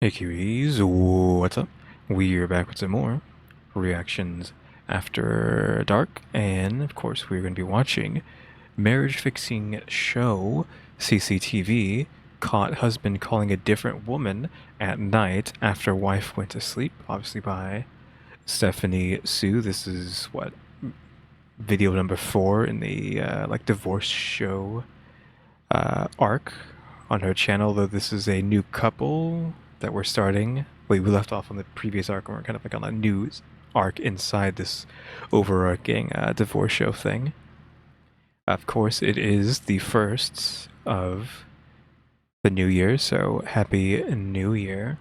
Hey Kyuuties, what's up? We're back with some more reactions after dark, and of course we're going to be watching marriage fixing show CCTV caught husband calling a different woman at night after wife went to sleep, obviously by Stephanie Sue. This is what, video number 4 in the like divorce show arc on her channel, though this is a new couple that we're starting. We left off on the previous arc and we're kind of like on a new arc inside this overarching divorce show thing. Of course, it is the first of the new year, so happy new year.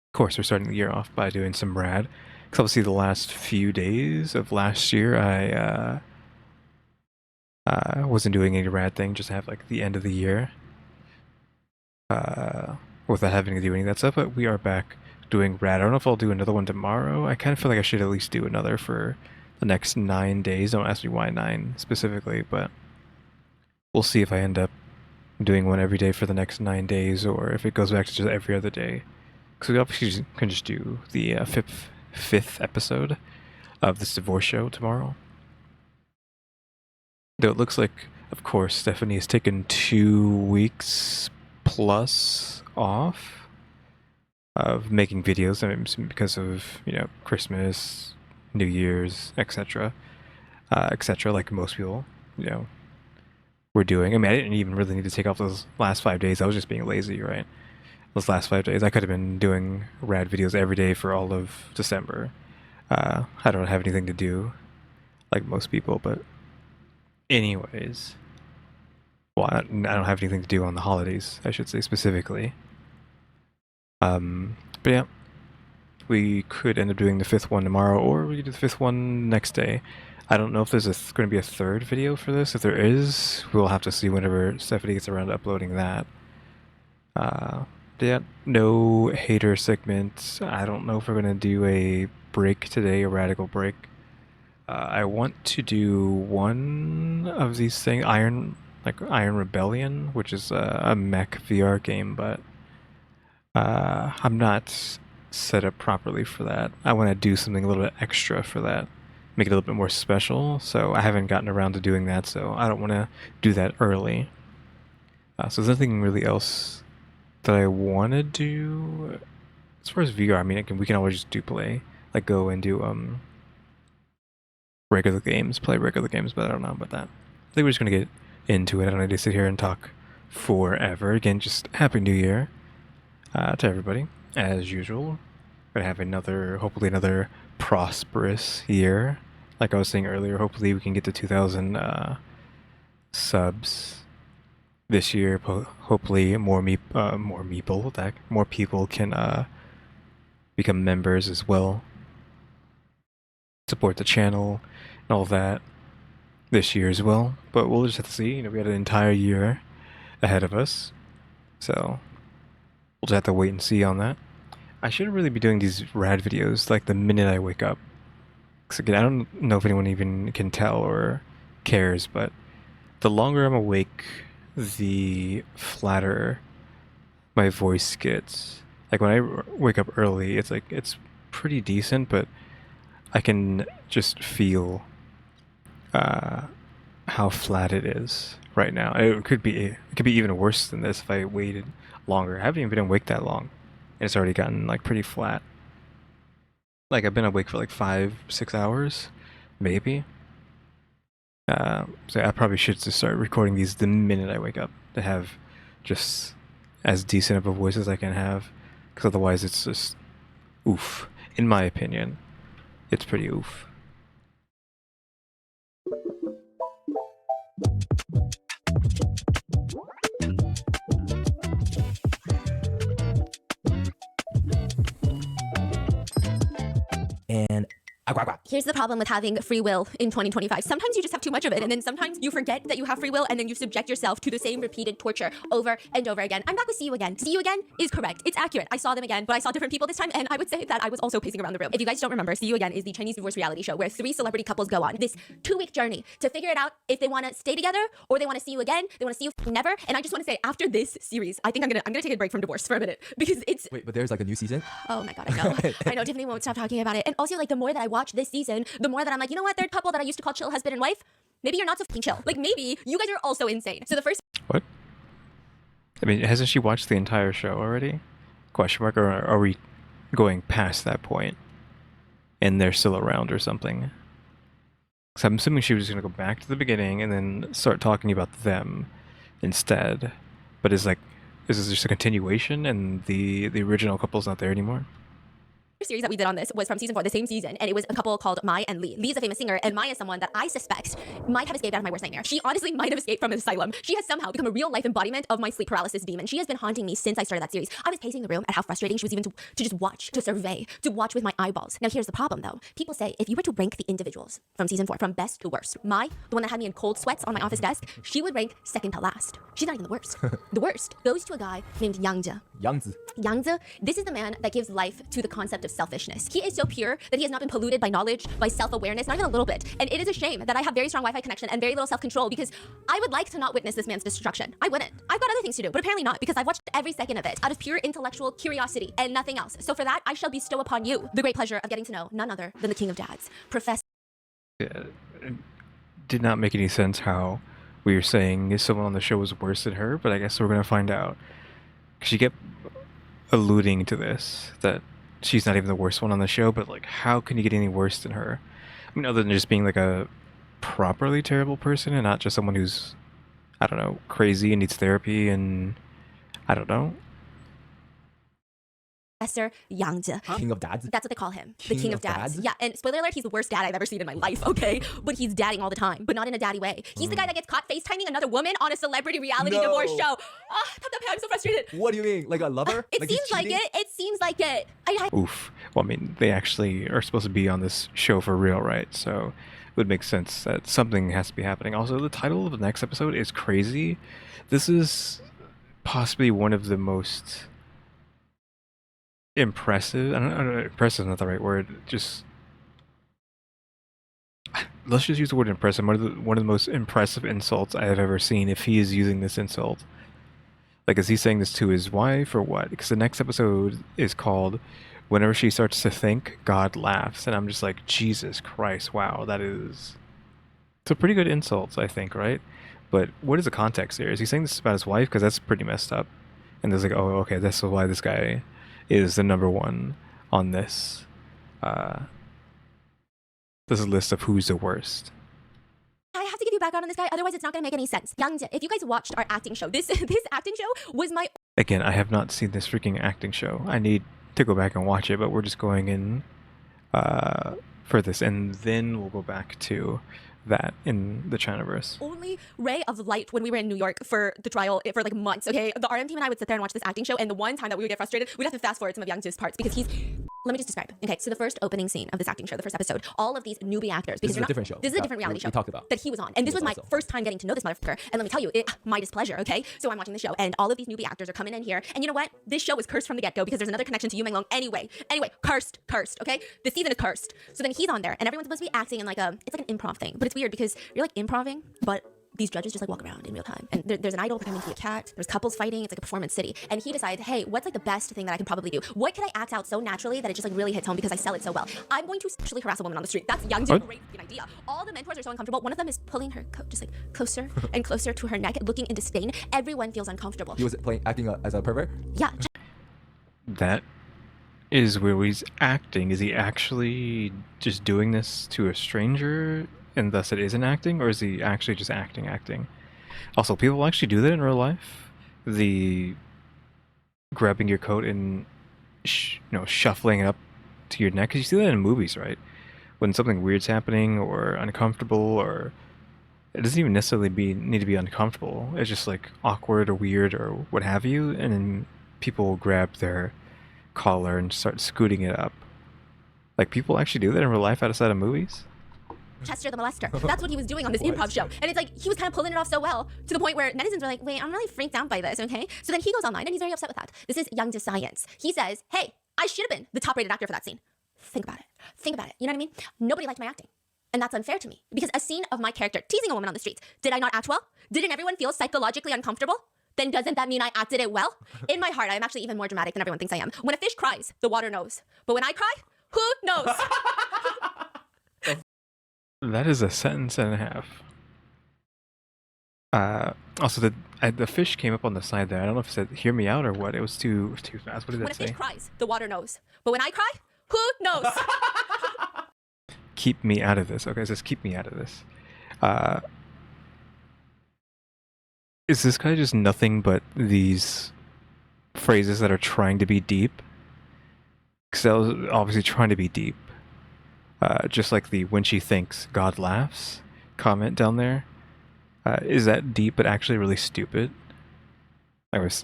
Of course, we're starting the year off by doing some rad, because obviously the last few days of last year I wasn't doing any rad thing, just to have like the end of the year without having to do any of that stuff, but we are back doing rad. I don't know if I'll do another one tomorrow. I kind of feel like I should at least do another for the next 9 days. Don't ask me why 9 specifically, but we'll see if I end up doing one every day for the next 9 days, or if it goes back to just every other day. Because we obviously can just do the fifth episode of this divorce show tomorrow. Though it looks like, of course, Stephanie has taken 2 weeks plus off of making videos, I mean, because of, you know, Christmas, New Year's, etc., like most people, you know, were doing. I mean, I didn't even really need to take off those last 5 days. I was just being lazy, right? Those last 5 days, I could have been doing rad videos every day for all of December. I don't have anything to do, like most people, but anyways. Well, I don't have anything to do on the holidays, I should say specifically. But yeah, we could end up doing the 5th one tomorrow, or we could do the 5th one next day. I don't know if there's going to be a 3rd video for this. If there is, we'll have to see whenever Stephanie gets around to uploading that. Yeah, no hater segment. I don't know if we're going to do a break today, a radical break. I want to do one of these things, Iron Rebellion, which is a mech VR game, but I'm not set up properly for that. I want to do something a little bit extra for that, make it a little bit more special, so I haven't gotten around to doing that, so I don't want to do that early. So there's nothing really else that I want to do. As far as VR, I mean, we can always just do play, like go and do play regular games, but I don't know about that. I think we're just going to get into it. I don't need to sit here and talk forever. Again, just Happy New Year to everybody, as usual. We're gonna have hopefully another prosperous year. Like I was saying earlier, hopefully we can get to 2,000 subs this year. Hopefully more people can become members as well, support the channel and all that this year as well. But we'll just have to see. You know, we had an entire year ahead of us, so we'll just have to wait and see on that. I shouldn't really be doing these rad videos like the minute I wake up. Because again, I don't know if anyone even can tell or cares, but the longer I'm awake, the flatter my voice gets. Like when I wake up early, it's like, it's pretty decent, but I can just feel how flat it is right now. It could be even worse than this if I waited longer. I haven't even been awake that long, and it's already gotten like pretty flat. Like I've been awake for like 5-6 hours, maybe. So I probably should just start recording these the minute I wake up to have just as decent of a voice as I can have, because otherwise it's just oof. In my opinion, it's pretty oof. And Here's the problem with having free will in 2025. Sometimes you just have too much of it, and then sometimes you forget that you have free will, and then you subject yourself to the same repeated torture over and over again. I'm back with See You Again. See You Again is correct. It's accurate. I saw them again, but I saw different people this time, and I would say that I was also pacing around the room. If you guys don't remember, See You Again is the Chinese divorce reality show where 3 celebrity couples go on this 2-week journey to figure it out if they want to stay together or they want to see you again, they want to see you never. And I just want to say, after this series, I think I'm gonna take a break from divorce for a minute because it's... Wait, but there's like a new season? Oh my god, I know. I know, Tiffany won't stop talking about it. And also, like, the more that I watch this season, the more that I'm like, you know what, third couple that I used to call chill husband and wife, maybe you're not so fucking chill. Like, maybe you guys are also insane. So the first... What? I mean, hasn't she watched the entire show already? Question mark, or are we going past that point and they're still around or something? So I'm assuming she was going to go back to the beginning and then start talking about them instead. But is this just a continuation and the original couple's not there anymore? Series that we did on this was from season 4, the same season, and it was a couple called Mai and Lee. Lee's a famous singer, and Mai is someone that I suspect might have escaped out of my worst nightmare. She honestly might have escaped from an asylum. She has somehow become a real life embodiment of my sleep paralysis demon. She has been haunting me since I started that series. I was pacing the room at how frustrating she was even to just watch, to survey, to watch with my eyeballs. Now here's the problem though. People say if you were to rank the individuals from season 4, from best to worst, Mai, the one that had me in cold sweats on my office desk, she would rank second to last. She's not even the worst. The worst goes to a guy named Yangzi. Yangzi, this is the man that gives life to the concept of selfishness. He is so pure that he has not been polluted by knowledge, by self-awareness, not even a little bit. And it is a shame that I have very strong Wi-Fi connection and very little self-control because I would like to not witness this man's destruction. I wouldn't. I've got other things to do, but apparently not because I've watched every second of it out of pure intellectual curiosity and nothing else. So for that, I shall bestow upon you the great pleasure of getting to know none other than the King of Dads, Professor. Yeah, it did not make any sense how we were saying someone on the show was worse than her, but I guess we're going to find out. She kept alluding to this, that she's not even the worst one on the show, but like, how can you get any worse than her? I mean, other than just being like a properly terrible person and not just someone who's, I don't know, crazy and needs therapy and I don't know. Professor Yangzi. King of Dads? That's what they call him. The King of Dads. Yeah, and spoiler alert, he's the worst dad I've ever seen in my life, okay? But he's dadding all the time, but not in a daddy way. He's the guy that gets caught FaceTiming another woman on a celebrity reality divorce show. I'm so frustrated. What do you mean? Like a lover? It seems like it. It seems like it. Oof. Well, I mean, they actually are supposed to be on this show for real, right? So it would make sense that something has to be happening. Also, the title of the next episode is crazy. This is possibly one of the most impressive. I don't know, impressive is not the right word. Just let's just use the word impressive. One of the most impressive insults I have ever seen. If he is using this insult, like, is he saying this to his wife or what? Because the next episode is called "Whenever She Starts to Think, God Laughs," and I'm just like, Jesus Christ! Wow, it's a pretty good insult, I think, right? But what is the context here? Is he saying this about his wife? Because that's pretty messed up. And there's like, oh, okay, that's why this guy is the number one on this list of who's the worst. I have to give you background on this guy, otherwise it's not going to make any sense. Yangzi, if you guys watched our acting show, this acting show was my... Again, I have not seen this freaking acting show. I need to go back and watch it, but we're just going in for this, and then we'll go back to that in the Chinaverse. Only ray of light when we were in New York for the trial for like months, okay? The RM team and I would sit there and watch this acting show, and the one time that we would get frustrated, we'd have to fast forward some of Yangzi's parts because he's... Let me just describe. Okay, so the first opening scene of this acting show, the first episode, all of these newbie actors... This is a different show. This is a different reality show we talked about. That he was on. And this was my first time getting to know this motherfucker. And let me tell you, my displeasure, okay? So I'm watching the show, and all of these newbie actors are coming in here. And you know what? This show is cursed from the get-go because there's another connection to Yu Menglong anyway. Anyway, cursed, okay? This season is cursed. So then he's on there, and everyone's supposed to be acting in like it's like an improv thing. But it's weird because you're like improving, but these judges just like walk around in real time. And there's an idol pretending to be a cat. There's couples fighting. It's like a performance city. And he decides, hey, what's like the best thing that I can probably do? What can I act out so naturally that it just like really hits home because I sell it so well? I'm going to sexually harass a woman on the street. That's Yangzi's great idea. All the mentors are so uncomfortable. One of them is pulling her coat just like closer and closer to her neck, looking in disdain. Everyone feels uncomfortable. He was acting as a pervert? Yeah. That is where he's acting. Is he actually just doing this to a stranger and thus it isn't acting, or is he actually just acting? Also, people actually do that in real life. The grabbing your coat and shuffling it up to your neck, because you see that in movies, right? When something weird's happening or uncomfortable, or it doesn't even necessarily need to be uncomfortable. It's just like awkward or weird or what have you, and then people will grab their collar and start scooting it up. Like, people actually do that in real life outside of movies? Chester the molester. That's what he was doing on this improv show. And it's like, he was kind of pulling it off so well to the point where netizens were like, wait, I'm really freaked out by this, okay? So then he goes online and he's very upset with that. This is Young to Science. He says, hey, I should have been the top rated actor for that scene. Think about it. Think about it. You know what I mean? Nobody liked my acting. And that's unfair to me because a scene of my character teasing a woman on the streets, did I not act well? Didn't everyone feel psychologically uncomfortable? Then doesn't that mean I acted it well? In my heart, I am actually even more dramatic than everyone thinks I am. When a fish cries, the water knows. But when I cry, who knows? That is a sentence and a half. Also, the fish came up on the side there. I don't know if it said "hear me out" or what. It was too fast. What did When that a fish say? cries, the water knows. But when I cry, who knows? Keep me out of this. Okay, it says keep me out of this. Is this guy just nothing but these phrases that are trying to be deep? Because I was obviously trying to be deep. Just like the "when she thinks, God laughs" comment down there. Is that deep but actually really stupid? I was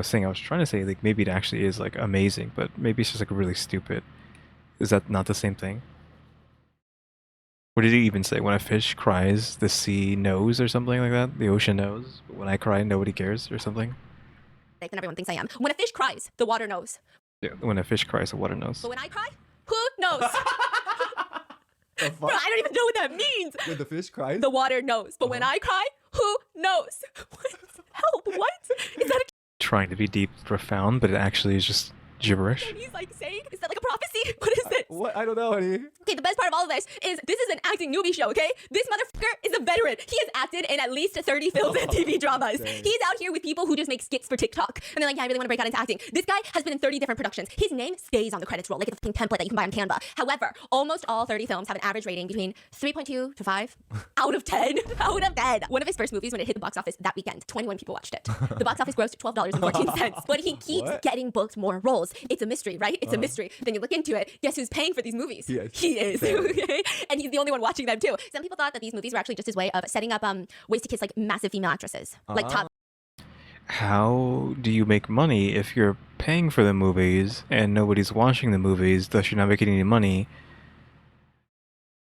saying I was trying to say like maybe it actually is like amazing, but maybe it's just like really stupid. Is that not the same thing? What did he even say? When a fish cries, the sea knows, or something like that? The ocean knows. But when I cry, nobody cares, or something? Than everyone thinks I am. When a fish cries, the water knows. Yeah, when a fish cries, the water knows. But when I cry, who knows? The Bro, fuck? I don't even know what that means. When the fish cries? The water knows. But when I cry, who knows? What? Help, what? Is that Trying to be deep, profound, but it actually is just gibberish. what he's like saying? Is that like a prophecy? What is this? What? I don't know, honey. Okay, the best part of all of this is an acting newbie show, okay? This motherfucker is a veteran. He has acted in at least 30 films and TV dramas. Dang. He's out here with people who just make skits for TikTok. And they're like, yeah, I really want to break out into acting. This guy has been in 30 different productions. His name stays on the credits roll, like it's a fucking template that you can buy on Canva. However, almost all 30 films have an average rating between 3.2 to 5 out of 10. Out of 10. One of his first movies, when it hit the box office that weekend, 21 people watched it. The box office grossed $12.14. But he keeps What? getting booked more roles. It's a mystery, right? It's a mystery. Then you look into it. Guess who's paying for these movies? He is. Okay? And he's the only one watching them too. Some people thought that these movies were actually just his way of setting up ways to kiss like massive female actresses, like top. How do you make money if you're paying for the movies and nobody's watching the movies, thus you're not making any money?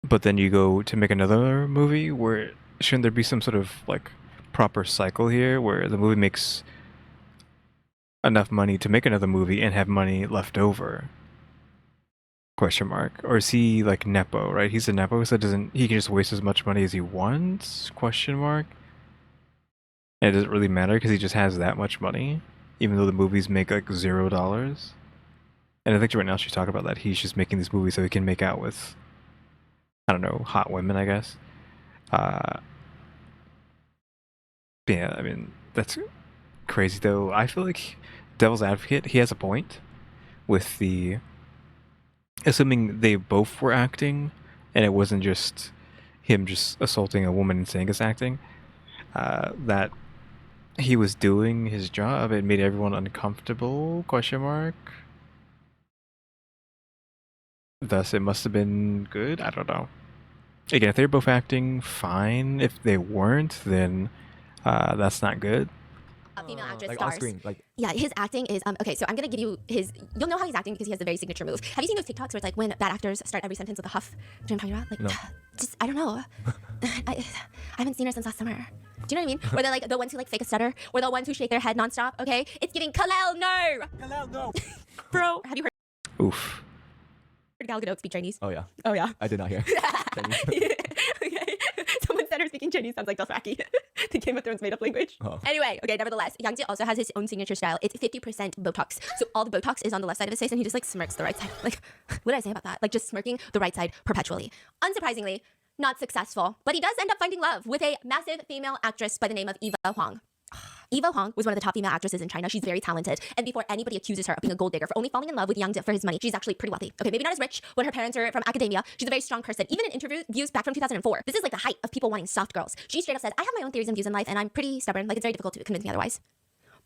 But then you go to make another movie, where shouldn't there be some sort of like proper cycle here where the movie makes enough money to make another movie and have money left over? Question mark. Or is he like Nepo, right? He's a Nepo, so he can just waste as much money as he wants? Question mark. And it doesn't really matter because he just has that much money, even though the movies make like $0. And I think right now she's talking about that he's just making these movies so he can make out with, I don't know, hot women, I guess. Yeah, I mean, that's crazy though. I feel like Devil's Advocate, he has a point with the, assuming they both were acting and it wasn't just him just assaulting a woman and saying it's acting, that he was doing his job. It made everyone uncomfortable, question mark. Thus, it must have been good. I don't know. Again, if they're both acting, fine. If they weren't, then that's not good. Female actress like stars. on screen, like Yeah, his acting is okay. So I'm gonna give you his. You'll know how he's acting because he has a very signature move. Have you seen those TikToks where it's like when bad actors start every sentence with a huff? Do you know what I'm talking about? Like, No. just I don't know. I haven't seen her since last summer. Do you know what I mean? Or they're like the ones who like fake a stutter, or the ones who shake their head nonstop. Okay, it's giving Kalel no. Kalel, no. Bro, have you heard Oof. Gal Gadot speak Chinese? Oh yeah, Oh yeah. I did not hear. Chinese. Okay. Someone said her speaking Chinese sounds like Dothraki. The Game of Thrones made up language. Oh. Anyway, okay, nevertheless, Youngjae also has his own signature style. It's 50% Botox. So all the Botox is on the left side of his face and he just like smirks the right side. Like, what did I say about that? Like just smirking the right side perpetually. Unsurprisingly, not successful. But he does end up finding love with a massive female actress by the name of Eva Huang. Eva Huang was one of the top female actresses in China. She's very talented. And before anybody accuses her of being a gold digger for only falling in love with Youngjae for his money, she's actually pretty wealthy. Okay, maybe not as rich when her parents are from academia. She's a very strong person. Even in interviews back from 2004, this is like the height of people wanting soft girls. She straight up says, I have my own theories and views in life and I'm pretty stubborn. Like it's very difficult to convince me otherwise.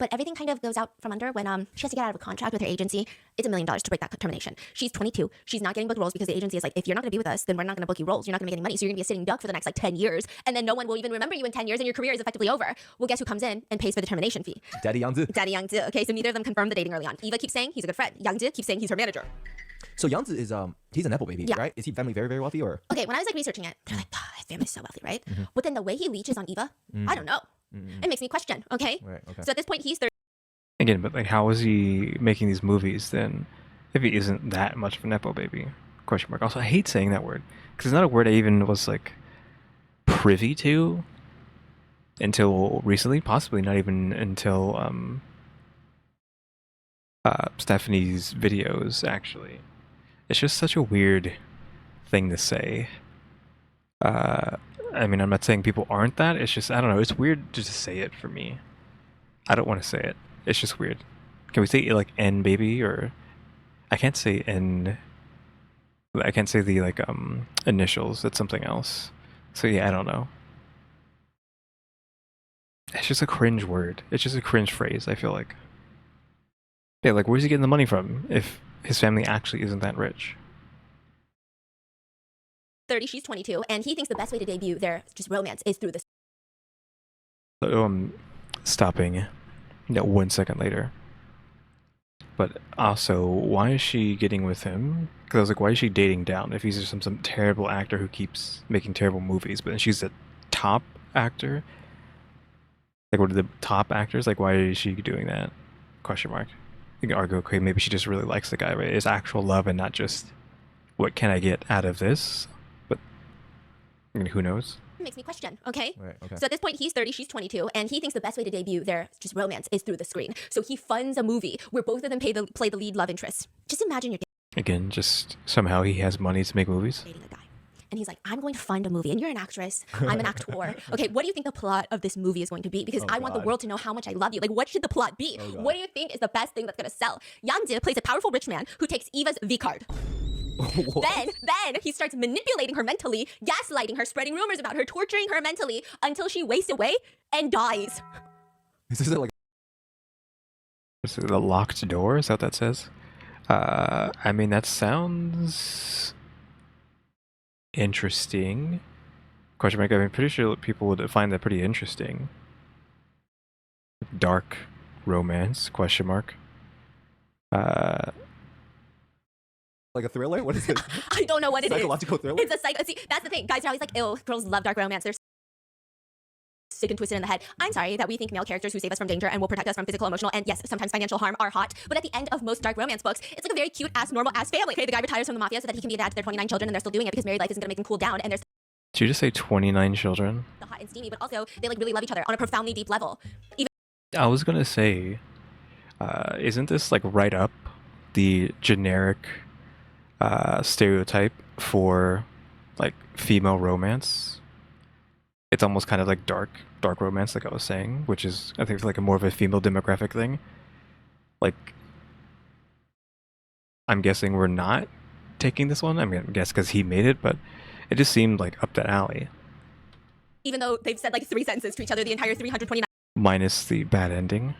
But everything kind of goes out from under when she has to get out of a contract with her agency. It's $1 million to break that termination. She's 22. She's not getting booked roles because the agency is like, if you're not going to be with us, then we're not going to book you roles. You're not going to make any money. So you're going to be a sitting duck for the next like 10 years. And then no one will even remember you in 10 years and your career is effectively over. Well, guess who comes in and pays for the termination fee? Daddy Yangzi. Daddy Youngzi. Okay, so neither of them confirmed the dating early on. Eva keeps saying he's a good friend. Youngzi keeps saying he's her manager. So Yangzi is he's a nepo baby, Yeah. right? Is he family very, very wealthy or? Okay, when I was like researching it, they're like, oh, his family's so wealthy, right? But then the way he leeches on Eva, I don't know. It makes me question, okay? Right, okay. So at this point, he's 30. Again, but like, how is he making these movies then, if he isn't that much of a nepo baby? Question mark. Also, I hate saying that word because it's not a word I even was like privy to until recently. Possibly not even until Stephanie's videos. Actually, it's just such a weird thing to say. I mean, I'm not saying people aren't that. It's just, I don't know. It's weird to just say it for me. I don't want to say it. It's just weird. Can we say like N baby, or I can't say N. I can't say the like initials. That's something else. So yeah, I don't know. It's just a cringe word. It's just a cringe phrase, I feel like. Yeah, like where's he getting the money from if his family actually isn't that rich? 30, she's 22, and he thinks the best way to debut their just romance is through this. So stopping 1 second later. But also, why is she getting with him? Because I was like, why is she dating down if he's just some terrible actor who keeps making terrible movies, but then she's a top actor? Like, what are the top actors? Like, why is she doing that? Question mark. You can argue, okay, maybe she just really likes the guy, right? It's actual love and not just, what can I get out of this? But, I mean, who knows? Makes me question, okay? Right, okay. So at this point, he's 30, she's 22, and he thinks the best way to debut their just romance is through the screen. So he funds a movie where both of them play the lead love interest. Just imagine you're Again, just somehow he has money to make movies. dating a guy. And he's like, I'm going to fund a movie, and you're an actress. I'm an actor. Okay, what do you think the plot of this movie is going to be? Because I want the God. world to know how much I love you. Like, what should the plot be? God. What do you think is the best thing that's going to sell? Yangzi plays a powerful rich man who takes Eva's V card. Then he starts manipulating her mentally, gaslighting her, spreading rumors about her, torturing her mentally until she wastes away and dies. This is like Is it the locked door? Is that what that says? I mean, that sounds interesting. Question mark. I mean, pretty sure people would find that pretty interesting. Dark romance? Question mark. a thriller? What is it? I don't know what it is. Psychological thriller? It's a psycho. See, that's the thing. Guys are always like, ew, girls love dark romance. They're sick and twisted in the head. I'm sorry that we think male characters who save us from danger and will protect us from physical, emotional, and yes, sometimes financial harm are hot. But at the end of most dark romance books, it's like a very cute ass, normal ass family. Okay, the guy retires from the mafia so that he can be a dad to their 29 children, and they're still doing it because married life isn't gonna make them cool down, and they're Did you just say 29 children? still hot and steamy. But also, they like really love each other on a profoundly deep level. Even I was gonna say, isn't this like right up the generic stereotype for like female romance? It's almost kind of like dark romance, like I was saying, which is I think like a more of a female demographic thing. Like, I'm guessing we're not taking this one. I mean, I guess because he made it, but it just seemed like up that alley. even though they've said like 3 sentences to each other the entire 329 Minus the bad ending.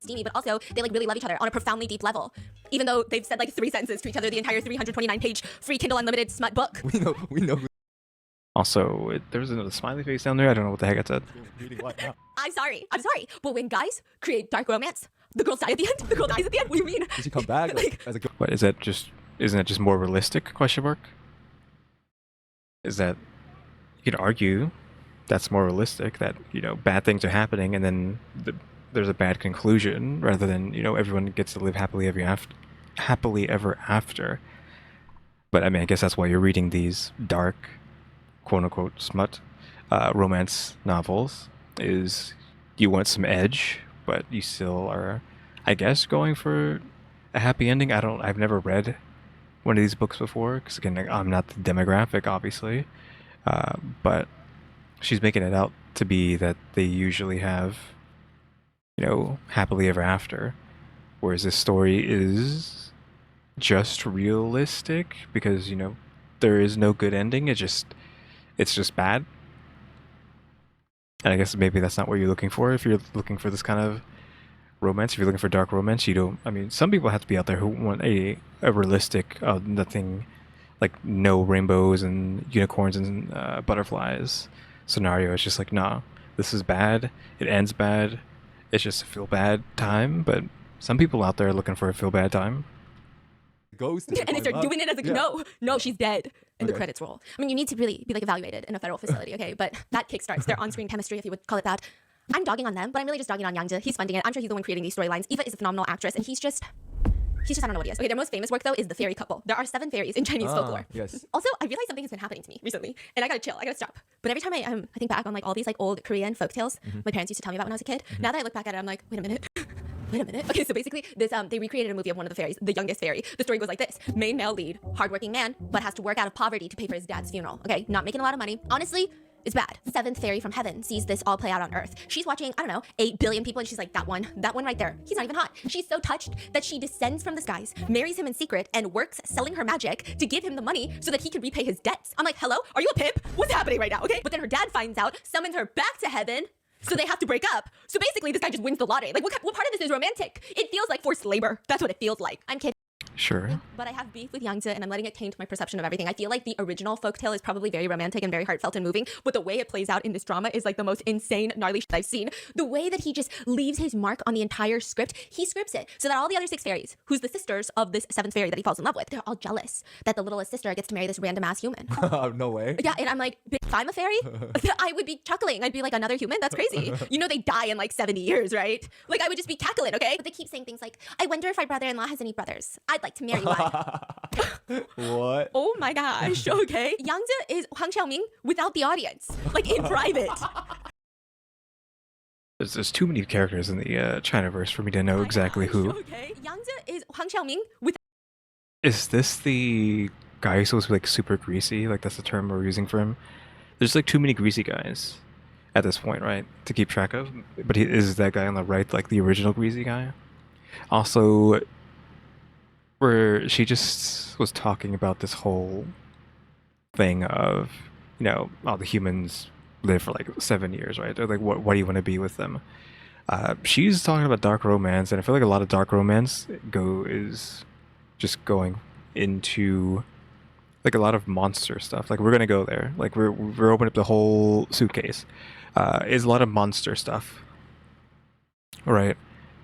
steamy, but also they like really love each other on a profoundly deep level. Even though they've said like 3 sentences to each other the entire 329-page free Kindle Unlimited smut book. We know Also, there was another smiley face down there. I don't know what the heck it said. reading what now. I'm sorry. But when guys create dark romance, the girls die at the end. The girl dies at the end. What do you mean? Did she come back Like- as a girl? What is that? Isn't that just more realistic? Question mark. Is that you could argue that's more realistic? That bad things are happening and then there's a bad conclusion rather than everyone gets to live happily ever after. But I mean, I guess that's why you're reading these dark, quote unquote smut romance novels. Is you want some edge, but you still are, I guess, going for a happy ending. I've never read one of these books before because again, I'm not the demographic, obviously, but she's making it out to be that they usually have, happily ever after, whereas this story is just realistic because there is no good ending. It's just bad. And I guess maybe that's not what you're looking for if you're looking for this kind of romance, if you're looking for dark romance, you don't. I mean, some people have to be out there who want a realistic, nothing, like no rainbows and unicorns and butterflies scenario. It's just like, nah, this is bad. It ends bad. It's just a feel bad time. But some people out there are looking for a feel bad time. Ghost. And they start doing it as like, no, she's dead. And the Okay. credits roll. I mean, you need to really be like evaluated in a federal facility, okay? But that kickstarts their on-screen chemistry, if you would call it that. I'm dogging on them, but I'm really just dogging on Yangja. He's funding it. I'm sure he's the one creating these storylines. Eva is a phenomenal actress, and he's just I don't know what he is. Okay, their most famous work though is the fairy couple. There are 7 fairies in Chinese folklore. Yes. Also, I realized something has been happening to me recently, and I gotta chill. I gotta stop. But every time I think back on like all these like old Korean folktales my parents used to tell me about when I was a kid. Now that I look back at it, I'm like, wait a minute. Wait a minute. Okay, so basically, this they recreated a movie of one of the fairies, the youngest fairy. The story goes like this: main male lead, hardworking man, but has to work out of poverty to pay for his dad's funeral. Okay, not making a lot of money. Honestly, it's bad. 7th fairy from heaven sees this all play out on Earth. She's watching, I don't know, 8 billion people, and she's like, that one right there. He's not even hot. She's so touched that she descends from the skies, marries him in secret, and works selling her magic to give him the money so that he can repay his debts. I'm like, hello? Are you a pimp? What's happening right now? Okay. But then her dad finds out, summons her back to heaven. So they have to break up. So basically, this guy just wins the lottery. Like, what part of this is romantic? It feels like forced labor. That's what it feels like. I'm kidding. Sure. But I have beef with Yangja, and I'm letting it taint my perception of everything. I feel like the original folktale is probably very romantic and very heartfelt and moving, but the way it plays out in this drama is like the most insane, gnarly shit I've seen. The way that he just leaves his mark on the entire script, he scripts it so that all the other 6 fairies, who's the sisters of this 7th fairy that he falls in love with, they're all jealous that the littlest sister gets to marry this random ass human. No way. Yeah, and I'm like, if I'm a fairy, I would be chuckling. I'd be like, another human? That's crazy. You know they die in like 70 years, right? Like, I would just be cackling, okay? But they keep saying things like, I wonder if my brother-in-law has any brothers. I'd like to marry one. What? Oh my gosh, okay? Yangja is Huang Xiaoming without the audience, like in private. There's too many characters in the Chinaverse for me to know exactly who. Okay, Yangja is Huang Xiaoming with. Is this the guy who's supposed to be like super greasy? Like that's the term we're using for him. There's like too many greasy guys at this point, right? To keep track of. But is that guy on the right like the original greasy guy? Also, where she just was talking about this whole thing of, you know, all the humans live for like 7 years, right? They're like, what do you want to be with them? She's talking about dark romance, and I feel like a lot of dark romance is just going into like a lot of monster stuff. Like we're gonna go there. Like we're opening up the whole suitcase. Is a lot of monster stuff, right,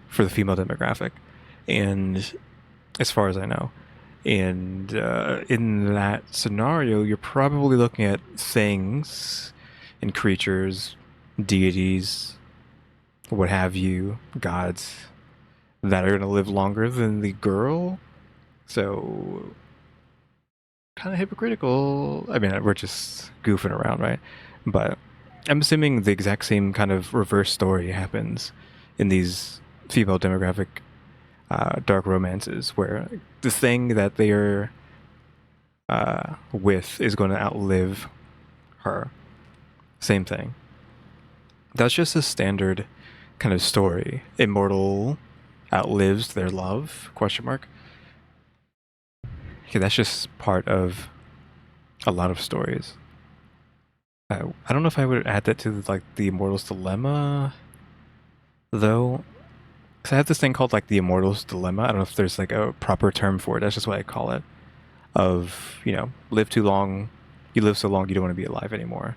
for the female demographic, and as far as I know. And in that scenario, you're probably looking at things and creatures, deities, what have you, gods, that are going to live longer than the girl. So, kind of hypocritical. I mean, we're just goofing around, right? But I'm assuming the exact same kind of reverse story happens in these female demographic dark romances, where the thing that they are with is going to outlive her. Same thing. That's just a standard kind of story. Immortal outlives their love? Question mark. Okay, that's just part of a lot of stories. I don't know if I would add that to like the Immortal's Dilemma, though. Because I have this thing called like the Immortal's Dilemma. I don't know if there's like a proper term for it. That's just what I call it. Of, you know, live too long, you live so long you don't want to be alive anymore.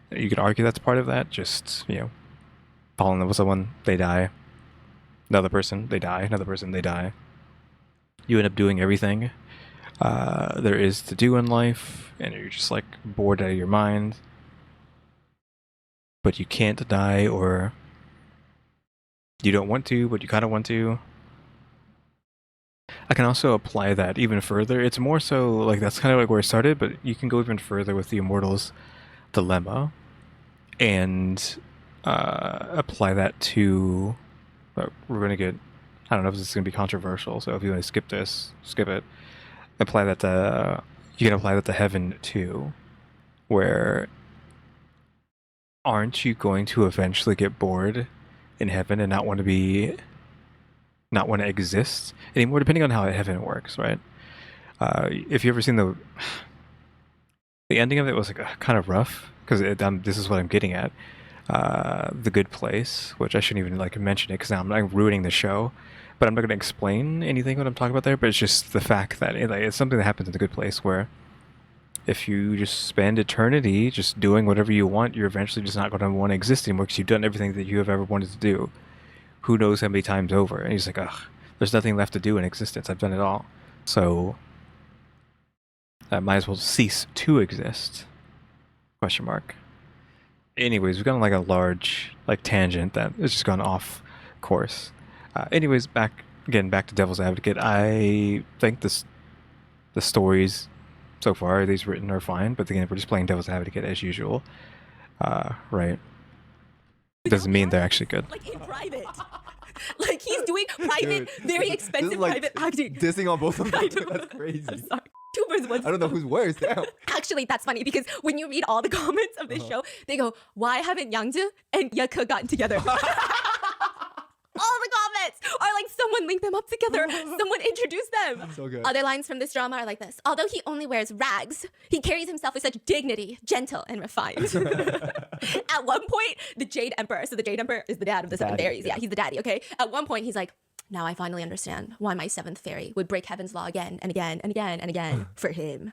You could argue that's part of that. Just, you know, fall in love with someone, they die. Another person, they die. Another person, they die. You end up doing everything there is to do in life, and you're just like bored out of your mind. But you can't die, or you don't want to, but you kind of want to. I can also apply that even further. It's more so like that's kind of like where I started, but you can go even further with the Immortal's Dilemma and apply that to. We're going to get. I don't know if this is going to be controversial, so if you want to skip this, skip it. Apply that to. You can apply that to heaven too, where aren't you going to eventually get bored in heaven and not want to exist anymore, depending on how heaven works, right? If you ever seen the ending of it was like kind of rough, because this is what I'm getting at. The Good Place, which I shouldn't even like mention it because now I'm like ruining the show. But I'm not going to explain anything what I'm talking about there. But it's just the fact that it's something that happens in The Good Place where if you just spend eternity just doing whatever you want, you're eventually just not going to want to exist anymore because you've done everything that you have ever wanted to do. Who knows how many times over? And he's like, ugh, there's nothing left to do in existence. I've done it all. So I might as well cease to exist. Question mark. Anyways, we've gone on like a large tangent that has just gone off course. Anyways, back to Devil's Advocate. I think the stories so far these written are fine, but again, we're just playing Devil's Advocate as usual, right? Doesn't mean they're actually good. Like in private. Like he's doing private, very expensive private acting. Dissing on both of them. I know. That's crazy. I'm sorry. Two birds, one I don't know who's worse. Damn. Actually, that's funny because when you read all the comments of this show, they go, "Why haven't Yangju and Yuka gotten together?" All the comments are like, someone linked them up together. Someone introduced them. So good. Other lines from this drama are like this. Although he only wears rags, he carries himself with such dignity, gentle and refined. At one point, the Jade Emperor, so the Jade Emperor is the dad of the seven fairies. Yeah, he's the daddy, okay? At one point, he's like, now I finally understand why my seventh fairy would break heaven's law again and again and again and again for him.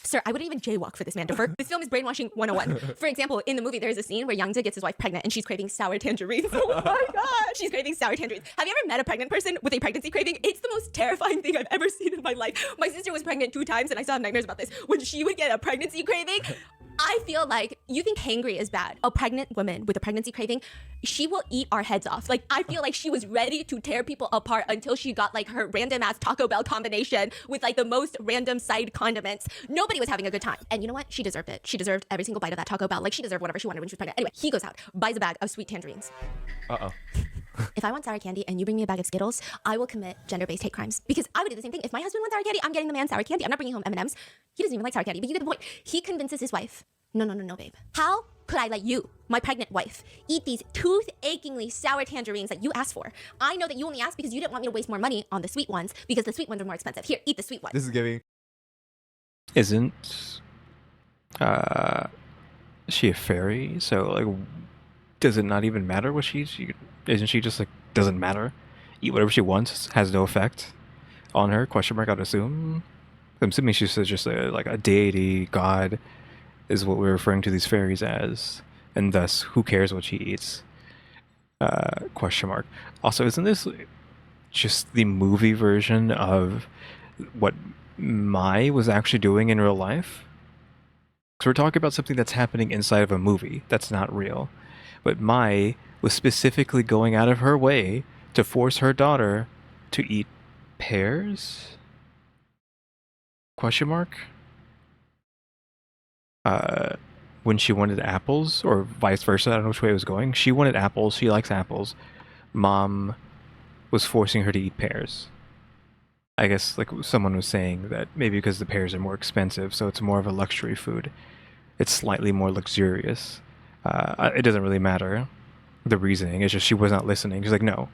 Sir, I wouldn't even jaywalk for this man. This film is brainwashing 101. For example, in the movie, there's a scene where Youngja gets his wife pregnant and she's craving sour tangerines. Oh my god, she's craving sour tangerines. Have you ever met a pregnant person with a pregnancy craving? It's the most terrifying thing I've ever seen in my life. My sister was pregnant 2 times and I still have nightmares about this. When she would get a pregnancy craving, I feel like, you think hangry is bad. A pregnant woman with a pregnancy craving, she will eat our heads off. Like, I feel like she was ready to tear people apart until she got like her random ass Taco Bell combination with like the most random side condiments. Nobody was having a good time. And you know what? She deserved it. She deserved every single bite of that Taco Bell. Like, she deserved whatever she wanted when she was pregnant. Anyway, he goes out, buys a bag of sweet tangerines. Uh-oh. If I want sour candy and you bring me a bag of Skittles, I will commit gender-based hate crimes. Because I would do the same thing. If my husband wants sour candy, I'm getting the man sour candy. I'm not bringing home M&Ms. He doesn't even like sour candy, but you get the point. He convinces his wife, no, babe. How could I let you, my pregnant wife, eat these tooth-achingly sour tangerines that you asked for? I know that you only asked because you didn't want me to waste more money on the sweet ones because the sweet ones are more expensive. Here, eat the sweet ones. This is giving. Isn't she a fairy? So like, does it not even matter what isn't she just like, doesn't matter? Eat whatever she wants, has no effect on her? Question mark, I'd assume. I'm assuming she's just like a deity, god, is what we're referring to these fairies as, and thus, who cares what she eats? Question mark. Also, isn't this just the movie version of what Mai was actually doing in real life? Because we're talking about something that's happening inside of a movie that's not real. But Mai was specifically going out of her way to force her daughter to eat pears? Question mark? When she wanted apples, or vice versa, I don't know which way it was going. She wanted apples, she likes apples. Mom was forcing her to eat pears. I guess like someone was saying that maybe because the pears are more expensive, so it's more of a luxury food. It's slightly more luxurious. It doesn't really matter. The reasoning is just she was not listening. She's like, no,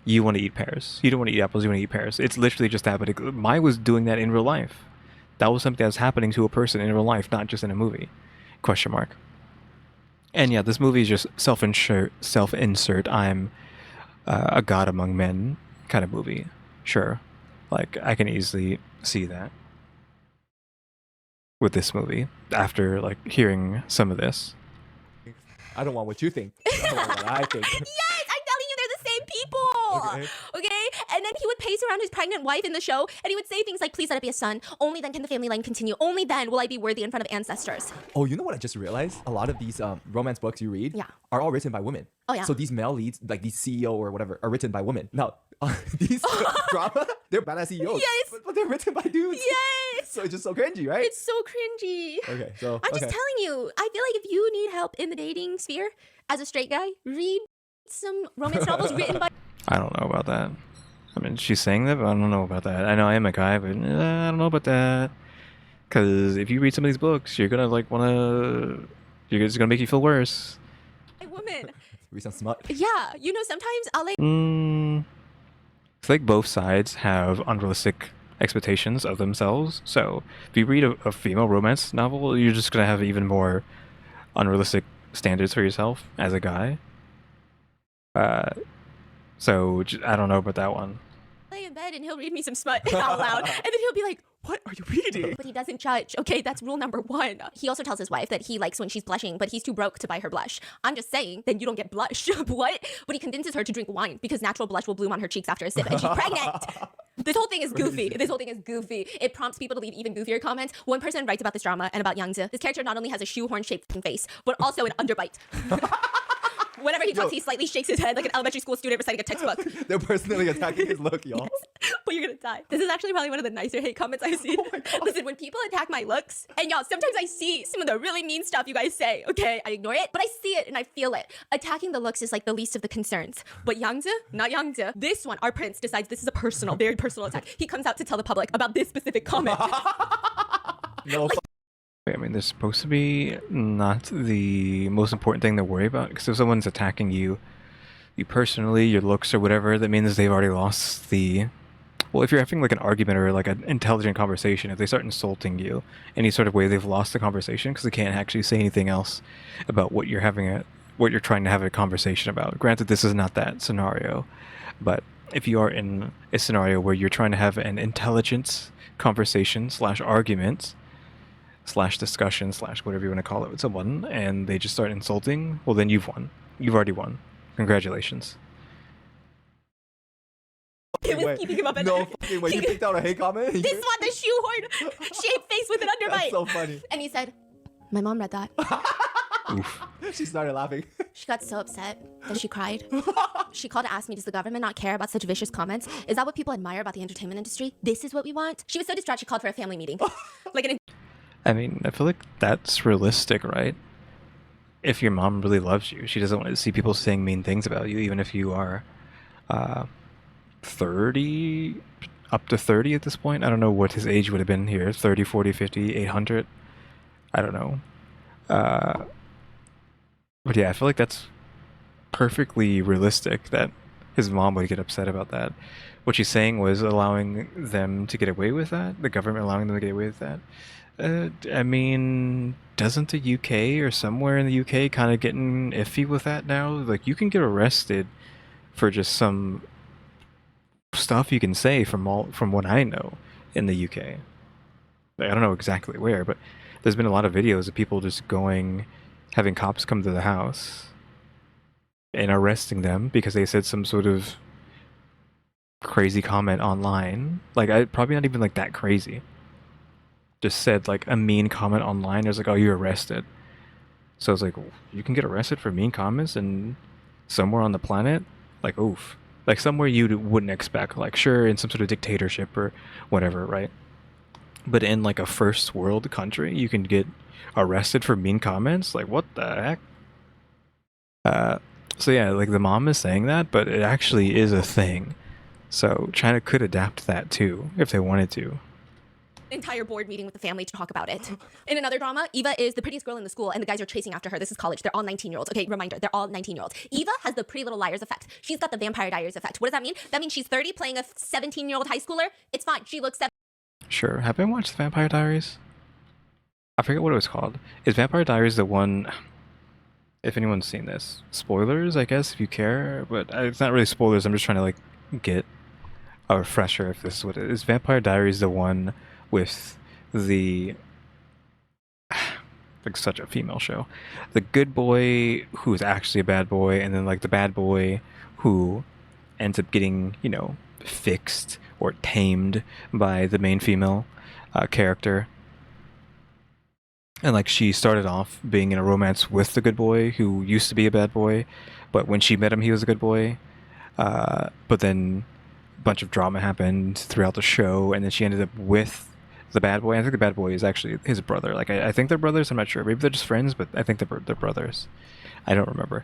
you want to eat pears. You don't want to eat apples, you want to eat pears. It's literally just happening. Mai was doing that in real life. That was something that was happening to a person in real life, not just in a movie. Question mark. And yeah, this movie is just self-insert, I'm a god among men kind of movie. Sure. Like, I can easily see that with this movie after like hearing some of this. I don't want what you think. I want what I think. Yes, I'm telling you, they're the same people. Okay? And then he would pace around his pregnant wife in the show, and he would say things like, please let it be a son. Only then can the family line continue. Only then will I be worthy in front of ancestors. Oh, you know what I just realized? A lot of these romance books you read are all written by women. Oh, yeah. So these male leads, like these CEO or whatever, are written by women. Now, these drama, they're badass CEOs. Yes. But they're written by dudes. Yes. So it's just so cringy, right? It's so cringy. Okay, so I'm just telling you, I feel like if you need help in the dating sphere as a straight guy, read some romance novels written by... I don't know about that. I mean, she's saying that, but I don't know about that. I know I am a guy, but I don't know about that. Because if you read some of these books, you're gonna like wanna... It's gonna make you feel worse. A woman. Read some smut. Yeah, you know, sometimes I'll like... It's like both sides have unrealistic expectations of themselves. So if you read a female romance novel, you're just gonna have even more unrealistic standards for yourself as a guy. So I don't know about that one. Lay in bed and he'll read me some smut out loud, and then he'll be like, "What are you reading?" But he doesn't judge. Okay, that's rule number 1. He also tells his wife that he likes when she's blushing, but he's too broke to buy her blush. I'm just saying, then you don't get blush. What? But he convinces her to drink wine because natural blush will bloom on her cheeks after a sip, and she's pregnant. This whole thing is goofy. This whole thing is goofy. It prompts people to leave even goofier comments. One person writes about this drama and about Youngja. This character not only has a shoehorn-shaped face, but also an underbite. Whenever he talks, he slightly shakes his head like an elementary school student reciting a textbook. They're personally attacking his look, y'all. Yes, but you're gonna die. This is actually probably one of the nicer hate comments I've seen. Oh, listen, when people attack my looks, and y'all, sometimes I see some of the really mean stuff you guys say, okay? I ignore it, but I see it and I feel it. Attacking the looks is like the least of the concerns. But Youngja, not Youngja, this one, our prince decides this is a personal, very personal attack. He comes out to tell the public about this specific comment. No. I mean, they're supposed to be not the most important thing to worry about, because if someone's attacking you personally, your looks or whatever, that means they've already lost the... Well, if you're having like an argument or like an intelligent conversation, if they start insulting you any sort of way, they've lost the conversation because they can't actually say anything else about what you're trying to have a conversation about. Granted, this is not that scenario, but if you are in a scenario where you're trying to have an intelligent conversation / argument / discussion / whatever you want to call it with someone, and they just start insulting, well, then you've won. You've already won. Congratulations. It was keeping him up at No night. fucking way. You picked out a hate comment? This one, the shoehorn shaped face with an underbite. That's so funny. And he said, my mom read that. Oof. She started laughing. She got so upset that she cried. She called to ask me, does the government not care about such vicious comments? Is that what people admire about the entertainment industry? This is what we want? She was so distraught she called for a family meeting. I mean, I feel like that's realistic, right? If your mom really loves you, she doesn't want to see people saying mean things about you, even if you are 30, up to 30 at this point. I don't know what his age would have been here. 30, 40, 50, 800. I don't know. But yeah, I feel like that's perfectly realistic that his mom would get upset about that. What she's saying was allowing them to get away with that, the government allowing them to get away with that. I mean, doesn't the UK or somewhere in the UK kind of getting iffy with that now? Like, you can get arrested for just some stuff you can say from what I know in the UK. I don't know exactly where, but there's been a lot of videos of people just having cops come to the house and arresting them because they said some sort of crazy comment online. Like, probably not even like that crazy. Just said like a mean comment online. It was like, oh, you're arrested. So it's like, you can get arrested for mean comments and somewhere on the planet? Like, oof. Like somewhere you wouldn't expect. Like, sure, in some sort of dictatorship or whatever, right? But in like a first world country, you can get arrested for mean comments? Like, what the heck? So yeah, like the mom is saying that, but it actually is a thing. So China could adapt that too, if they wanted to. Entire board meeting with the family to talk about it. In another drama, Eva is the prettiest girl in the school and the guys are chasing after her. This is college. They're all 19-year-olds. Okay, reminder, they're all 19-year-olds. Eva has the Pretty Little Liars effect. She's got the Vampire Diaries effect. What does that mean? That means she's 30 playing a 17-year-old high schooler. It's fine. She looks 7. Sure. Have I watched the Vampire Diaries? I forget what it was called. Is Vampire Diaries the one... If anyone's seen this. Spoilers, I guess, if you care. But it's not really spoilers. I'm just trying to, like, get a refresher if this is what it is. Vampire Diaries the one with the... like, such a female show. The good boy who is actually a bad boy, and then, like, the bad boy who ends up getting, you know, fixed or tamed by the main female character. And like she started off being in a romance with the good boy who used to be a bad boy, but when she met him he was a good boy. But then a bunch of drama happened throughout the show, and then she ended up with the bad boy. I think the bad boy is actually his brother. Like I think they're brothers, I'm not sure. Maybe they're just friends, but I think they're brothers. I don't remember.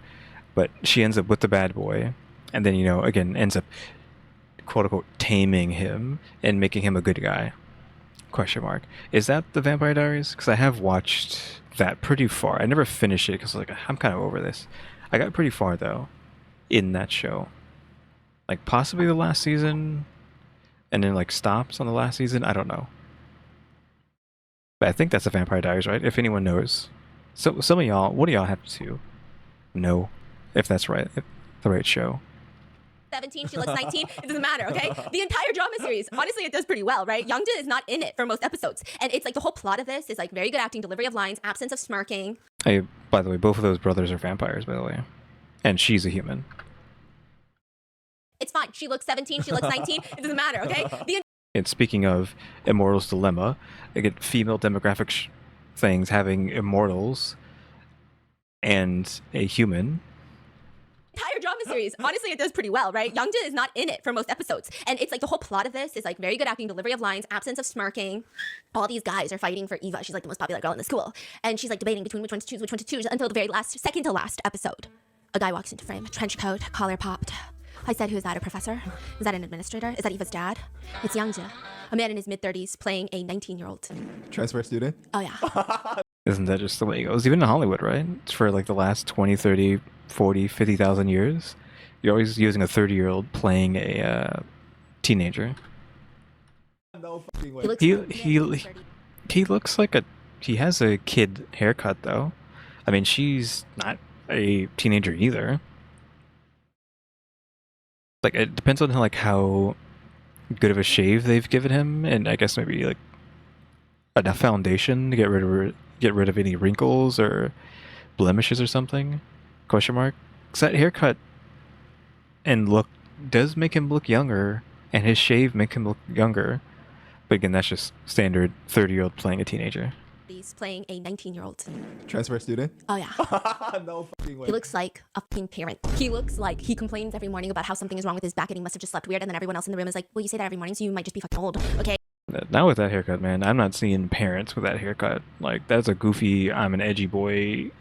But she ends up with the bad boy, and then, you know, again, ends up quote-unquote taming him and making him a good guy. Question mark. Is that the Vampire Diaries? Because I have watched that pretty far. I never finished it because, like, I'm kind of over this. I got pretty far, though, in that show. Like, possibly the last season, and then, like, stops on the last season? I don't know. But I think that's the Vampire Diaries, right? If anyone knows, So some of y'all, what do y'all have to know if that's right, if the right show? 17, she looks 19. It doesn't matter, okay? The entire drama series, honestly, it does pretty well, right? Youngja is not in it for most episodes. And it's like the whole plot of this is like very good acting, delivery of lines, absence of smirking. Hey, by the way, both of those brothers are vampires, by the way. And she's a human. It's fine. She looks 17, she looks 19. It doesn't matter, okay? And speaking of Immortals Dilemma, I get female demographic things having immortals and a human. Entire drama series, honestly, it does pretty well, right? Youngja is not in it for most episodes. And it's like the whole plot of this is like very good acting, delivery of lines, absence of smirking. All these guys are fighting for Eva. She's like the most popular girl in the school. And she's like debating between which one to choose until the very last, second to last episode. A guy walks into frame, trench coat, collar popped. I said, who's that, a professor? Is that an administrator? Is that Eva's dad? It's Youngja, a man in his mid-30s playing a 19-year-old. Transfer student? Oh, yeah. Isn't that just the way it goes? Even in Hollywood, right? It's for like the last 20, 30, 40, 50,000 years. You're always using a 30-year-old playing a teenager. No fucking way. He looks like he has a kid haircut though. I mean, she's not a teenager either. Like it depends on how good of a shave they've given him, and I guess maybe like enough foundation to get rid of any wrinkles or blemishes or something. Question mark. 'Cause that haircut and look does make him look younger, and his shave make him look younger. But again, that's just standard 30-year-old playing a teenager. He's playing a 19-year-old. Transfer student? Oh, yeah. No fucking way. He looks like a fucking parent. He looks like he complains every morning about how something is wrong with his back and he must have just slept weird. And then everyone else in the room is like, well, you say that every morning, so you might just be fucking old, okay? Not with that haircut, man. I'm not seeing parents with that haircut. Like, that's a goofy, I'm an edgy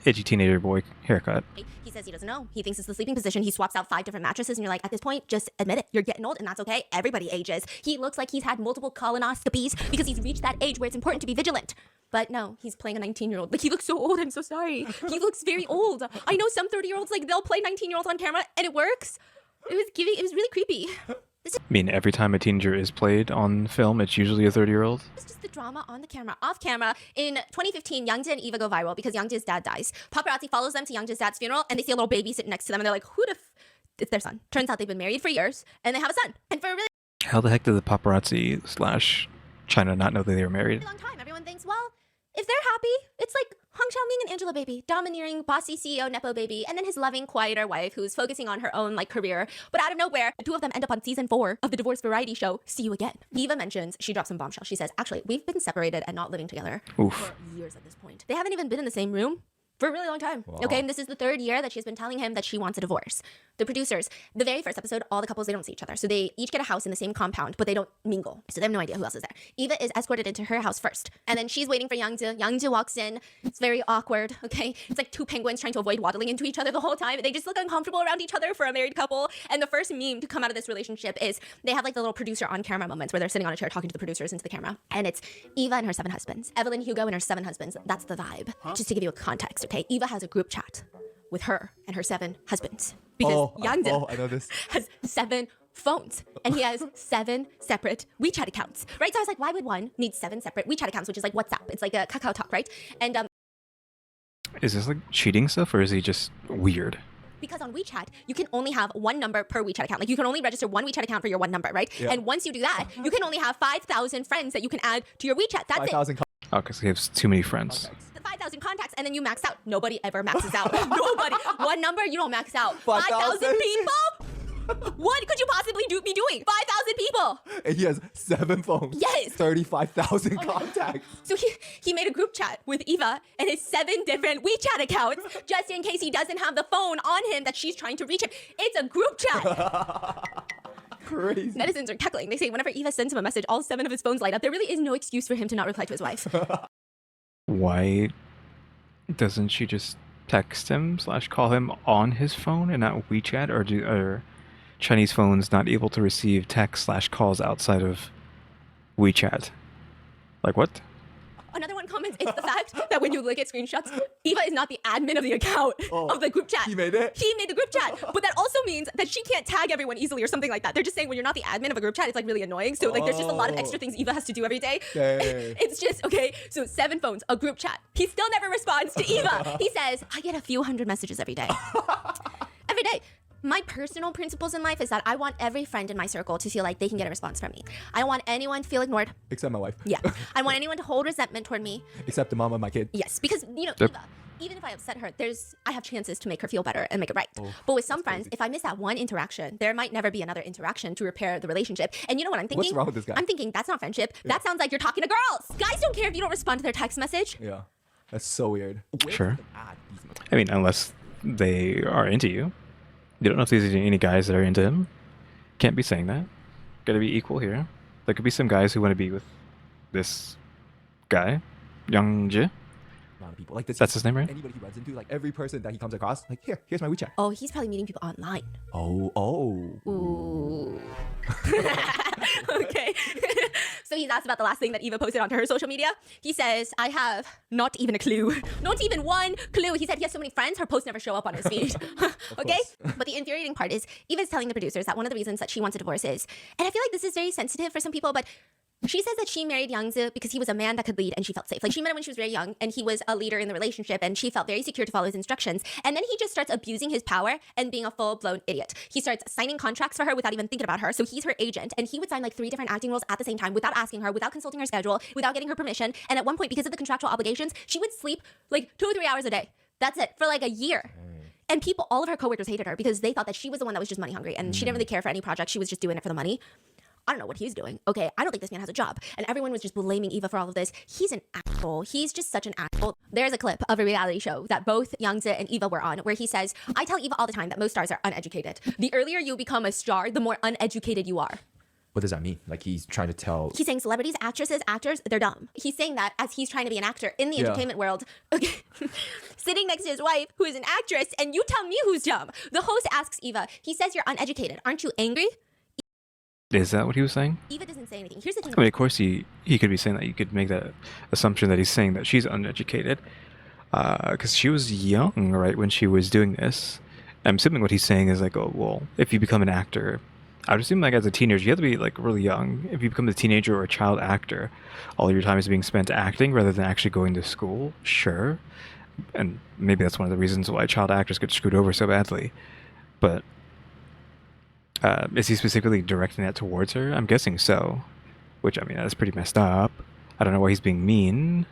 teenager boy haircut. He says he doesn't know. He thinks it's the sleeping position. He swaps out 5 different mattresses, and you're like, at this point, just admit it. You're getting old, and that's okay. Everybody ages. He looks like he's had multiple colonoscopies because he's reached that age where it's important to be vigilant. But no, he's playing a 19-year-old. Like, he looks so old. I'm so sorry. He looks very old. I know some 30-year-olds, like, they'll play 19-year-olds on camera, and it works. It was really creepy. I mean, every time a teenager is played on film, it's usually a 30-year-old. It's just the drama on the camera. Off camera, in 2015, Youngja and Eva go viral because Youngja's dad dies. Paparazzi follows them to Youngja's dad's funeral, and they see a little baby sitting next to them, and they're like, who the it's their son. Turns out they've been married for years, and they have a son. And for a really How the heck did the paparazzi / China not know that they were married? long time, everyone thinks, well, if they're happy, it's like Hong Xiaoming and Angela Baby, domineering, bossy CEO Nepo Baby, and then his loving, quieter wife who's focusing on her own career. But out of nowhere, the two of them end up on season 4 of the divorce variety show, See You Again. Eva mentions, she drops some bombshell. She says, actually, we've been separated and not living together for years at this point. They haven't even been in the same room for a really long time. Wow. Okay, and this is the 3rd year that she's been telling him that she wants a divorce. The producers, the very first episode, all the couples, they don't see each other. So they each get a house in the same compound, but they don't mingle. So they have no idea who else is there. Eva is escorted into her house first. And then she's waiting for Youngja. Youngja walks in. It's very awkward, okay? It's like 2 penguins trying to avoid waddling into each other the whole time. They just look uncomfortable around each other for a married couple. And the first meme to come out of this relationship is they have the little producer on camera moments where they're sitting on a chair talking to the producers into the camera. And it's Eva and her 7 husbands. Evelyn Hugo and her 7 husbands. That's the vibe. Just to give you a context, okay? Eva has a group chat with her and her 7 husbands. Because Youngja I know this. has 7 phones and he has 7 separate WeChat accounts, right? So I was like, why would one need 7 separate WeChat accounts, which is like WhatsApp? It's like a Kakao Talk, right? And Is this like cheating stuff, or is he just weird? because on WeChat, you can only have 1 number per WeChat account. Like you can only register 1 WeChat account for your 1 number, right? Yeah. And once you do that, you can only have 5,000 friends that you can add to your WeChat. That's 5,000 it. Oh, because he has too many friends. contacts. 5,000 contacts, and then you max out. Nobody ever maxes out. Nobody. 1 number, you don't max out. 5,000 people? What could you possibly be doing? 5,000 people. And he has 7 phones. Yes. 35,000 contacts. So he made a group chat with Eva and his 7 different WeChat accounts just in case he doesn't have the phone on him that she's trying to reach him. It's a group chat. Crazy. Netizens are cackling. They say whenever Eva sends him a message, all 7 of his phones light up. There really is no excuse for him to not reply to his wife. Why doesn't she just text him / call him on his phone and not WeChat? Or are Chinese phones not able to receive text / calls outside of WeChat? Like what? Another one comments, it's the fact that when you look at screenshots, Eva is not the admin of the account of the group chat. He made it? He made the group chat. But that also means that she can't tag everyone easily or something like that. They're just saying when you're not the admin of a group chat, it's like really annoying. So like there's just a lot of extra things Eva has to do every day. Dang. It's just, okay, so 7 phones, a group chat. He still never responds to Eva. He says, I get a few hundred messages every day. Every day. My personal principles in life is that I want every friend in my circle to feel like they can get a response from me. I don't want anyone to feel ignored. Except my wife. Yeah. I want anyone to hold resentment toward me. Except the mom of my kid. Yes, because, you know, Yep. Eva, even if I upset her, I have chances to make her feel better and make it right. But with some friends, if I miss that one interaction, there might never be another interaction to repair the relationship. And you know what I'm thinking? What's wrong with this guy? I'm thinking that's not friendship. That sounds like you're talking to girls. Guys don't care if you don't respond to their text message. Yeah. That's so weird. Sure. I mean, unless they are into you. You don't know if there's any guys that are into him. Can't be saying that. Gotta be equal here. There could be some guys who want to be with this guy, Young Ji. A lot of people. Like this. That's his name, right? Anybody he runs into, like every person that he comes across, like here's my WeChat. Oh, he's probably meeting people online. Oh. Ooh. Okay. So he's asked about the last thing that Eva posted onto her social media. He says, I have not even a clue. Not even one clue. He said he has so many friends, her posts never show up on his feed. Okay? But the infuriating part is Eva's telling the producers that one of the reasons that she wants a divorce is, and I feel like this is very sensitive for some people, but she says that she married Youngzi because he was a man that could lead and she felt safe. Like she met him when she was very young and he was a leader in the relationship and she felt very secure to follow his instructions. And then he just starts abusing his power and being a full-blown idiot. He starts signing contracts for her without even thinking about her. So he's her agent and he would sign like 3 different acting roles at the same time without asking her, without consulting her schedule, without getting her permission. And at one point, because of the contractual obligations, she would sleep like 2 or 3 hours a day. That's it, for like a year. And people, all of her coworkers hated her because they thought that she was the one that was just money hungry and she didn't really care for any project. She was just doing it for the money. I don't know what he's doing. Okay, I don't think this man has a job. And everyone was just blaming Eva for all of this. He's an asshole. He's just such an asshole. There's a clip of a reality show that both Youngzi and Eva were on where he says, I tell Eva all the time that most stars are uneducated. The earlier you become a star, the more uneducated you are. What does that mean? Like he's trying to tell. He's saying celebrities, actresses, actors, they're dumb. He's saying that as he's trying to be an actor in the entertainment world. Okay. Sitting next to his wife, who is an actress, and you tell me who's dumb. The host asks Eva, he says you're uneducated. Aren't you angry? Is that what he was saying? Eva doesn't say anything. Here's the thing. I mean, of course he could be saying that. You could make that assumption that he's saying that she's uneducated. Because she was young, right, when she was doing this. I'm assuming what he's saying is like, oh, well, if you become an actor, I would assume like as a teenager, you have to be like really young. If you become a teenager or a child actor, all your time is being spent acting rather than actually going to school. Sure. And maybe that's one of the reasons why child actors get screwed over so badly. But is he specifically directing that towards her? I'm guessing so. Which, I mean, that's pretty messed up. I don't know why he's being mean.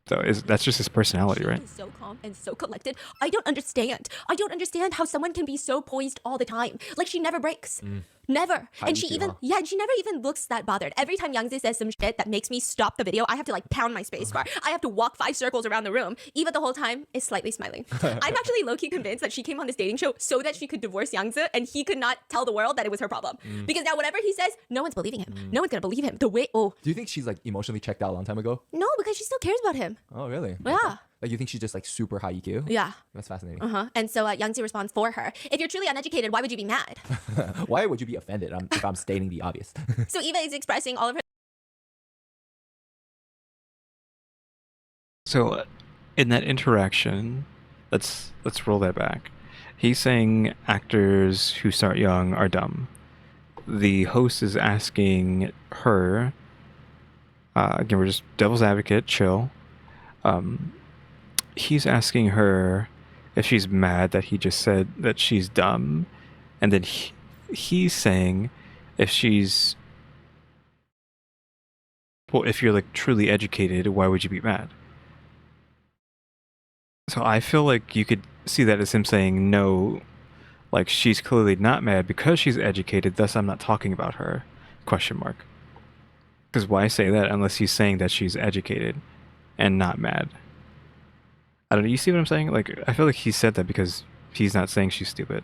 So that's just his personality, right? She's so calm and so collected. I don't understand. I don't understand how someone can be so poised all the time. Like she never breaks. Never. And she even, she never even looks that bothered. Every time Youngzi says some shit that makes me stop the video, I have to like pound my space bar. I have to walk 5 circles around the room. Eva the whole time is slightly smiling. I'm actually low-key convinced that she came on this dating show so that she could divorce Youngzi and he could not tell the world that it was her problem. Because now whatever he says, no one's believing him. No one's gonna believe him. The way, Do you think she's like emotionally checked out a long time ago? No, because she still cares about him. Oh, really? Yeah. Like you think she's just like super high EQ? Yeah. That's fascinating. And so Youngzi responds for her. If you're truly uneducated, why would you be mad? Why would you be offended if I'm stating the obvious? So Eva is expressing all of her. So, in that interaction, let's roll that back. He's saying actors who start young are dumb. The host is asking her. Again, we're just devil's advocate, chill. He's asking her if she's mad that he just said that she's dumb, and then he's saying if she's, well, if you're like truly educated, why would you be mad? So I feel like you could see that as him saying no, like she's clearly not mad because she's educated, thus I'm not talking about her, question mark. Because why say that unless he's saying that she's educated and not mad? I don't know, you see what I'm saying? Like, I feel like he said that because he's not saying she's stupid.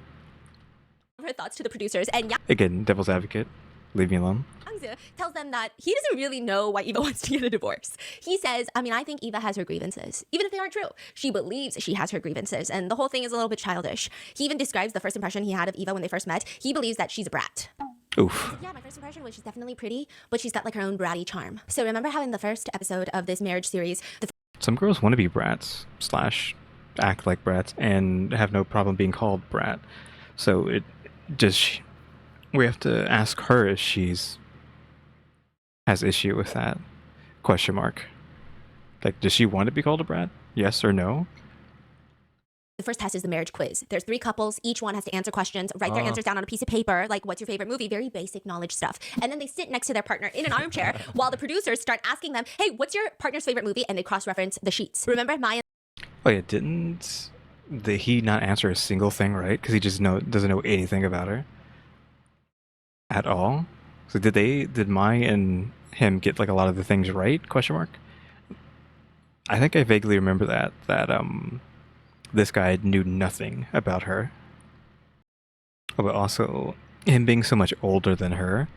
Her thoughts to the producers, and Again, devil's advocate, leave me alone. Youngzi tells them that he doesn't really know why Eva wants to get a divorce. He says, I think Eva has her grievances, even if they aren't true. She believes she has her grievances, and the whole thing is a little bit childish. He even describes the first impression he had of Eva when they first met. He believes that she's a brat. Oof. Yeah, my first impression was she's definitely pretty, but she's got like her own bratty charm. So remember how in the first episode of this marriage series, the Some girls want to be brats slash act like brats and have no problem being called brat. So it does. We have to ask her if she's has issue with that. Question mark. Like, does she want to be called a brat? Yes or no? first test is the marriage quiz. There's 3 couples. Each one has to answer questions, write their answers down on a piece of paper, like what's your favorite movie? Very basic knowledge stuff. And then they sit next to their partner in an armchair while the producers start asking them, hey, what's your partner's favorite movie? And they cross-reference the sheets. Remember Maya? Oh yeah, didn't he not answer a single thing right? Because he just doesn't know anything about her at all. So did Mai and him get like a lot of the things right? Question mark. I think I vaguely remember that this guy knew nothing about her. Oh, but also him being so much older than her,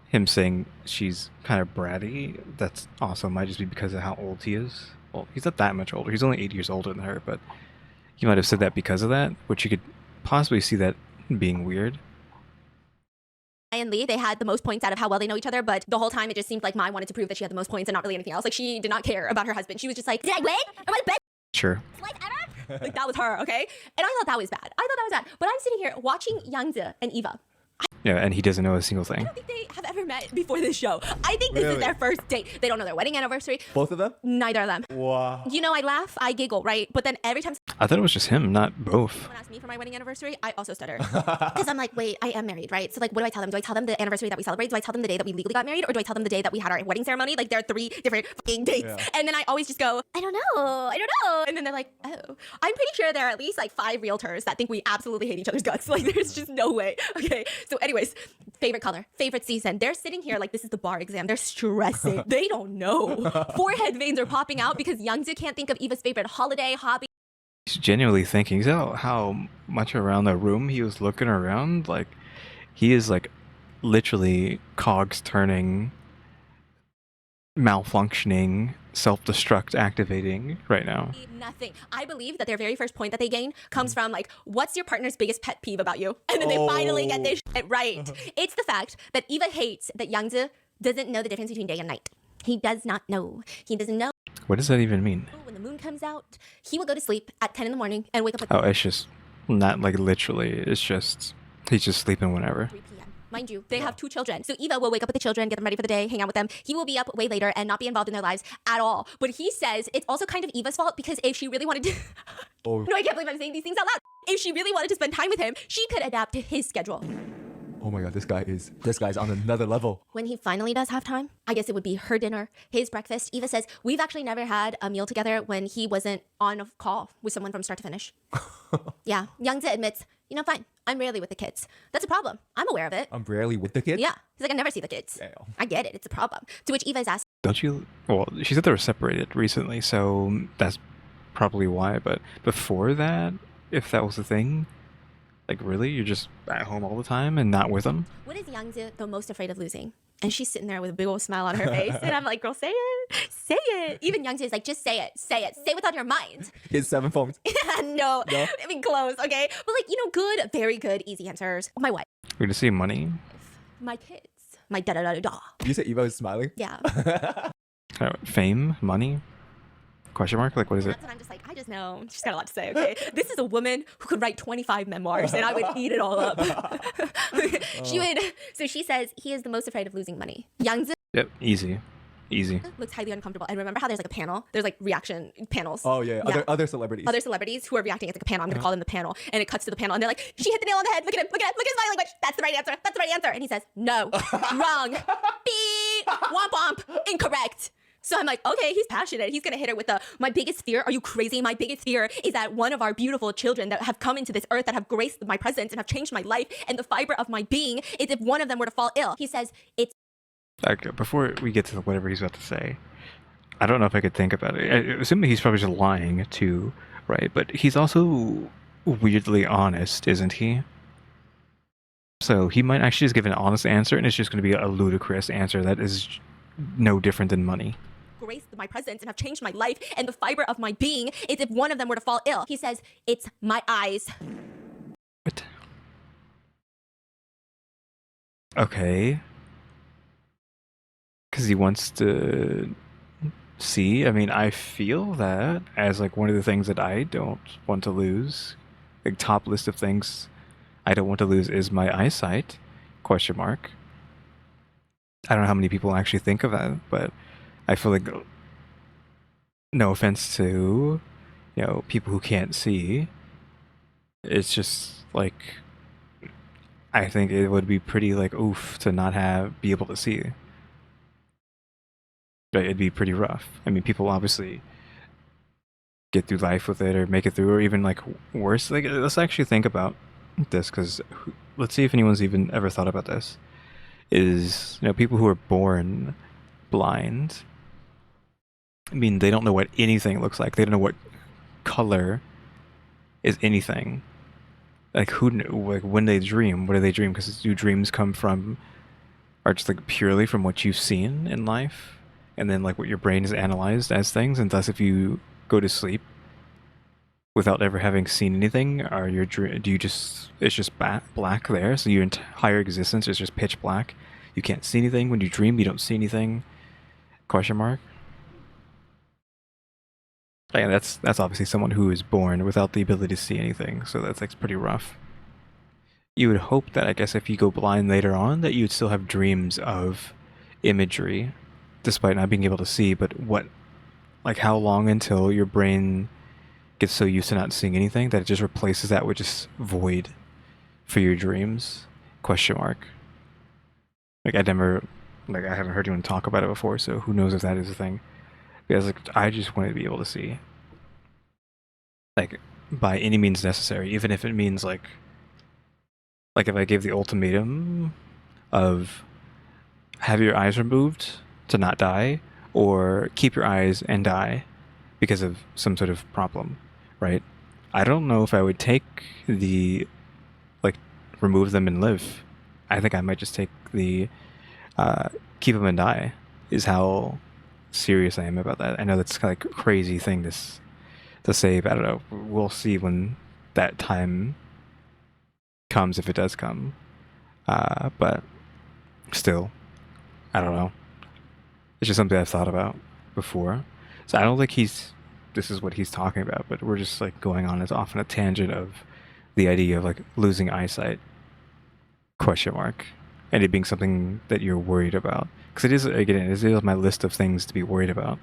him saying she's kind of bratty, that's also might just be because of how old he is. Well, he's not that much older. He's only 8 years older than her, but he might have said that because of that, which you could possibly see that being weird. And Lee, they had the most points out of how well they know each other, but the whole time it just seemed like Mai wanted to prove that she had the most points and not really anything else. Like, she did not care about her husband. She was just like, did I win? Am I the best Sure. wife ever? Like, that was her, okay? And I thought that was bad. But I'm sitting here watching Youngja and Eva. Yeah, and he doesn't know a single thing. I don't think they have ever met before this show. I think this is Really? their first date. They don't know their wedding anniversary. Both of them? Neither of them. Wow. You know, I laugh, I giggle, right? But then every time I thought it was just him, not both. someone asks me for my wedding anniversary, I also stutter. Because I'm like, wait, I am married, right? So like, what do I tell them? Do I tell them the anniversary that we celebrate? Do I tell them the day that we legally got married? Or do I tell them the day that we had our wedding ceremony? Like, there are 3 different fucking dates. Yeah. And then I always just go, I don't know. And then they're like, oh. I'm pretty sure there are at least like 5 realtors that think we absolutely hate each other's guts. Like, there's just no way. Okay. So anyways, favorite color, favorite season. They're sitting here like this is the bar exam. They're stressing. They don't know. Forehead veins are popping out because Youngja can't think of Eva's favorite holiday, hobby. He's genuinely thinking, how much around the room he was looking around. Like, he is like literally cogs turning, malfunctioning, self-destruct activating right now. Nothing. I believe that their very first point that they gain comes from like, what's your partner's biggest pet peeve about you? And then they finally get this shit right. It's the fact that Eva hates that Youngja doesn't know the difference between day and night. He does not know. He doesn't know What does that even mean? when the moon comes out. He will go to sleep at 10 in the morning and wake up at Oh, it's just not like literally. It's just he's just sleeping whenever. 3 p.m. Mind you, they have 2 children. So Eva will wake up with the children, get them ready for the day, hang out with them. He will be up way later and not be involved in their lives at all. But he says it's also kind of Eva's fault because if she really wanted to... Oh. No, I can't believe I'm saying these things out loud. If she really wanted to spend time with him, she could adapt to his schedule. Oh my god, this guy's on another level. When he finally does have time, I guess it would be her dinner, his breakfast. Eva says, we've actually never had a meal together when he wasn't on a call with someone from start to finish. Yeah, Youngja admits, you know, fine, I'm rarely with the kids. That's a problem. I'm aware of it. I'm rarely with the kid. Yeah, he's like, I never see the kids. Damn. I get it, it's a problem. To which Eva is asked, Don't you? Well, she said they were separated recently, so that's probably why. But before that, if that was the thing, like really, you're just at home all the time and not with them? what is Youngja the most afraid of losing? And she's sitting there with a big old smile on her face. And I'm like, girl, say it. Say it. Even Youngja is like, just say it. Say it. Say what's on your mind. His 7 phones. No. No? I mean, close, okay? But like, you know, good, very good, easy answers. My wife. We're gonna see money. My kids. My da-da-da-da-da. You said Eva was smiling? Yeah. Fame, money? Question mark? Like, what is it? That's what I'm just like, I just know. She's got a lot to say, okay? This is a woman who could write 25 memoirs and I would eat it all up. She would. So she says he is the most afraid of losing money. Youngja Yep, easy. looks highly uncomfortable. And remember how there's like a panel? There's like reaction panels. Oh yeah, Yeah. other celebrities. Other celebrities who are reacting. It's like a panel. I'm gonna call them the panel. And it cuts to the panel and they're like, she hit the nail on the head. Look at him. Look at him. Look at his body language. That's the right answer. That's the right answer. And he says, no, wrong, beep, womp womp, incorrect. So I'm like, okay, he's passionate. He's gonna hit her with my biggest fear. Are you crazy? My biggest fear is that one of our beautiful children that have come into this earth, that have graced my presence and have changed my life and the fiber of my being, is if one of them were to fall ill. He says, it's Okay, before we get to whatever he's about to say, I don't know if I could think about it. I assume he's probably just lying too, right? But he's also weirdly honest, isn't he? So he might actually just give an honest answer, and it's just going to be a ludicrous answer that is no different than money. graced my presence and have changed my life and the fiber of my being is if one of them were to fall ill. He says, it's my eyes. What? Okay. Because he wants to see. I mean, I feel that as like one of the things that I don't want to lose. Like top list of things I don't want to lose is my eyesight. Question mark. I don't know how many people actually think of that, but I feel like no offense to, people who can't see. It's just like I think it would be pretty like oof to not be able to see. Like, it'd be pretty rough. I mean, people obviously get through life with it or make it through, or even like worse. Like, let's actually think about this, because let's see if anyone's even ever thought about this. Is people who are born blind. I mean, they don't know what anything looks like. They don't know what color is anything. Like, who knew? Like, when they dream, what do they dream? Because do dreams come from, are just like purely from what you've seen in life, and then like what your brain has analyzed as things, and thus if you go to sleep without ever having seen anything, do you just, it's just black there, so your entire existence is just pitch black. You can't see anything. When you dream, you don't see anything. Question mark. Yeah, that's obviously someone who is born without the ability to see anything, so that's like pretty rough. You would hope that, I guess, if you go blind later on, that you would still have dreams of imagery, despite not being able to see. But how long until your brain gets so used to not seeing anything that it just replaces that with just void for your dreams? Question mark. Like, I haven't heard anyone talk about it before, so who knows if that is a thing. Because like, I just want to be able to see, like, by any means necessary, even if it means like if I gave the ultimatum of have your eyes removed to not die, or keep your eyes and die because of some sort of problem, right? I don't know if I would take the remove them and live. I think I might just take the keep them and die, is how serious I am about that. I know that's kind of like a crazy thing to say, but I don't know. We'll see when that time comes, if it does come. But still, I don't know. It's just something I've thought about before. So I don't think this is what he's talking about, but we're just like going on as often a tangent of the idea of like losing eyesight. Question mark. And it being something that you're worried about. Because it is, again, it is on my list of things to be worried about.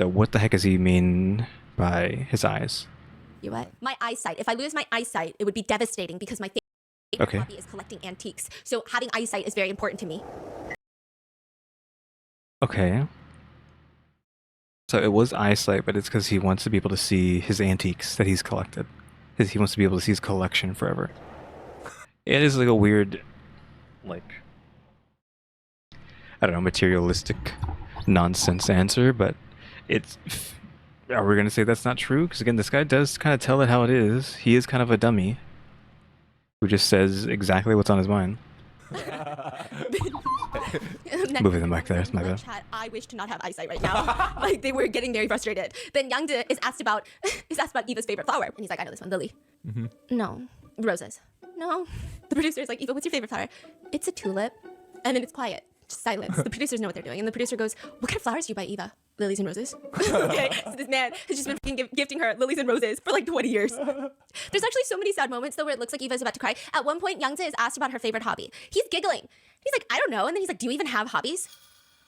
So what the heck does he mean by his eyes? You what? My eyesight. If I lose my eyesight, it would be devastating because my favorite hobby is collecting antiques. So having eyesight is very important to me. Okay. So it was eyesight, but it's because he wants to be able to see his antiques that he's collected. He wants to be able to see his collection forever. It is like a weird, like, I don't know, materialistic nonsense answer, but are we going to say that's not true? Because again, this guy does kind of tell it how it is. He is kind of a dummy who just says exactly what's on his mind. Moving the mic there, it's my bad. Chat, I wish to not have eyesight right now. Like, they were getting very frustrated. Then Yangde is asked about Eva's favorite flower, and he's like, I know this one, lily. Mm-hmm. No, roses. No. The producer is like, Eva, what's your favorite flower? It's a tulip. And then it's quiet. Just silence. The producers know what they're doing. And the producer goes, what kind of flowers do you buy, Eva? Lilies and roses. Okay, so this man has just been gifting her lilies and roses for like 20 years. There's actually so many sad moments though where it looks like Eva is about to cry. At one point, Yangze is asked about her favorite hobby. He's giggling. He's like, I don't know. And then he's like, do you even have hobbies?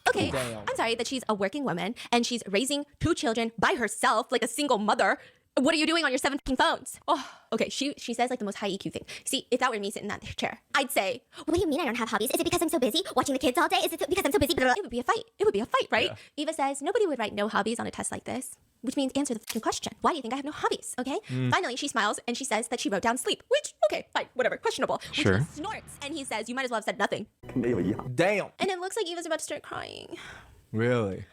Okay, I'm sorry that she's a working woman and she's raising 2 children by herself like a single mother. What are you doing on your 17 phones? Oh, okay, she says like the most high EQ thing. See, if that were me sitting in that chair, I'd say, what do you mean I don't have hobbies? Is it because I'm so busy watching the kids all day? Is it because I'm so busy? It would be a fight. It would be a fight, right? Yeah. Eva says, nobody would write no hobbies on a test like this. Which means answer the fucking question. Why do you think I have no hobbies? Okay? Finally, she smiles and she says that she wrote down sleep. Which, okay, fine, whatever, questionable. Sure. Which he snorts and he says, you might as well have said nothing. Damn. And it looks like Eva's about to start crying. Really?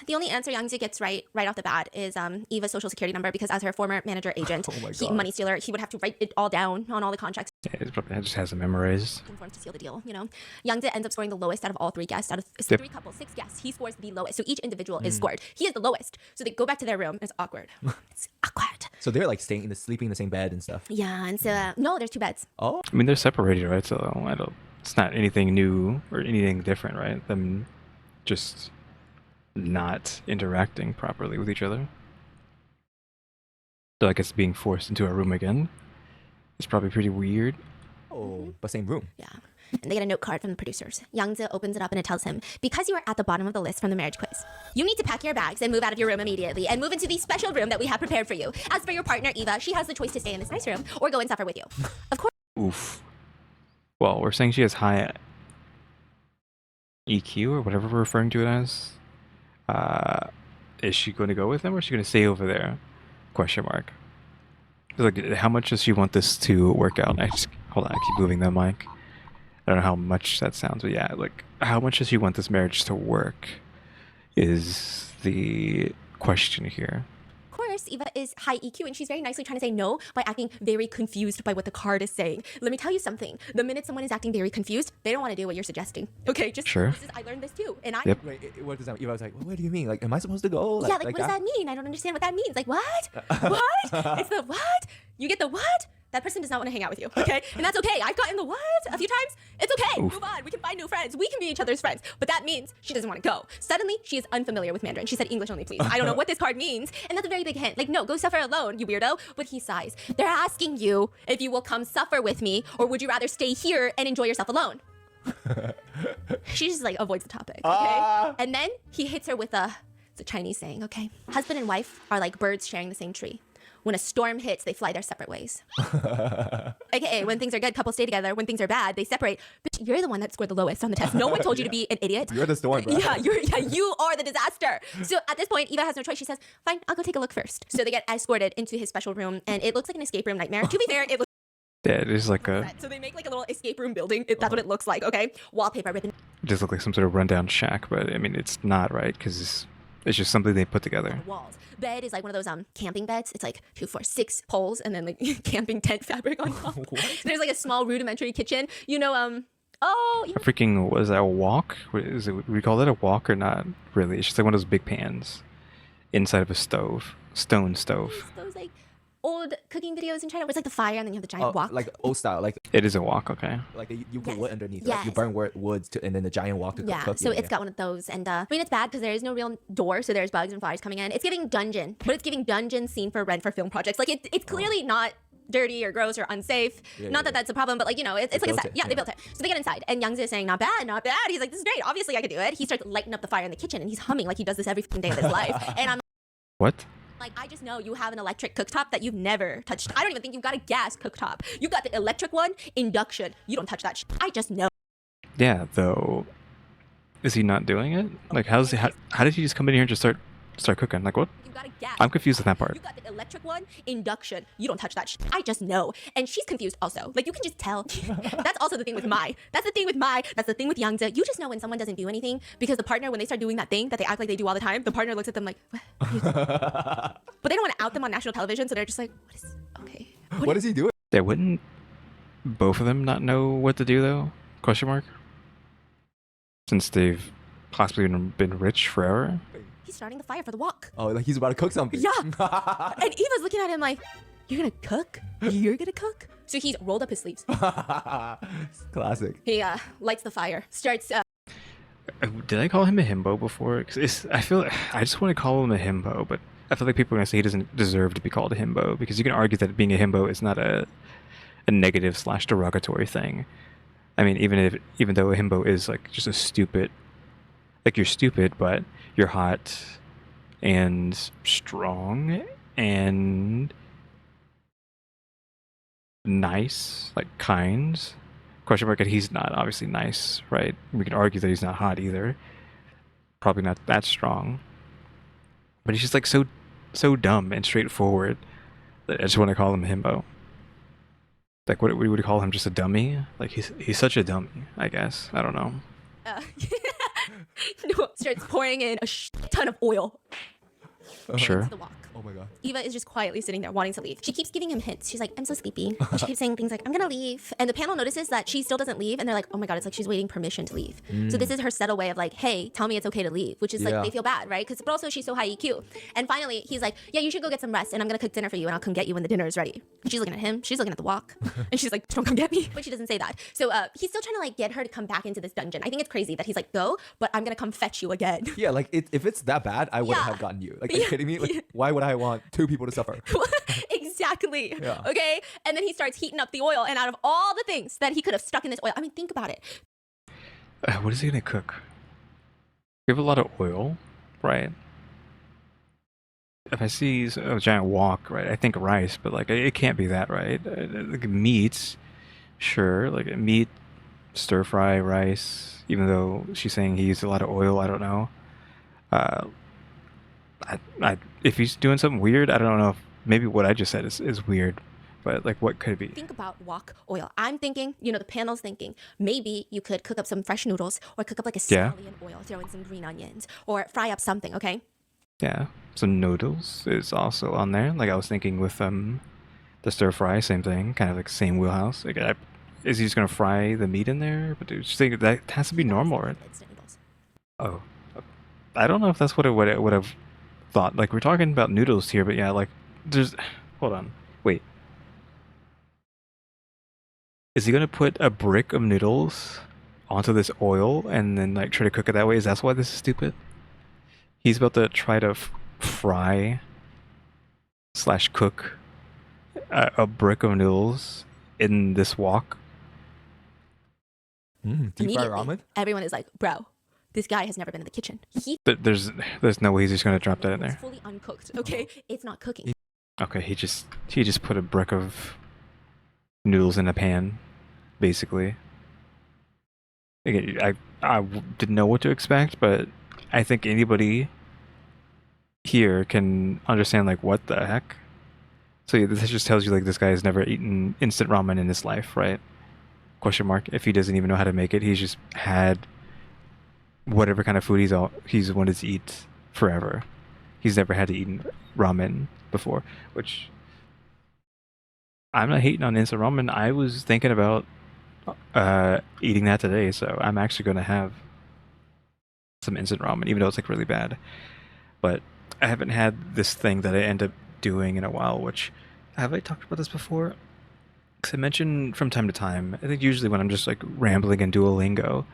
The only answer Youngjae gets right off the bat is Eva's social security number, because as her former manager agent, Oh my he, God. money stealer, he would have to write it all down on all the contracts. Yeah, it just has it memorized. Conforms to seal the deal, you know. Youngjae ends up scoring the lowest out of all three guests. Out of Yep. 3 couples, 6 guests, he scores the lowest. So each individual is scored. He is the lowest. So they go back to their room, and it's awkward. It's awkward. So they're like sleeping in the same bed and stuff. Yeah, and so no, there's 2 beds. Oh. I mean, they're separated, right? So I don't. It's not anything new or anything different, right? Them just not interacting properly with each other. So I guess being forced into a room again is probably pretty weird. Oh, but same room. Yeah. And they get a note card from the producers. Youngjae opens it up and it tells him, because you are at the bottom of the list from the marriage quiz, you need to pack your bags and move out of your room immediately and move into the special room that we have prepared for you. As for your partner, Eva, she has the choice to stay in this nice room or go and suffer with you. Of course. Oof. Well, we're saying she has high EQ or whatever we're referring to it as. Is she going to go with him or is she going to stay over there? Question mark. Like, how much does she want this to work out? Hold on, I keep moving the mic. I don't know how much that sounds, but yeah, like, how much does she want this marriage to work is the question here. Of course, Eva is high EQ and she's very nicely trying to say no by acting very confused by what the card is saying. Let me tell you something. The minute someone is acting very confused, they don't want to do what you're suggesting. Okay, just Sure. I learned this too. And I Yep. Wait, what does that mean? Eva was like, what do you mean? Like, am I supposed to go? yeah, like what does that mean? I don't understand what that means. Like what? What? It's the what? You get the what? That person does not want to hang out with you, okay? And that's okay. I've gotten the what a few times. It's okay. Oof. Move on. We can find new friends. We can be each other's friends. But that means she doesn't want to go. Suddenly, she is unfamiliar with Mandarin. She said English only, please. I don't know what this card means. And that's a very big hint. Like, no, go suffer alone, you weirdo. But he sighs. They're asking you if you will come suffer with me, or would you rather stay here and enjoy yourself alone? She just like avoids the topic, okay? And then he hits her with it's a Chinese saying, okay? Husband and wife are like birds sharing the same tree. When a storm hits, they fly their separate ways. AKA, when things are good, couples stay together. When things are bad, they separate. Bitch, you're the one that scored the lowest on the test. No one told you to be an idiot. You're the storm, bro. Yeah, you are the disaster. So at this point, Eva has no choice. She says, fine, I'll go take a look first. So they get escorted into his special room, and it looks like an escape room nightmare. To be fair, it looks Yeah, it is like a. so they make like a little escape room building. That's what it looks like, okay? Wallpaper, ribbon. It does look like some sort of rundown shack, but I mean, it's not, right? Because it's just something they put together. Walls. Bed is like one of those camping beds. It's like 2, 4, 6 poles and then like camping tent fabric on top. There's like a small rudimentary kitchen. You know, oh, A freaking, was that a wok? Is it, would we call that a wok or not? Really, it's just like one of those big pans inside of a stove, stone stove. those like old cooking videos in China where it's like the fire and then you have the giant wok. Like old style, like It is a wok, okay. you put Yes. wood underneath. Like you Yes. burn woods and then the giant wok to Yeah, cook. so it's got one of those, and I mean it's bad because there is no real door, so there's bugs and flies coming in. It's giving dungeon, but it's giving dungeon scene for rent for film projects. Like it's clearly not dirty or gross or unsafe. Not that that's a problem, but like, you know, it's like a built set. it, Yeah, they yeah. built it. So they get inside, and Youngjae is saying, not bad, not bad. He's like, this is great. Obviously, I could do it. He starts lighting up the fire in the kitchen, and he's humming like he does this every fucking day of his life. And I'm What? like, I just know you have an electric cooktop that you've never touched. I don't even think you've got a gas cooktop. You've got the electric one, induction. You don't touch that shit. I just know. Yeah, though. Is he not doing it? Like, how did he just come in here and just start cooking? Like, what? You've got a gas. I'm confused with that part. You got the electric one, induction. You don't touch that shit. I just know. And she's confused also. Like, you can just tell. That's also the thing with Mai. That's the thing with Mai. That's the thing with Youngjae. You just know when someone doesn't do anything because the partner, when they start doing that thing that they act like they do all the time, the partner looks at them like, what? But they don't want to out them on national television, so they're just like, what is, okay. What is he doing? Yeah, wouldn't both of them not know what to do, though? Question mark? Since they've possibly been rich forever? He's starting the fire for the wok. Oh, like he's about to cook something. Yeah. And Eva's looking at him like, you're gonna cook? You're gonna cook? So he's rolled up his sleeves. Classic. He lights the fire, starts Did I call him a himbo before? 'Cause I feel I just want to call him a himbo, but I feel like people are gonna say he doesn't deserve to be called a himbo because you can argue that being a himbo is not a negative / derogatory thing. I mean, even though a himbo is like just a stupid, like you're stupid, but you're hot and strong and nice, like kind. Question mark, and he's not obviously nice, right? We can argue that he's not hot either. Probably not that strong. But he's just like so dumb and straightforward that I just want to call him himbo. Like what we would call him, just a dummy? Like he's such a dummy, I guess. I don't know. starts pouring in a ton of oil Sure. into the wok. Oh my god. Eva is just quietly sitting there wanting to leave. She keeps giving him hints. She's like, I'm so sleepy. And she keeps saying things like, I'm gonna leave. And the panel notices that she still doesn't leave. And they're like, oh my God, it's like she's waiting permission to leave. So this is her subtle way of like, hey, tell me it's okay to leave. Which is like, Yeah. they feel bad, right? But also she's so high EQ. And finally, he's like, yeah, you should go get some rest. And I'm gonna cook dinner for you. And I'll come get you when the dinner is ready. And she's looking at him. She's looking at the wok. And she's like, don't come get me. But she doesn't say that. So he's still trying to like get her to come back into this dungeon. I think it's crazy that he's like, go, but I'm gonna come fetch you again. Yeah, like if it's that bad, I wouldn't Yeah. have gotten you. Like, are you kidding me? Like, why would I want two people to suffer? Exactly. Yeah. Okay. And then he starts heating up the oil. And out of all the things that he could have stuck in this oil, I mean, think about it. What is he gonna cook? We have a lot of oil, right? If I see a giant wok, right, I think rice, but like it can't be that, right? Like meats, sure, like meat, stir fry rice. Even though she's saying he used a lot of oil, I don't know. If he's doing something weird, I don't know if maybe what I just said is weird, but like what could it be? Think about wok oil. I'm thinking, the panel's thinking, maybe you could cook up some fresh noodles or cook up like a Yeah. scallion oil, throw in some green onions or fry up something, okay? Yeah, some noodles is also on there. Like I was thinking with the stir fry, same thing, kind of like same wheelhouse. Like, is he just gonna fry the meat in there? But just think that has to be normal, right? Instant noodles. Oh, I don't know if that's what it would have thought. Like we're talking about noodles here, but yeah, like there's. Hold on, wait. Is he gonna put a brick of noodles onto this oil and then like try to cook it that way? Is that why this is stupid? He's about to try to fry / cook a brick of noodles in this wok. Deep fried ramen? Immediately, everyone is like, bro, this guy has never been in the kitchen. He There's no way he's just gonna drop that in is there. fully uncooked, okay? It's not cooking. Okay, he just put a brick of noodles in a pan, basically. Again, I didn't know what to expect, but I think anybody here can understand like what the heck. So yeah, this just tells you like this guy has never eaten instant ramen in his life, right? Question mark. If he doesn't even know how to make it, he's just had whatever kind of food he's wanted to eat forever. He's never had to eat ramen before, which I'm not hating on instant ramen. I was thinking about eating that today, so I'm actually going to have some instant ramen, even though it's like really bad. But I haven't had this thing that I end up doing in a while, which, have I talked about this before? Because I mentioned from time to time, I think usually when I'm just like rambling in Duolingo,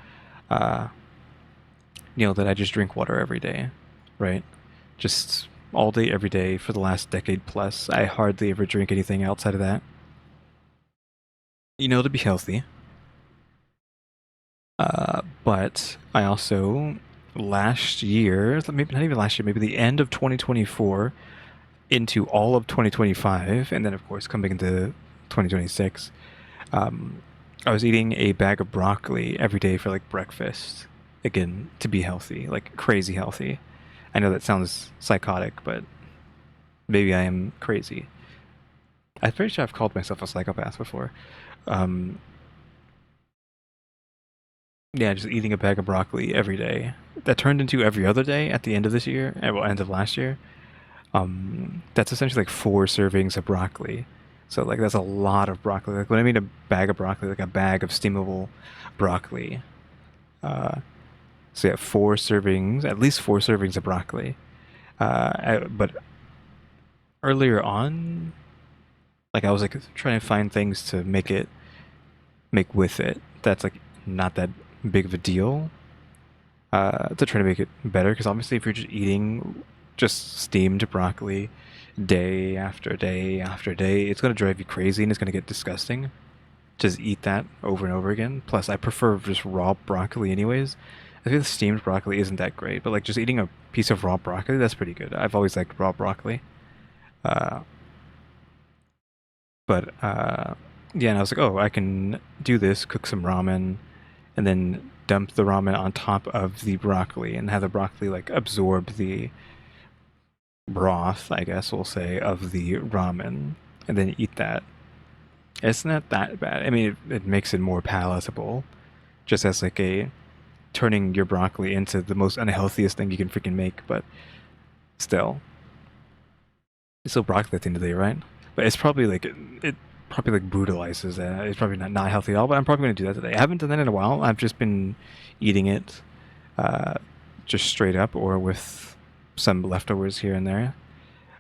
that I just drink water every day, right? Just all day, every day for the last decade plus. I hardly ever drink anything outside of that. To be healthy. But I also, last year, maybe not even last year, maybe the end of 2024 into all of 2025, and then of course coming into 2026, I was eating a bag of broccoli every day for like breakfast. Again, to be healthy, like crazy healthy. I know that sounds psychotic, but maybe I am crazy. I'm pretty sure I've called myself a psychopath before. Yeah, just eating a bag of broccoli every day. That turned into every other day at the end of this year, end of last year. That's essentially like 4 servings of broccoli. So like that's a lot of broccoli. Like when I mean a bag of broccoli, like a bag of steamable broccoli. So yeah, 4 servings, at least 4 servings of broccoli. But earlier on, like I was like trying to find things to make with it. That's like not that big of a deal. To try to make it better, because obviously if you're just eating just steamed broccoli day after day after day, it's going to drive you crazy and it's going to get disgusting. Just eat that over and over again. Plus, I prefer just raw broccoli anyways. I think the steamed broccoli isn't that great, but like just eating a piece of raw broccoli, that's pretty good. I've always liked raw broccoli. Yeah, and I was like, oh, I can do this, cook some ramen, and then dump the ramen on top of the broccoli and have the broccoli like absorb the broth, I guess we'll say, of the ramen, and then eat that. It's not that bad. I mean, it makes it more palatable, just as like a turning your broccoli into the most unhealthiest thing you can freaking make, but still. It's still broccoli at the end of the day, right? But it's probably like it probably like brutalizes it. It's probably not healthy at all, but I'm probably gonna do that today. I haven't done that in a while. I've just been eating it just straight up or with some leftovers here and there.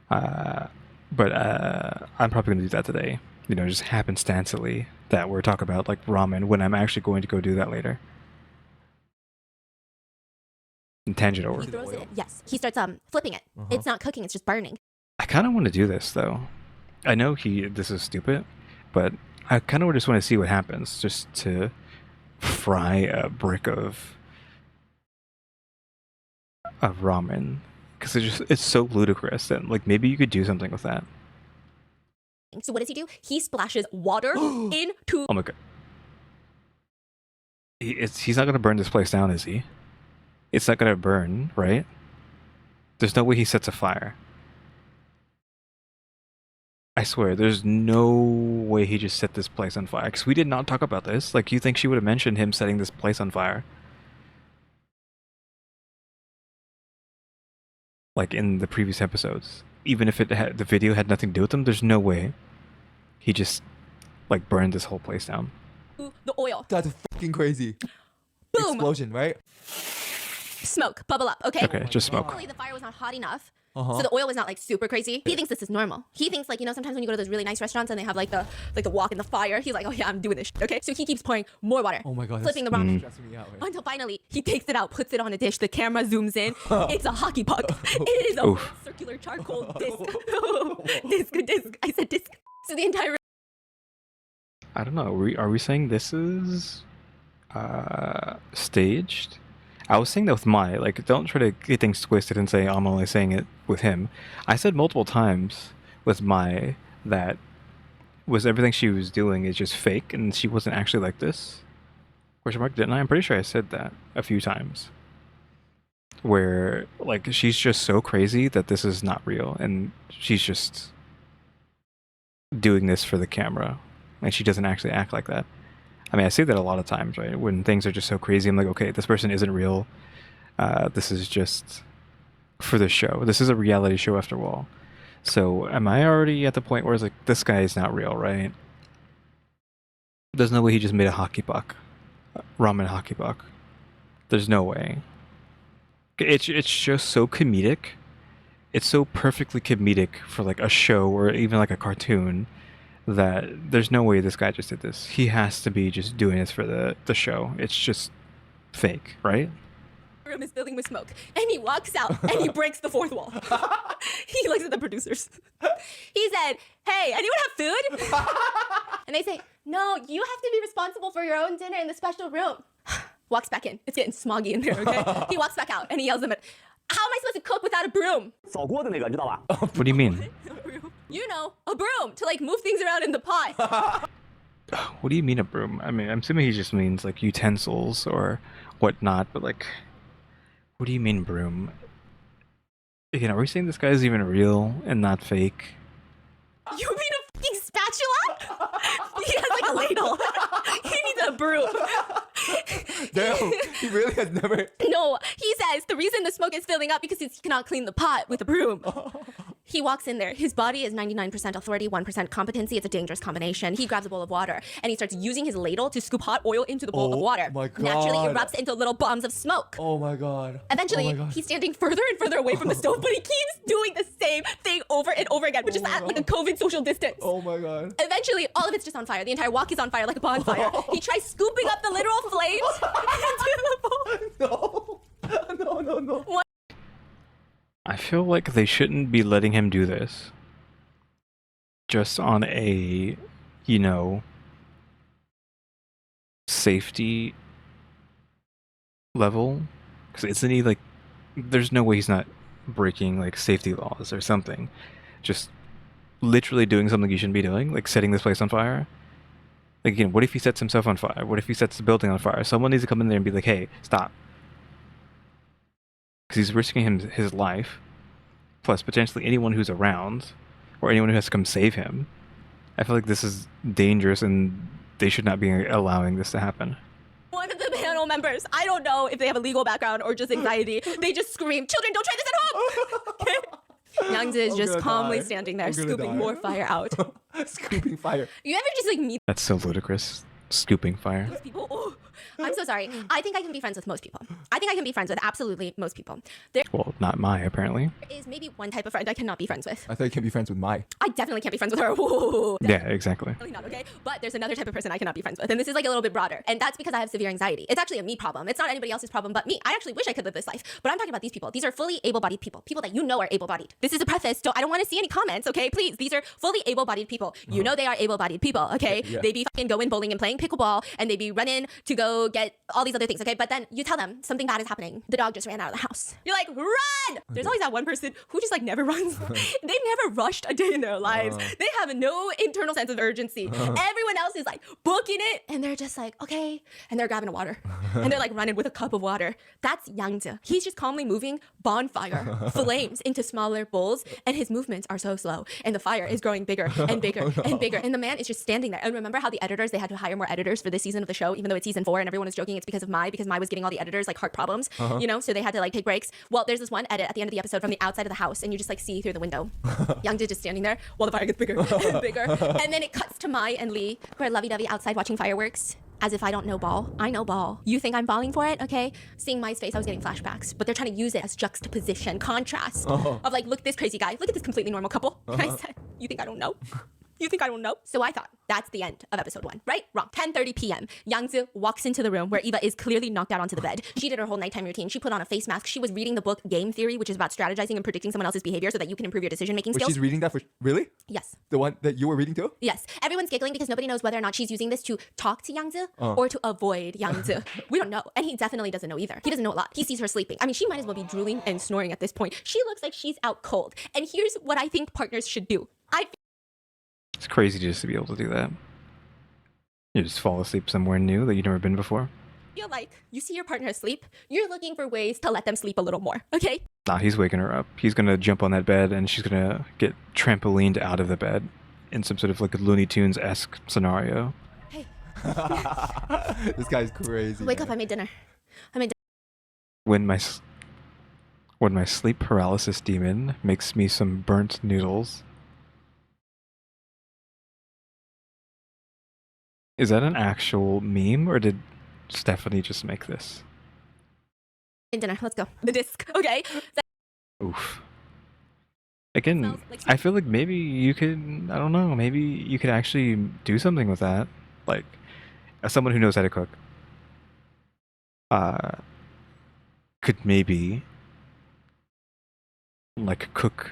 But I'm probably gonna do that today. You know, just happenstancely that we're talking about like ramen when I'm actually going to go do that later. And tangent over. He throws it. Yes, he starts flipping it. It's not cooking; it's just burning. I kind of want to do this though. I know this is stupid, but I kind of just want to see what happens, just to fry a brick of ramen, because it's so ludicrous, and like maybe you could do something with that. So what does he do? He splashes water into. Oh my god. He's not gonna burn this place down, is he? It's not gonna burn, right? There's no way he sets a fire. I swear, there's no way he just set this place on fire. Because we did not talk about this. Like, you think she would have mentioned him setting this place on fire? Like, in the previous episodes. Even if the video had nothing to do with them, there's no way he just, like, burned this whole place down. The oil. That's fucking crazy. Boom. Explosion, right? Smoke. Bubble up. Okay. Okay, just smoke. Hopefully the fire was not hot enough. So the oil was not like super crazy. He thinks this is normal. He thinks like, you know, sometimes when you go to those really nice restaurants and they have like the wok in the fire, he's like, oh yeah, I'm doing this shit, okay? So he keeps pouring more water. Oh my god. Flipping the ramen. Stressing me out, right? Until finally he takes it out, puts it on a dish. The camera zooms in. It's a hockey puck. It is a circular charcoal disc. disc. I said disc. So the entire. I don't know. Are we saying this is staged? I was saying that with Mai. Like, don't try to get things twisted and say I'm only saying it with him. I said multiple times with Mai that everything she was doing is just fake and she wasn't actually like this. Question mark, didn't I? I'm pretty sure I said that a few times. Where, like, she's just so crazy that this is not real and she's just doing this for the camera. And she doesn't actually act like that. I mean, I say that a lot of times, right? When things are just so crazy, I'm like, okay, this person isn't real. This is just for the show. This is a reality show after all. So am I already at the point where it's like, this guy is not real, right? There's no way he just made a hockey puck. Ramen hockey puck. There's no way. It's just so comedic. It's so perfectly comedic for like a show or even like a cartoon that there's no way this guy just did this. He has to be just doing this for the show. It's just fake, right? The room is filling with smoke, and he walks out and he breaks the fourth wall. He looks at the producers. He said, "Hey, anyone have food?" And they say, "No, you have to be responsible for your own dinner in the special room." Walks back in. It's getting smoggy in there. Okay. He walks back out and he yells at them, "How am I supposed to cook without a broom?" 扫锅的那个，你知道吧？ What do you mean? You know, a broom to like move things around in the pot. What do you mean a broom? I mean, I'm assuming he just means like utensils or whatnot, but like, what do you mean broom? Again, are we saying this guy is even real and not fake? You mean a fucking spatula? He has like a ladle. He needs a broom. Damn, he really has never. No, he says the reason the smoke is filling up because he cannot clean the pot with a broom. He walks in there. His body is 99% authority, 1% competency. It's a dangerous combination. He grabs a bowl of water and he starts using his ladle to scoop hot oil into the bowl of water. My God. Naturally erupts into little bombs of smoke. Oh my god. Eventually, Oh my God. he's standing further and further away from the stove, but he keeps doing the same thing over and over again, which is at like a COVID social distance. Oh my god. Eventually, all of it's just on fire. The entire wok is on fire like a bonfire. He tries scooping up the literal flames into the bowl. No. I feel like they shouldn't be letting him do this. Just on a, you know, safety level. Because isn't he like, there's no way he's not breaking like safety laws or something. Just literally doing something he shouldn't be doing, like setting this place on fire. Like, again, what if he sets himself on fire? What if he sets the building on fire? Someone needs to come in there and be like, hey, stop. Because he's risking his life, plus potentially anyone who's around, or anyone who has to come save him. I feel like this is dangerous and they should not be allowing this to happen. One of the panel panel members, I don't know if they have a legal background or just anxiety. They just scream, children, don't try this at home. Okay? Youngja is just calmly standing there, scooping more fire out. Scooping fire. You ever just like meet That's so ludicrous. Scooping fire. those people? Oh, I'm so sorry. I think I can be friends with most people. I think I can be friends with absolutely most people. There Well, not Mai, apparently. is maybe one type of friend I cannot be friends with. I thought you can be friends with Mai. I definitely can't be friends with her. Ooh, Yeah, exactly. definitely not, okay? But there's another type of person I cannot be friends with. And this is like a little bit broader. And that's because I have severe anxiety. It's actually a me problem. It's not anybody else's problem but me. I actually wish I could live this life. But I'm talking about these people. These are fully able-bodied people. People that you know are able-bodied. This is a preface. I don't want to see any comments, okay? Please. These are fully able-bodied people. You know they are able-bodied people, okay? Yeah. They be fucking going bowling and playing pickleball and they be running to go get all these other things, okay? But then you tell them something bad is happening. The dog just ran out of the house. You're like, run! There's always that one person who just like never runs. They've never rushed a day in their lives. They have no internal sense of urgency. Everyone else is like booking it and they're just like, okay. And they're grabbing a water. And they're like running with a cup of water. That's Yangja. He's just calmly moving bonfire flames into smaller bowls and his movements are so slow. And the fire is growing bigger and bigger and bigger. And the man is just standing there. And remember how the editors, they had to hire more editors for this season of the show, even though it's season 4 and everyone is joking it's because of Mai, because Mai was giving all the editors like heart problems, you know, so they had to like take breaks. Well, there's this one edit at the end of the episode from the outside of the house and you just like see through the window. Youngja just standing there while the fire gets bigger and bigger. And then it cuts to Mai and Lee, who are lovey-dovey outside watching fireworks. As if I don't know ball. I know ball. You think I'm falling for it? Okay. Seeing Mai's face, I was getting flashbacks. But they're trying to use it as juxtaposition, contrast. Of like, look, this crazy guy. Look at this completely normal couple. And I said, you think I don't know? You think I don't know? So I thought, that's the end of episode 1, right? Wrong. 10:30 p.m. Yangzu walks into the room where Eva is clearly knocked out onto the bed. She did her whole nighttime routine. She put on a face mask. She was reading the book Game Theory, which is about strategizing and predicting someone else's behavior so that you can improve your decision-making Wait, skills. she's reading that for really? Yes. The one that you were reading too? Yes. Everyone's giggling because nobody knows whether or not she's using this to talk to Yangzu or to avoid Yangzu. We don't know. And he definitely doesn't know either. He doesn't know a lot. He sees her sleeping. I mean, she might as well be drooling and snoring at this point. She looks like she's out cold. And here's what I think partners should do. It's crazy just to be able to do that. You just fall asleep somewhere new that you've never been before. Feel like you see your partner asleep, you're looking for ways to let them sleep a little more, okay? Nah, he's waking her up. He's gonna jump on that bed and she's gonna get trampolined out of the bed in some sort of like a Looney Tunes-esque scenario. Hey, This guy's crazy. wake man. up, I made dinner. I made When my sleep paralysis demon makes me some burnt noodles. Is that an actual meme or did Stephanie just make this? dinner. Let's go. The disc, okay? Oof. Again, Smells like I feel like maybe you could, I don't know, maybe you could actually do something with that. Like, as someone who knows how to cook, could maybe, like, cook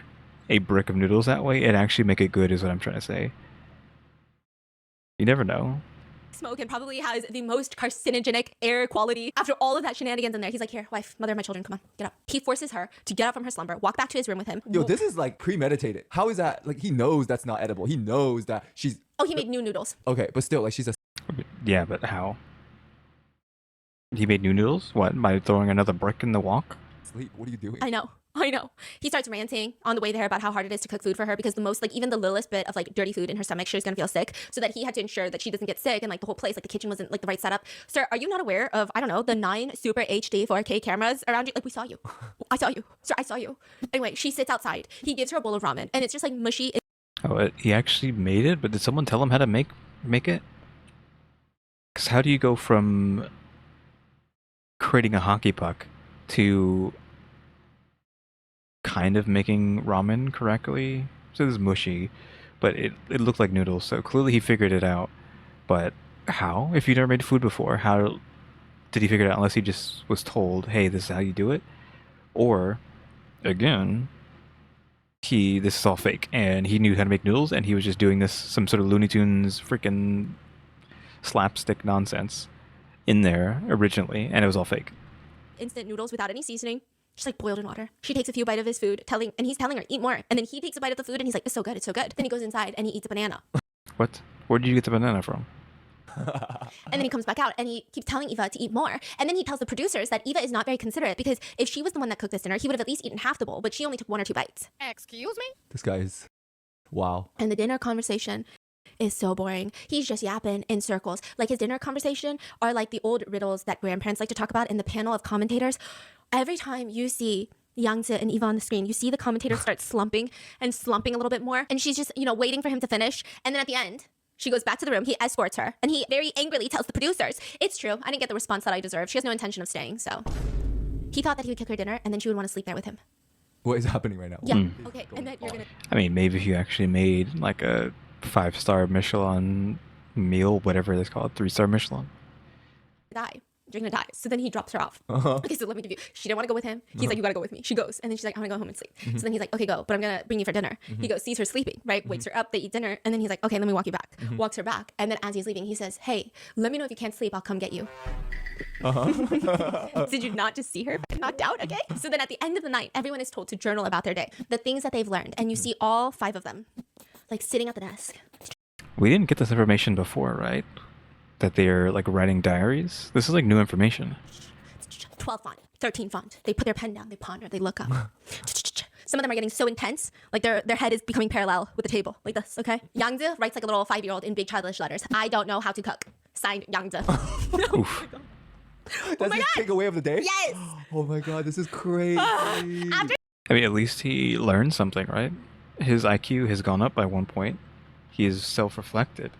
a brick of noodles that way and actually make it good is what I'm trying to say. You never know. Smoke and probably has the most carcinogenic air quality. After all of that shenanigans in there, he's like, here, wife, mother of my children, come on, get up. He forces her to get up from her slumber, walk back to his room with him. Yo, this is like premeditated. How is that? Like, he knows that's not edible. He knows that she's Oh, he made new noodles. okay, but still, like, she's a Yeah, but how? He made new noodles? What, by throwing another brick in the wok? sleep. What are you doing? I know. He starts ranting on the way there about how hard it is to cook food for her because the most, like, even the littlest bit of, like, dirty food in her stomach, she's gonna feel sick. So that he had to ensure that she doesn't get sick and, like, the whole place, like, the kitchen wasn't, like, the right setup. Sir, are you not aware of, I don't know, the 9 super HD 4K cameras around you? Like, we saw you. I saw you. Sir, I saw you. Anyway, she sits outside. He gives her a bowl of ramen and it's just, like, mushy. Oh, he actually made it? But did someone tell him how to make it? Because how do you go from creating a hockey puck to kind of making ramen correctly? So it was mushy, but it looked like noodles, so clearly he figured it out. But how? If you've never made food before, how did he figure it out unless he just was told, hey, this is how you do it? Or, again, this is all fake, and he knew how to make noodles, and he was just doing this, some sort of Looney Tunes freaking slapstick nonsense in there originally, and it was all fake. Instant noodles without any seasoning, just like boiled in water. She takes a few bites of his food, and he's telling her, eat more. And then he takes a bite of the food and he's like, it's so good, it's so good. Then he goes inside and he eats a banana. What? Where did you get the banana from? And then he comes back out and he keeps telling Eva to eat more. And then he tells the producers that Eva is not very considerate because if she was the one that cooked this dinner, he would have at least eaten half the bowl, but she only took 1 or 2 bites. Excuse me? This guy is wow. And the dinner conversation is so boring. He's just yapping in circles. Like his dinner conversation are like the old riddles that grandparents like to talk about in the panel of commentators. Every time you see Yangzi and Eva on the screen, you see the commentator start slumping and slumping a little bit more. And she's just, waiting for him to finish. And then at the end, she goes back to the room. He escorts her. And he very angrily tells the producers, it's true. I didn't get the response that I deserved. She has no intention of staying. So he thought that he would cook her dinner and then she would want to sleep there with him. What is happening right now? Yeah. Okay. And then you're going to... I mean, maybe if you actually made like a 5-star Michelin meal, whatever it's called, 3-star Michelin. die. You're gonna die. So then he drops her off. Okay, so let me give you. She didn't want to go with him. He's like, you gotta go with me. She goes, and then she's like, I'm gonna go home and sleep. So then he's like, okay, go, but I'm gonna bring you for dinner. He goes, sees her sleeping, right? Wakes her up. They eat dinner, and then he's like, okay, let me walk you back. Walks her back, and then as he's leaving, he says, hey, let me know if you can't sleep. I'll come get you. Did you not just see her knocked out? Okay. So then at the end of the night, everyone is told to journal about their day, the things that they've learned, and you see all 5 of them, like sitting at the desk. We didn't get this information before, right? That they're like writing diaries. This is like new information. 12 font, 13 font. They put their pen down, they ponder, they look up. Some of them are getting so intense, like their head is becoming parallel with the table, like this, okay? Yangzi writes like a little 5-year-old in big childish letters. I don't know how to cook. Signed, Yangzi. That's his takeaway of the day? Yes! Oh my god, this is crazy. I mean, at least he learned something, right? His IQ has gone up by 1 point. He is self-reflected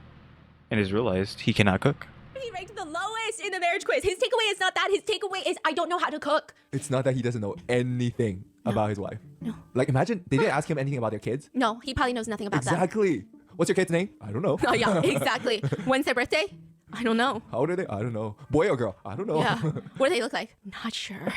and has realized he cannot cook. He ranked the lowest in the marriage quiz. His takeaway is not that. His takeaway is, I don't know how to cook. It's not that he doesn't know anything about his wife. No. Like, imagine, they didn't ask him anything about their kids. No, he probably knows nothing about them. Exactly. What's your kid's name? I don't know. Oh, yeah, exactly. When's their birthday? I don't know. How old are they? I don't know. Boy or girl? I don't know. Yeah. What do they look like? Not sure.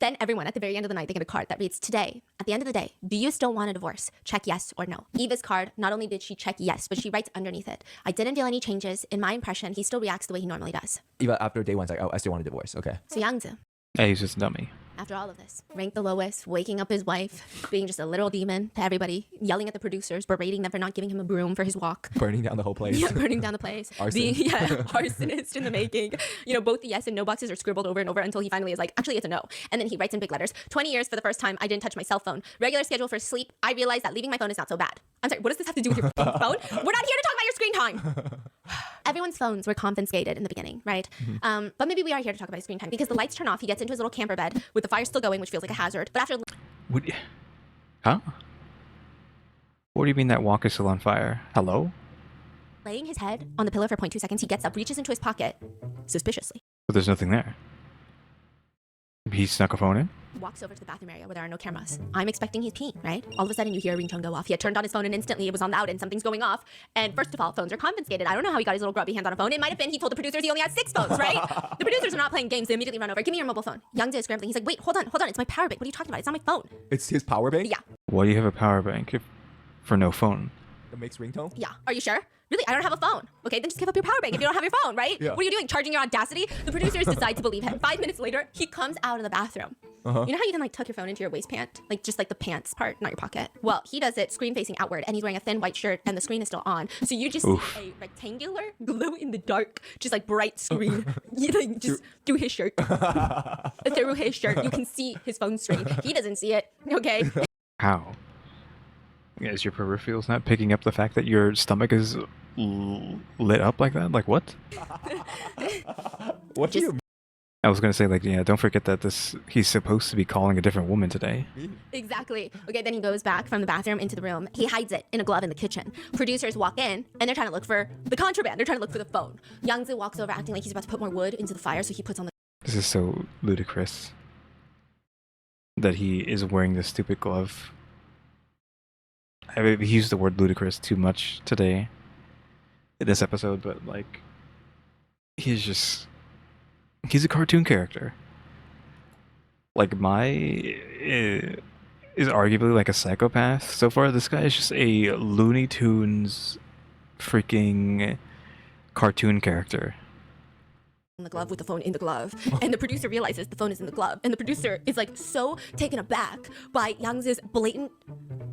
Then everyone, at the very end of the night, they get a card that reads, today, at the end of the day, do you still want a divorce? Check yes or no. Eva's card, not only did she check yes, but she writes underneath it, I didn't feel any changes. In my impression, he still reacts the way he normally does. Even after day 1's like, oh, I still want a divorce. Okay. So Yangzi, Yeah, he's just a dummy. after all of this, ranked the lowest, waking up his wife, being just a little demon to everybody, yelling at the producers, berating them for not giving him a broom for his walk. Burning down the whole place. Yeah, burning down the place. Arson. Being, arsonist in the making. Both the yes and no boxes are scribbled over and over until he finally is like, actually, it's a no. And then he writes in big letters, 20 years for the first time, I didn't touch my cell phone. Regular schedule for sleep. I realized that leaving my phone is not so bad. I'm sorry, what does this have to do with your phone? We're not here to talk about your screen time. Everyone's phones were confiscated in the beginning, right? But maybe we are here to talk about his screen time because the lights turn off. He gets into his little camper bed with the fire still going, which feels like a hazard. But after... Huh? What do you mean that walk is still on fire? Hello? laying his head on the pillow for 0.2 seconds, he gets up, reaches into his pocket, suspiciously. But there's nothing there. He snuck a phone in? Walks over to the bathroom area where there are no cameras. I'm expecting he's peeing, right? All of a sudden you hear a ringtone go off. He had turned on his phone and instantly it was on loud and something's going off. And first of all, phones are confiscated. I don't know how he got his little grubby hands on a phone. It might have been he told the producers he only had 6 phones, right? The producers are not playing games. They immediately run over. Give me your mobile phone. Youngjae is scrambling. He's like, wait, hold on. It's my power bank. What are you talking about? It's not my phone. It's his power bank? Yeah. Why do you have a power bank for no phone? It makes ringtone? Yeah. Are you sure? Really? I don't have a phone. Okay, then just give up your power bank if you don't have your phone, right? Yeah. What are you doing? Charging your audacity? The producers decide to believe him. 5 minutes later, he comes out of the bathroom. You know how you can like tuck your phone into your waistband? Like just like the pants part, not your pocket. Well, he does it screen facing outward and he's wearing a thin white shirt and the screen is still on. So you just see a rectangular glow in the dark, just like bright screen. Like just through his shirt. Through his shirt, you can see his phone screen. He doesn't see it, okay? How? Is your peripherals not picking up the fact that your stomach is lit up like that? Like what? What do you mean? I was gonna say like, yeah, don't forget that he's supposed to be calling a different woman today. Exactly. Okay, then he goes back from the bathroom into the room. He hides it in a glove in the kitchen. Producers walk in and they're trying to look for the contraband. They're trying to look for the phone. Youngjae walks over acting like he's about to put more wood into the fire, so he puts on the... This is so ludicrous that he is wearing this stupid glove. I mean, he used the word ludicrous too much today in this episode, but like, he's a cartoon character. Like, Mai is arguably like a psychopath. So far, this guy is just a Looney Tunes freaking cartoon character. the glove with the phone in the glove, and the producer realizes the phone is in the glove, and the producer is like so taken aback by Yang's blatant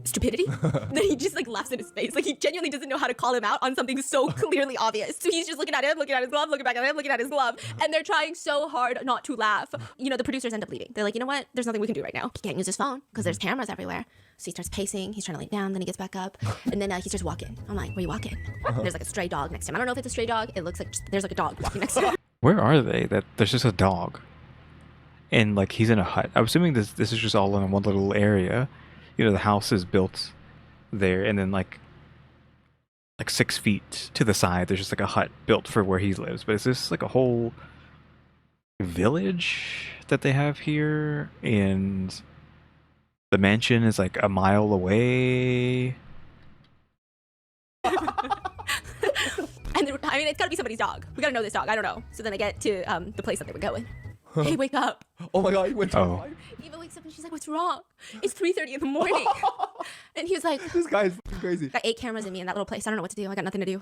stupidity that he just like laughs in his face. Like he genuinely doesn't know how to call him out on something so clearly obvious. So he's just looking at him, looking at his glove, looking back at him, looking at his glove, and they're trying so hard not to laugh. You know, the producers end up leaving. They're like, you know what? There's nothing we can do right now. He can't use his phone because there's cameras everywhere. So he starts pacing. He's trying to lay down. Then he gets back up, and then he starts walking. I'm like, where you walking? There's like a stray dog next to him. I don't know if it's a stray dog. It looks like there's like a dog walking next to him. Where are they? That there's just a dog, and like he's in a hut. I'm assuming this is just all in one little area. You know, the house is built there, and then like 6 feet to the side, there's just like a hut built for where he lives. But is this like a whole village that they have here? And the mansion is like a mile away. And I mean, it's gotta be somebody's dog. We gotta know this dog. I don't know. So then I get to the place that they were going. Hey, wake up. Oh my god, he went to life. Eva wakes up and she's like, what's wrong? It's 3:30 in the morning. And he was like, This guy is crazy. got 8 cameras in me in that little place. I don't know what to do. I got nothing to do.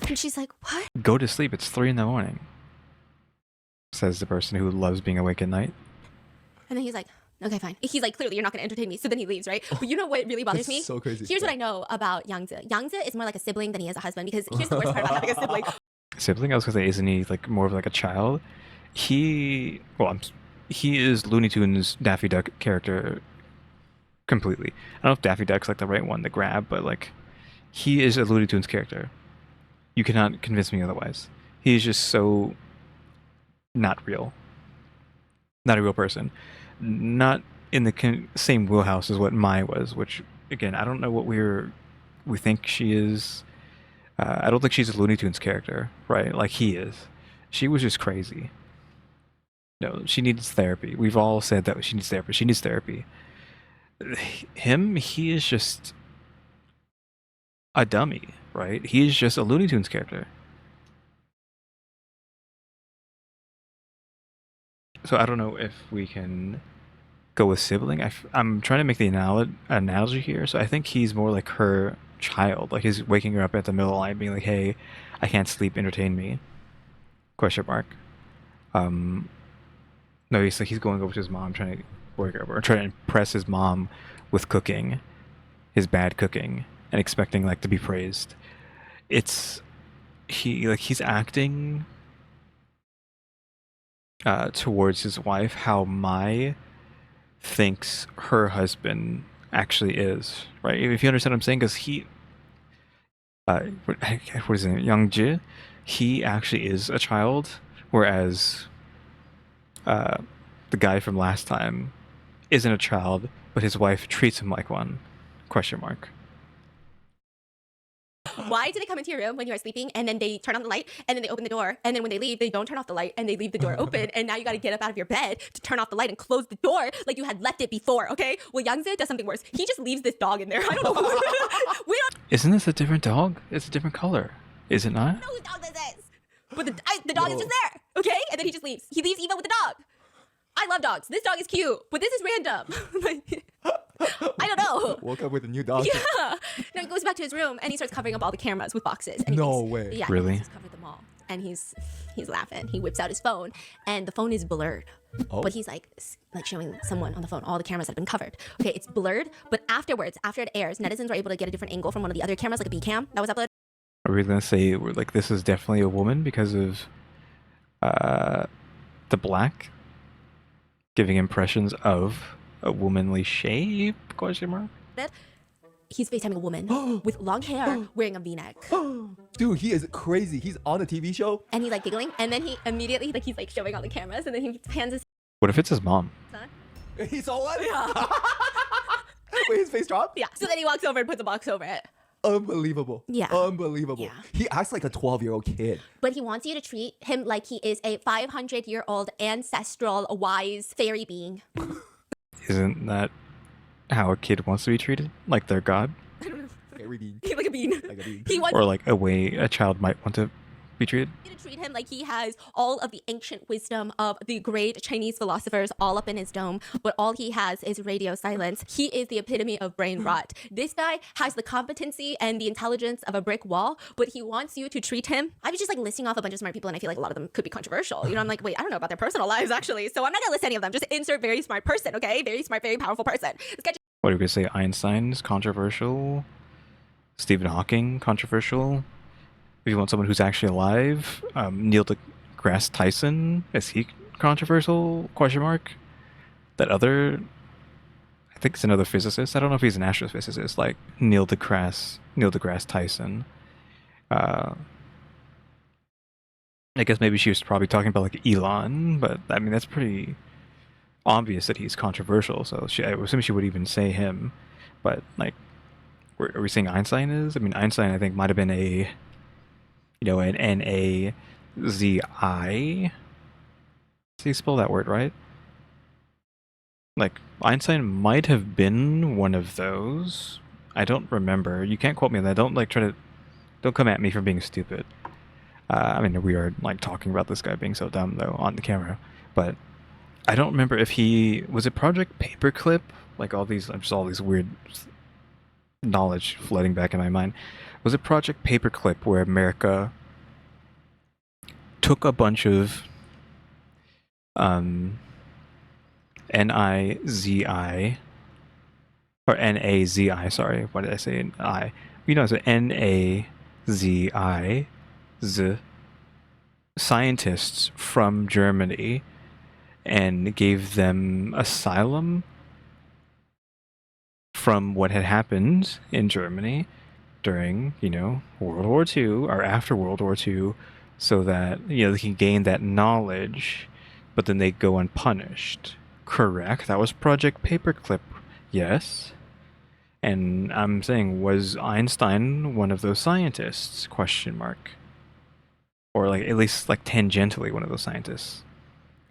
And she's like, what? Go to sleep. It's 3 a.m, says the person who loves being awake at night. And then he's like, okay, fine. He's like, clearly you're not gonna entertain me. So then he leaves, right? But you know what really bothers me? So crazy. Here's what I know about Yangzi. Yangzi is more like a sibling than he is a husband, because here's the worst part about having a sibling. Sibling? I was gonna say, isn't he like more of like a child? He is Looney Tunes Daffy Duck character completely. I don't know if Daffy Duck's like the right one to grab, but like he is a Looney Tunes character. You cannot convince me otherwise. He is just so not real. Not a real person. Not in the same wheelhouse as what Mai was, which again, I don't know what we think she is. I don't think she's a Looney Tunes character, right? Like he is. She was just crazy. No, she needs therapy. We've all said that she needs therapy. She needs therapy. He is just a dummy, right? He is just a Looney Tunes character. So I don't know if we can go with sibling. I'm trying to make the analogy here. So I think he's more like her child. Like he's waking her up at the middle of the night being like, hey, I can't sleep, entertain me. Question mark. No, he's going over to his mom, trying to work over, trying to impress his mom with cooking, his bad cooking, and expecting like to be praised. He's acting towards his wife how Mai thinks her husband actually is, right? If you understand what I'm saying, because what is it, Youngji? He actually is a child, whereas the guy from last time isn't a child, but his wife treats him like one. Question mark. Why do they come into your room when you are sleeping and then they turn on the light and then they open the door, and then when they leave they don't turn off the light and they leave the door open, and now you got to get up out of your bed to turn off the light and close the door like you had left it before? Okay, well, Yangzi does something worse. He just leaves this dog in there. I don't know we don't Isn't this a different dog? It's a different color, is it not? know whose dog this is, but the dog is just there, okay? And then he just leaves. He leaves Eva with the dog. I love dogs. This dog is cute, but this is random. I don't know. Woke up with a new dog. Yeah. Now he goes back to his room and he starts covering up all the cameras with boxes. And No way. Yeah. Really? He's covered them all, and he's laughing. He whips out his phone, and the phone is blurred. Oh. But he's like showing someone on the phone all the cameras that have been covered. Okay, it's blurred, but afterwards, after it airs, netizens were able to get a different angle from one of the other cameras, like a B cam that was uploaded. Are we gonna say like this is definitely a woman because of the black giving impressions of a womanly shape? Question mark. He's FaceTiming a woman with long hair wearing a V-neck. Dude, he is crazy. He's on a TV show. And he's like giggling, and then he immediately he's like showing all the cameras, and then he pans his What if it's his mom? son. He saw one? Yeah. Wait, his face dropped? Yeah. So then he walks over and puts a box over it. Unbelievable. Yeah. Unbelievable. Yeah. He acts like a 12-year-old kid. But he wants you to treat him like he is a 500-year-old ancestral wise fairy being. Isn't that how a kid wants to be treated? Like their god? Fairy bean. Like a bean. Like a bean. He wants Or like a way a child might want to be treated? To treat him like he has all of the ancient wisdom of the great Chinese philosophers all up in his dome, but all he has is radio silence. He is the epitome of brain rot. This guy has the competency and the intelligence of a brick wall, but he wants you to treat him. I was just like listing off a bunch of smart people, and I feel like a lot of them could be controversial. You know, I'm like, wait, I don't know about their personal lives actually, so I'm not gonna list any of them. Just insert very smart person, okay? Very smart, very powerful person. This guy. What are we gonna say? Einstein's controversial. Stephen Hawking controversial. If you want someone who's actually alive, Neil deGrasse Tyson, is he controversial? Question mark. That other, I think it's another physicist. I don't know if he's an astrophysicist, like Neil deGrasse Tyson. I guess maybe she was probably talking about like Elon, but I mean that's pretty obvious that he's controversial. So I assume she would even say him. But like, are we saying Einstein is? I mean, Einstein I think might have been a, an N-A-Z-I. See, spell that word right? Like, Einstein might have been one of those. I don't remember. You can't quote me on that. Don't come at me for being stupid. I mean, we are like talking about this guy being so dumb though on the camera, but I don't remember if was it Project Paperclip? Like all these weird knowledge flooding back in my mind. Was it Project Paperclip where America took a bunch of N-I-Z-I or N-A-Z-I, sorry, what did I say? I. It's an N-A-Z-I scientists from Germany and gave them asylum from what had happened in Germany during, World War II or after World War II, so that, they can gain that knowledge, but then they go unpunished. Correct. That was Project Paperclip. Yes. And I'm saying, was Einstein one of those scientists? Question mark. Or like at least like tangentially one of those scientists.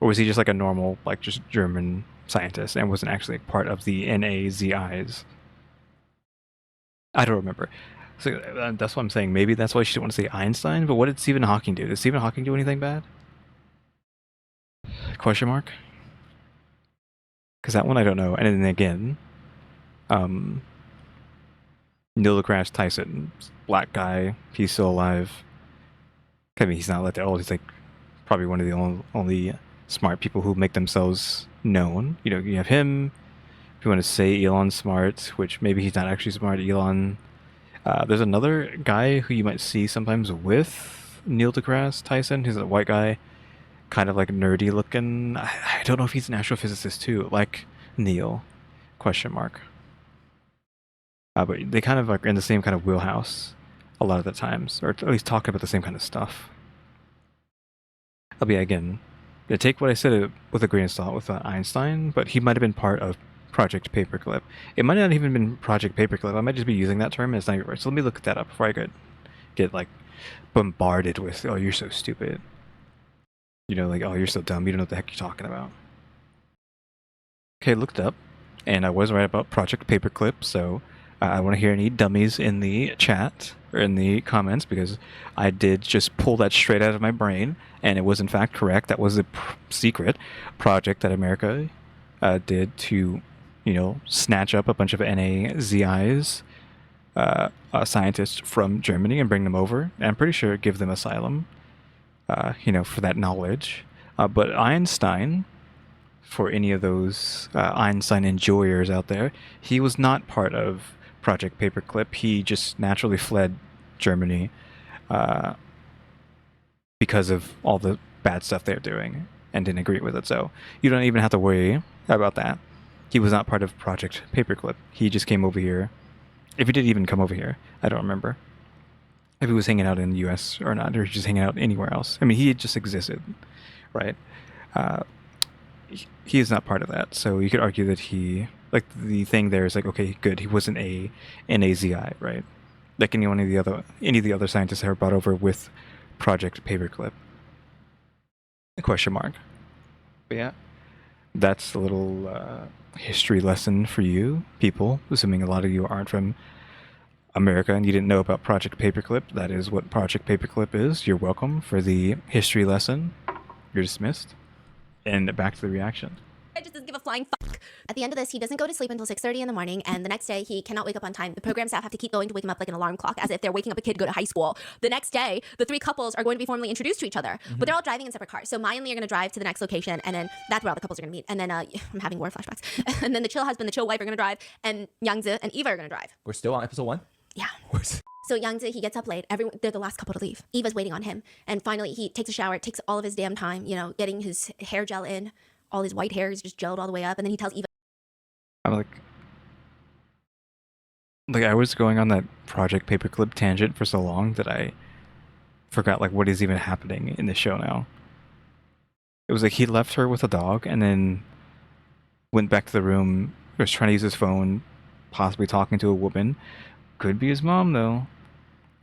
Or was he just like a normal, like just German scientist and wasn't actually part of the NAZIs? I don't remember. So that's what I'm saying. Maybe that's why she didn't want to say Einstein, but what did Stephen Hawking do? Did Stephen Hawking do anything bad? Question mark? Because that one I don't know. And then again, Neil deGrasse Tyson, black guy, he's still alive. I mean, he's not like that old. He's like probably one of the only smart people who make themselves known. You have him. If you want to say Elon's smart, which maybe he's not actually smart, Elon. There's another guy who you might see sometimes with Neil deGrasse Tyson. He's a white guy, kind of like nerdy looking. I don't know if he's an astrophysicist too, like Neil. Question mark. But they kind of are in the same kind of wheelhouse a lot of the times, or at least talking about the same kind of stuff. But yeah, again, take what I said with a grain of salt with Einstein, but he might have been part of Project Paperclip. It might not even been Project Paperclip. I might just be using that term, and it's not right. So let me look that up before I get like bombarded with, oh, you're so stupid. Like, oh, you're so dumb. You don't know what the heck you're talking about. Okay, looked up, and I was right about Project Paperclip, so I want to hear any dummies in the chat or in the comments, because I did just pull that straight out of my brain, and it was in fact correct. That was a secret project that America did to, snatch up a bunch of NAZIs, scientists from Germany and bring them over. And I'm pretty sure give them asylum, for that knowledge. But Einstein, for any of those Einstein enjoyers out there, he was not part of Project Paperclip. He just naturally fled Germany because of all the bad stuff they're doing and didn't agree with it. So you don't even have to worry about that. He was not part of Project Paperclip. He just came over here. If he did even come over here, I don't remember if he was hanging out in the US or not, or just hanging out anywhere else. I mean, he had just existed, right? He is not part of that. So you could argue that the thing there is like, okay, good, he wasn't a NAZI, right? Like any of the other scientists that were brought over with Project Paperclip. Question mark. But yeah, that's a little history lesson for you people, assuming a lot of you aren't from America and you didn't know about Project Paperclip, that is what Project Paperclip is. You're welcome for the history lesson. You're dismissed. And back to the reaction. I just doesn't give a flying fuck. At the end of this, he doesn't go to sleep until 6:30 in the morning, and the next day he cannot wake up on time. The program staff have to keep going to wake him up like an alarm clock, as if they're waking up a kid to go to high school. The next day, the three couples are going to be formally introduced to each other, but they're all driving in separate cars. So Mai and Lee are going to drive to the next location, and then that's where all the couples are going to meet. And then I'm having war flashbacks. And then the chill husband, the chill wife are going to drive, and Youngzi and Eva are going to drive. We're still on episode 1? Yeah. So Youngzi, he gets up late. They're the last couple to leave. Eva's waiting on him, and finally he takes a shower. It takes all of his damn time, getting his hair gel in. All his white hair is just gelled all the way up, and then he tells Eva. I'm like I was going on that Project Paperclip tangent for so long that I forgot like what is even happening in the show now. It was like he left her with a dog and then went back to the room, was trying to use his phone, possibly talking to a woman. Could be his mom though.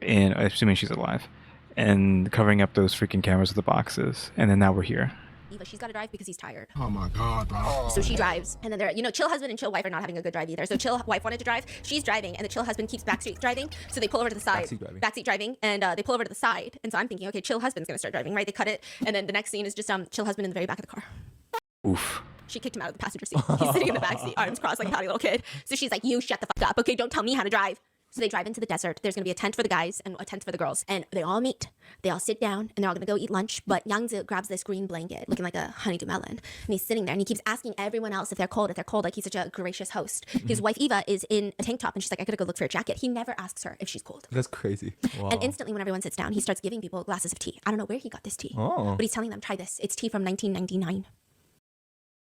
And assuming she's alive. And covering up those freaking cameras with the boxes. And then now we're here. Eva, she's got to drive because he's tired. Oh my God, bro. So she drives, and then they're, chill husband and chill wife are not having a good drive either. So chill wife wanted to drive, she's driving, and the chill husband keeps backstreet driving. So they pull over to the side, backseat driving, and they pull over to the side. And so I'm thinking, okay, chill husband's gonna start driving, right? They cut it, and then the next scene is just chill husband in the very back of the car. Oof. She kicked him out of the passenger seat. He's sitting in the back seat, arms crossed like a pouty little kid. So she's like, you shut the fuck up, okay? Don't tell me how to drive. So they drive into the desert. There's going to be a tent for the guys and a tent for the girls. And they all meet. They all sit down, and they're all going to go eat lunch. But Youngzi grabs this green blanket, looking like a honeydew melon. And he's sitting there, and he keeps asking everyone else if they're cold, like he's such a gracious host. His wife, Eva, is in a tank top, and she's like, I got to go look for a jacket. He never asks her if she's cold. That's crazy. Wow. And instantly, when everyone sits down, he starts giving people glasses of tea. I don't know where he got this tea. Oh. But he's telling them, try this. It's tea from 1999.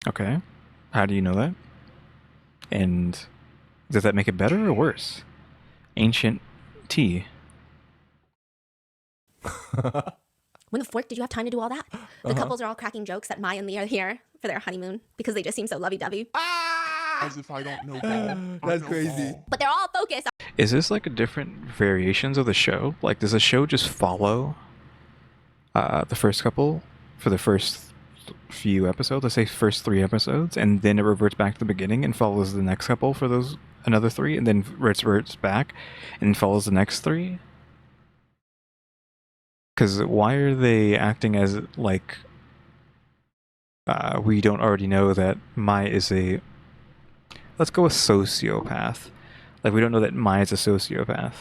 Okay. How do you know that? And does that make it better or worse? Ancient tea. When the fork did you have time to do all that? The couples are all cracking jokes that Mai and Lee are here for their honeymoon because they just seem so lovey-dovey. As if I don't know ball. That's crazy. But they're all focused. Is this like a different variations of the show? Like, does the show just follow the first couple for the first few episodes? Let's say first 3 episodes, and then it reverts back to the beginning and follows the next couple for those another 3, and then reverts back and follows the next 3? Because why are they acting as like we don't already know that Mai is a, let's go with sociopath. Like, we don't know that Mai is a sociopath.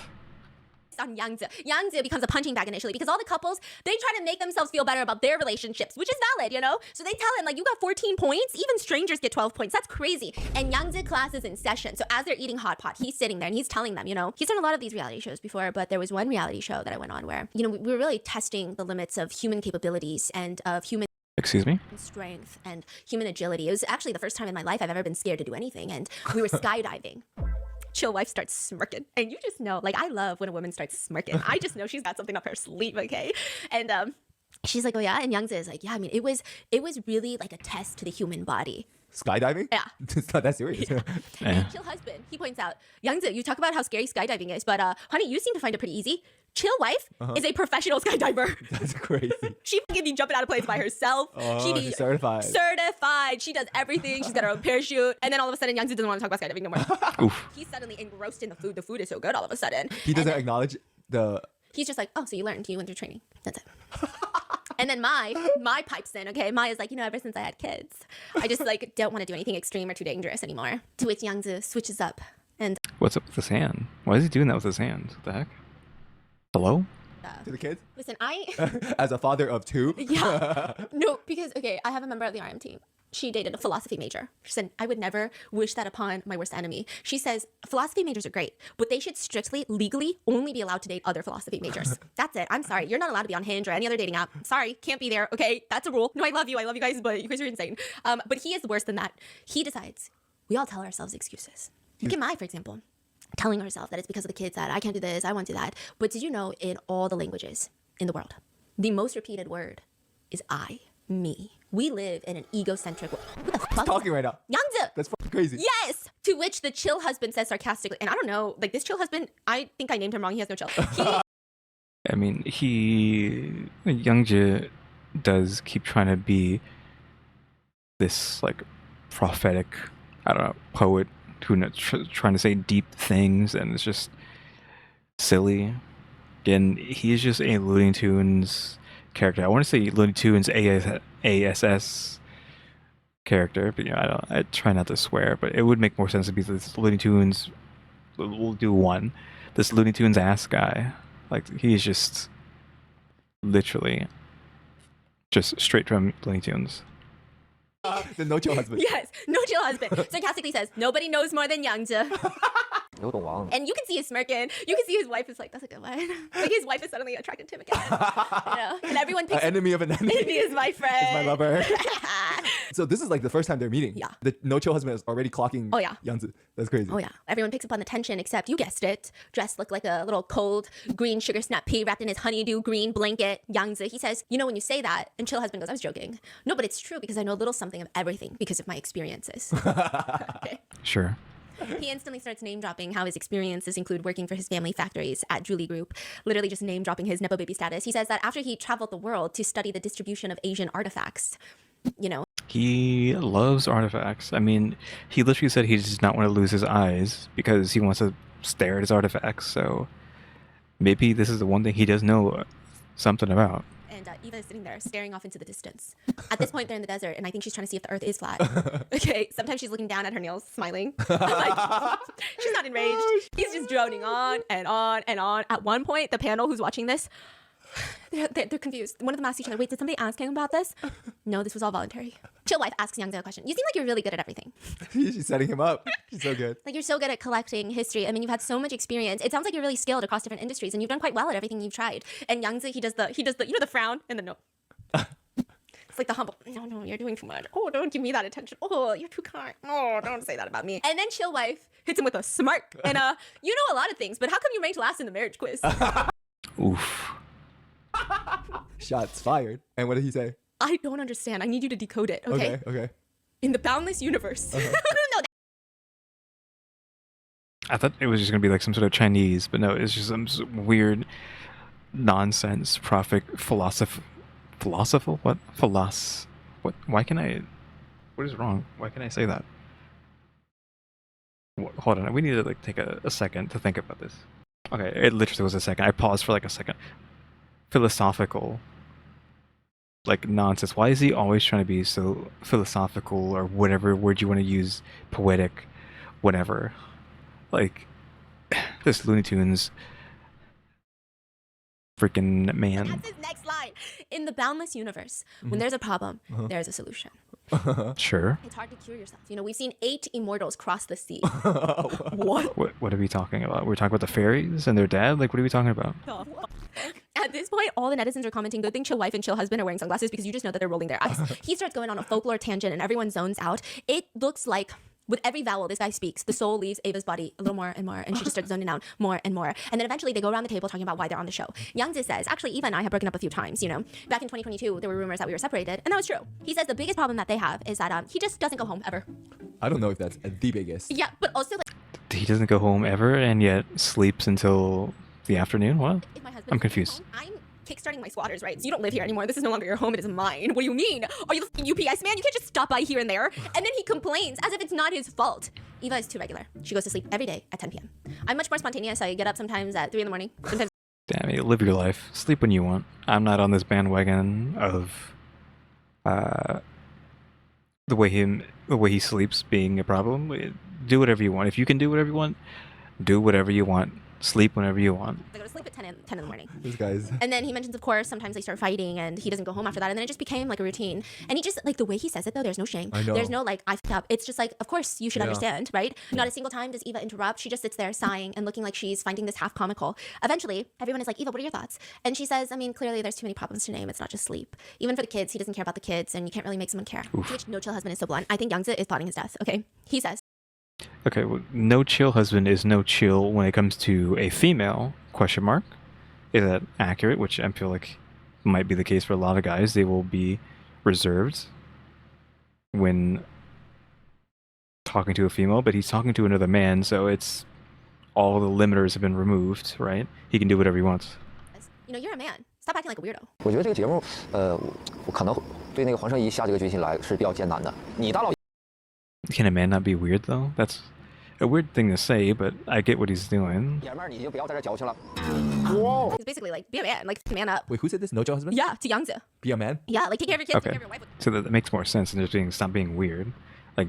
On Youngzi. Youngzi becomes a punching bag initially because all the couples, they try to make themselves feel better about their relationships, which is valid, So they tell him, like, you got 14 points? Even strangers get 12 points. That's crazy. And Youngzi class is in session. So as they're eating hot pot, he's sitting there and he's telling them, he's done a lot of these reality shows before, but there was one reality show that I went on where, we were really testing the limits of human capabilities and of human Excuse me? strength and human agility. It was actually the first time in my life I've ever been scared to do anything. And we were skydiving. Chill wife starts smirking, and you just know, like, I love when a woman starts smirking. I just know she's got something up her sleeve, okay? And she's like, oh yeah, and Youngzi is like, yeah, I mean, it was really like a test to the human body. Skydiving? Yeah. It's not that serious. Yeah. And Chill husband, he points out, Youngzi, you talk about how scary skydiving is, but honey, you seem to find it pretty easy. Chill wife is a professional skydiver. That's crazy. She can be jumping out of planes by herself. She's certified. Certified. She does everything. She's got her own parachute. And then all of a sudden, Youngzi doesn't want to talk about skydiving no more. Oof. He's suddenly engrossed in the food. The food is so good all of a sudden. He doesn't acknowledge the... He's just like, oh, so you learned. You went through training. That's it. And then Mai pipes in, okay? Mai is like, ever since I had kids, I just, like, don't want to do anything extreme or too dangerous anymore. To which Youngzi switches up and... What's up with his hand? Why is he doing that with his hand? What the heck? Hello? To the kids? Listen, As a father of 2? Yeah. No, because, okay, I have a member of the RM team. She dated a philosophy major. She said, I would never wish that upon my worst enemy. She says, philosophy majors are great, but they should strictly, legally, only be allowed to date other philosophy majors. That's it. I'm sorry. You're not allowed to be on Hinge or any other dating app. Sorry. Can't be there. Okay? That's a rule. No, I love you. I love you guys, but you guys are insane. But he is worse than that. He decides, we all tell ourselves excuses. Look at Mai, for example, telling herself that it's because of the kids that I can't do this, I won't do that. But did you know, in all the languages in the world, the most repeated word is I, me. We live in an egocentric world. What the fuck? Talking right now. Youngzi! That's fucking crazy. Yes! To which the chill husband says sarcastically, and I don't know, like, this chill husband, I think I named him wrong. He has no chill. I mean, Youngji does keep trying to be this, like, prophetic, I don't know, poet who trying to say deep things, and it's just, silly. Again, he's just a Looney Tunes character. I want to say Looney Tunes ASS character, but I try not to swear, but it would make more sense to be this Looney Tunes. We'll do one. This Looney Tunes ass guy, like he's just literally just straight from Looney Tunes. The no chill husband. Yes, no chill husband. Sarcastically says, nobody knows more than Yangzhe. And you can see his smirking. You can see his wife is like, that's a good one. Like his wife is suddenly attracted to him again. You know? And everyone picks enemy of an enemy. Enemy is my friend. Is my lover. So this is like the first time they're meeting. Yeah. The no chill husband is already clocking Yangzi. That's crazy. Oh yeah. Everyone picks up on the tension except, you guessed it, dressed look like a little cold green sugar snap pea wrapped in his honeydew green blanket. Yangzi, he says, you know when you say that, and chill husband goes, I was joking. No, but it's true because I know a little something of everything because of my experiences. Okay. Sure. He instantly starts name dropping how his experiences include working for his family factories at Julie Group, literally just name dropping his Nepo baby status. He says that after he traveled the world to study the distribution of Asian artifacts, you know. He loves artifacts. I mean, he literally said he does not want to lose his eyes because he wants to stare at his artifacts. So maybe this is the one thing he does know something about. And Eva is sitting there staring off into the distance. At this point, they're in the desert, and I think she's trying to see if the earth is flat. Okay, sometimes she's looking down at her nails, smiling. Like, she's not enraged. He's just droning on and on and on. At one point, the panel who's watching this, they're confused. One of them asks each other, wait, did somebody ask him about this? No, this was all voluntary. Chill wife asks Yangzhe a question. You seem like you're really good at everything. She's setting him up. She's so good. Like, you're so good at collecting history. I mean, you've had so much experience. It sounds like you're really skilled across different industries, and you've done quite well at everything you've tried. And Yangzhe, he does the, you know, the frown and the no. It's like the humble, no, you're doing too much. Oh, don't give me that attention. Oh, you're too kind. Oh, don't say that about me. And then chill wife hits him with a smirk. And you know a lot of things, but how come you ranked last in the marriage quiz? Oof. Shots fired. And what did he say? I don't understand. I need you to decode it, okay? Okay. In the boundless universe. No, I thought it was just gonna be like some sort of Chinese, but no, it's just some weird nonsense philosophical. What? What? Why can I? What is wrong? Why can I say that? Hold on, we need to like take a second to think about this. Okay, it literally was a second. I paused for like a second. Philosophical, like nonsense. Why is he always trying to be so philosophical or whatever word you want to use? Poetic, whatever. Like this Looney Tunes freaking man. that's his next line. In the boundless universe, when there's a problem, there's a solution. Sure. It's hard to cure yourself. You know, we've seen 8 immortals cross the sea. What are we talking about? We're talking about the fairies and their dad? Like, what are we talking about? At this point, all the netizens are commenting, good thing chill wife and chill husband are wearing sunglasses because you just know that they're rolling their eyes. He starts going on a folklore tangent and everyone zones out. It looks like with every vowel this guy speaks, the soul leaves Ava's body a little more and more, and she just starts zoning out more and more. And then eventually they go around the table talking about why they're on the show. Yangzhe says, actually, Eva and I have broken up a few times, you know. Back in 2022, there were rumors that we were separated, and that was true. He says the biggest problem that they have is that he just doesn't go home ever. I don't know if that's the biggest. Yeah, but also like, He doesn't go home ever and yet sleeps until the afternoon? What? if my husband I'm confused. I'm kickstarting my squatters' rights. You don't live here anymore. This is no longer your home. It is mine. What do you mean? Are you the UPS man? You can't just stop by here and there. And then he complains as if it's not his fault. Eva is too regular. She goes to sleep every day at 10 p.m. I'm much more spontaneous. I get up sometimes at 3 in the morning. Sometimes. Damn it, live your life. Sleep when you want. I'm not on this bandwagon of the way he sleeps being a problem. Do whatever you want. If you can do whatever you want, do whatever you want. Sleep whenever you want. I go to sleep at 10 in the morning. This guy's. And then he mentions, of course, sometimes they start fighting and he doesn't go home after that. And then it just became like a routine. And he just, like the way he says it though, there's no shame. I know. There's no like, I fucked up. It's just like, of course you should Yeah. understand, right? Not a single time does Eva interrupt. She just sits there sighing and looking like she's finding this half comical. Eventually, everyone is like, Eva, what are your thoughts? And she says, I mean, clearly there's too many problems to name. It's not just sleep. Even for the kids, he doesn't care about the kids and you can't really make someone care. To which no chill husband is so blunt. I think Yangzhe is plotting his death, okay? He says, Okay, well, no chill husband is no chill when it comes to a female, question mark. Is that accurate? Which I feel like might be the case for a lot of guys. They will be reserved when talking to a female, but he's talking to another man, so it's all the limiters have been removed, right? He can do whatever he wants. you know, you're a man. Stop acting like a weirdo. 我觉得这个节目，我可能对那个黄圣依下这个决心来是比较艰难的。你大老 Can a man not be weird though? That's a weird thing to say, but I get what he's doing. 爷们儿，你就不要在这矫情了。 He's basically like, be a man, like man up. Wait, who said this? Nojo husband? Yeah, to Youngza. Be a man? Yeah, like take care of your kids, take Okay, care of your wife. so that makes more sense than just being stop being weird. Like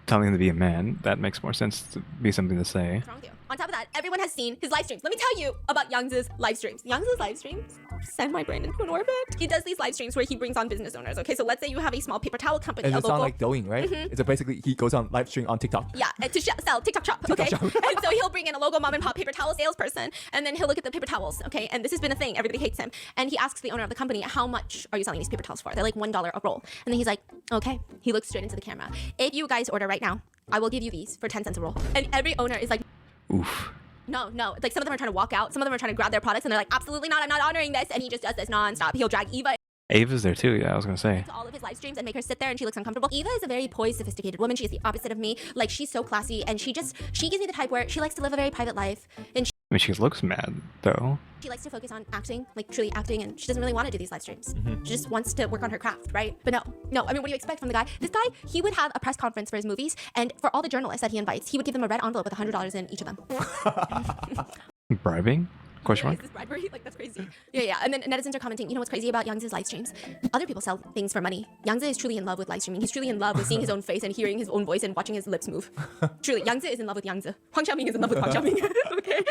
telling him to be a man, that makes more sense to be something to say. What's wrong with you? On top of that, everyone has seen his live streams. Let me tell you about Youngza's live streams. Youngza's live streams send my brain into an orbit. He does these live streams where he brings on business owners. Okay, so let's say you have a small paper towel company, And a it sounds local. like Douyin, right? It's basically he goes on live stream on TikTok. Yeah, to sell TikTok shop, okay? shop. And so he'll bring in a local mom and pop paper towel salesperson, and then he'll look at the paper towels, okay? And this has been a thing. Everybody hates him. And he asks the owner of the company, how much are you selling these paper towels for? They're like $1 a roll. And then he's like, okay. He looks straight into the camera. If you guys order right now, I will give you these for 10 cents a roll. And every owner is like, Oof. no. Like some of them are trying to walk out. Some of them are trying to grab their products, and they're like, absolutely not. I'm not honoring this. And he just does this nonstop. He'll drag Eva Ava's there too, yeah, I was gonna say. to all of his live streams and make her sit there, and she looks uncomfortable. Eva is a very poised, sophisticated woman. She is the opposite of me. Like, she's so classy, and she gives me the type where she likes to live a very private life, and I mean, she looks mad, though. she likes to focus on acting, like truly acting, and she doesn't really want to do these live streams. She just wants to work on her craft, right? But no. I mean, what do you expect from the guy? This guy, he would have a press conference for his movies, and for all the journalists that he invites, he would give them a red envelope with $100 in each of them. Bribing? Question Yeah, mark? is this bribery? Like, that's crazy. Yeah. And then netizens are commenting, you know what's crazy about Youngza's live streams? Other people sell things for money. Youngza is truly in love with live streaming. He's truly in love with seeing his own face and hearing his own voice and watching his lips move. Truly, Youngza is in love with Youngza. Huang Xiaoming is in love with Huang Xiaoming. Okay?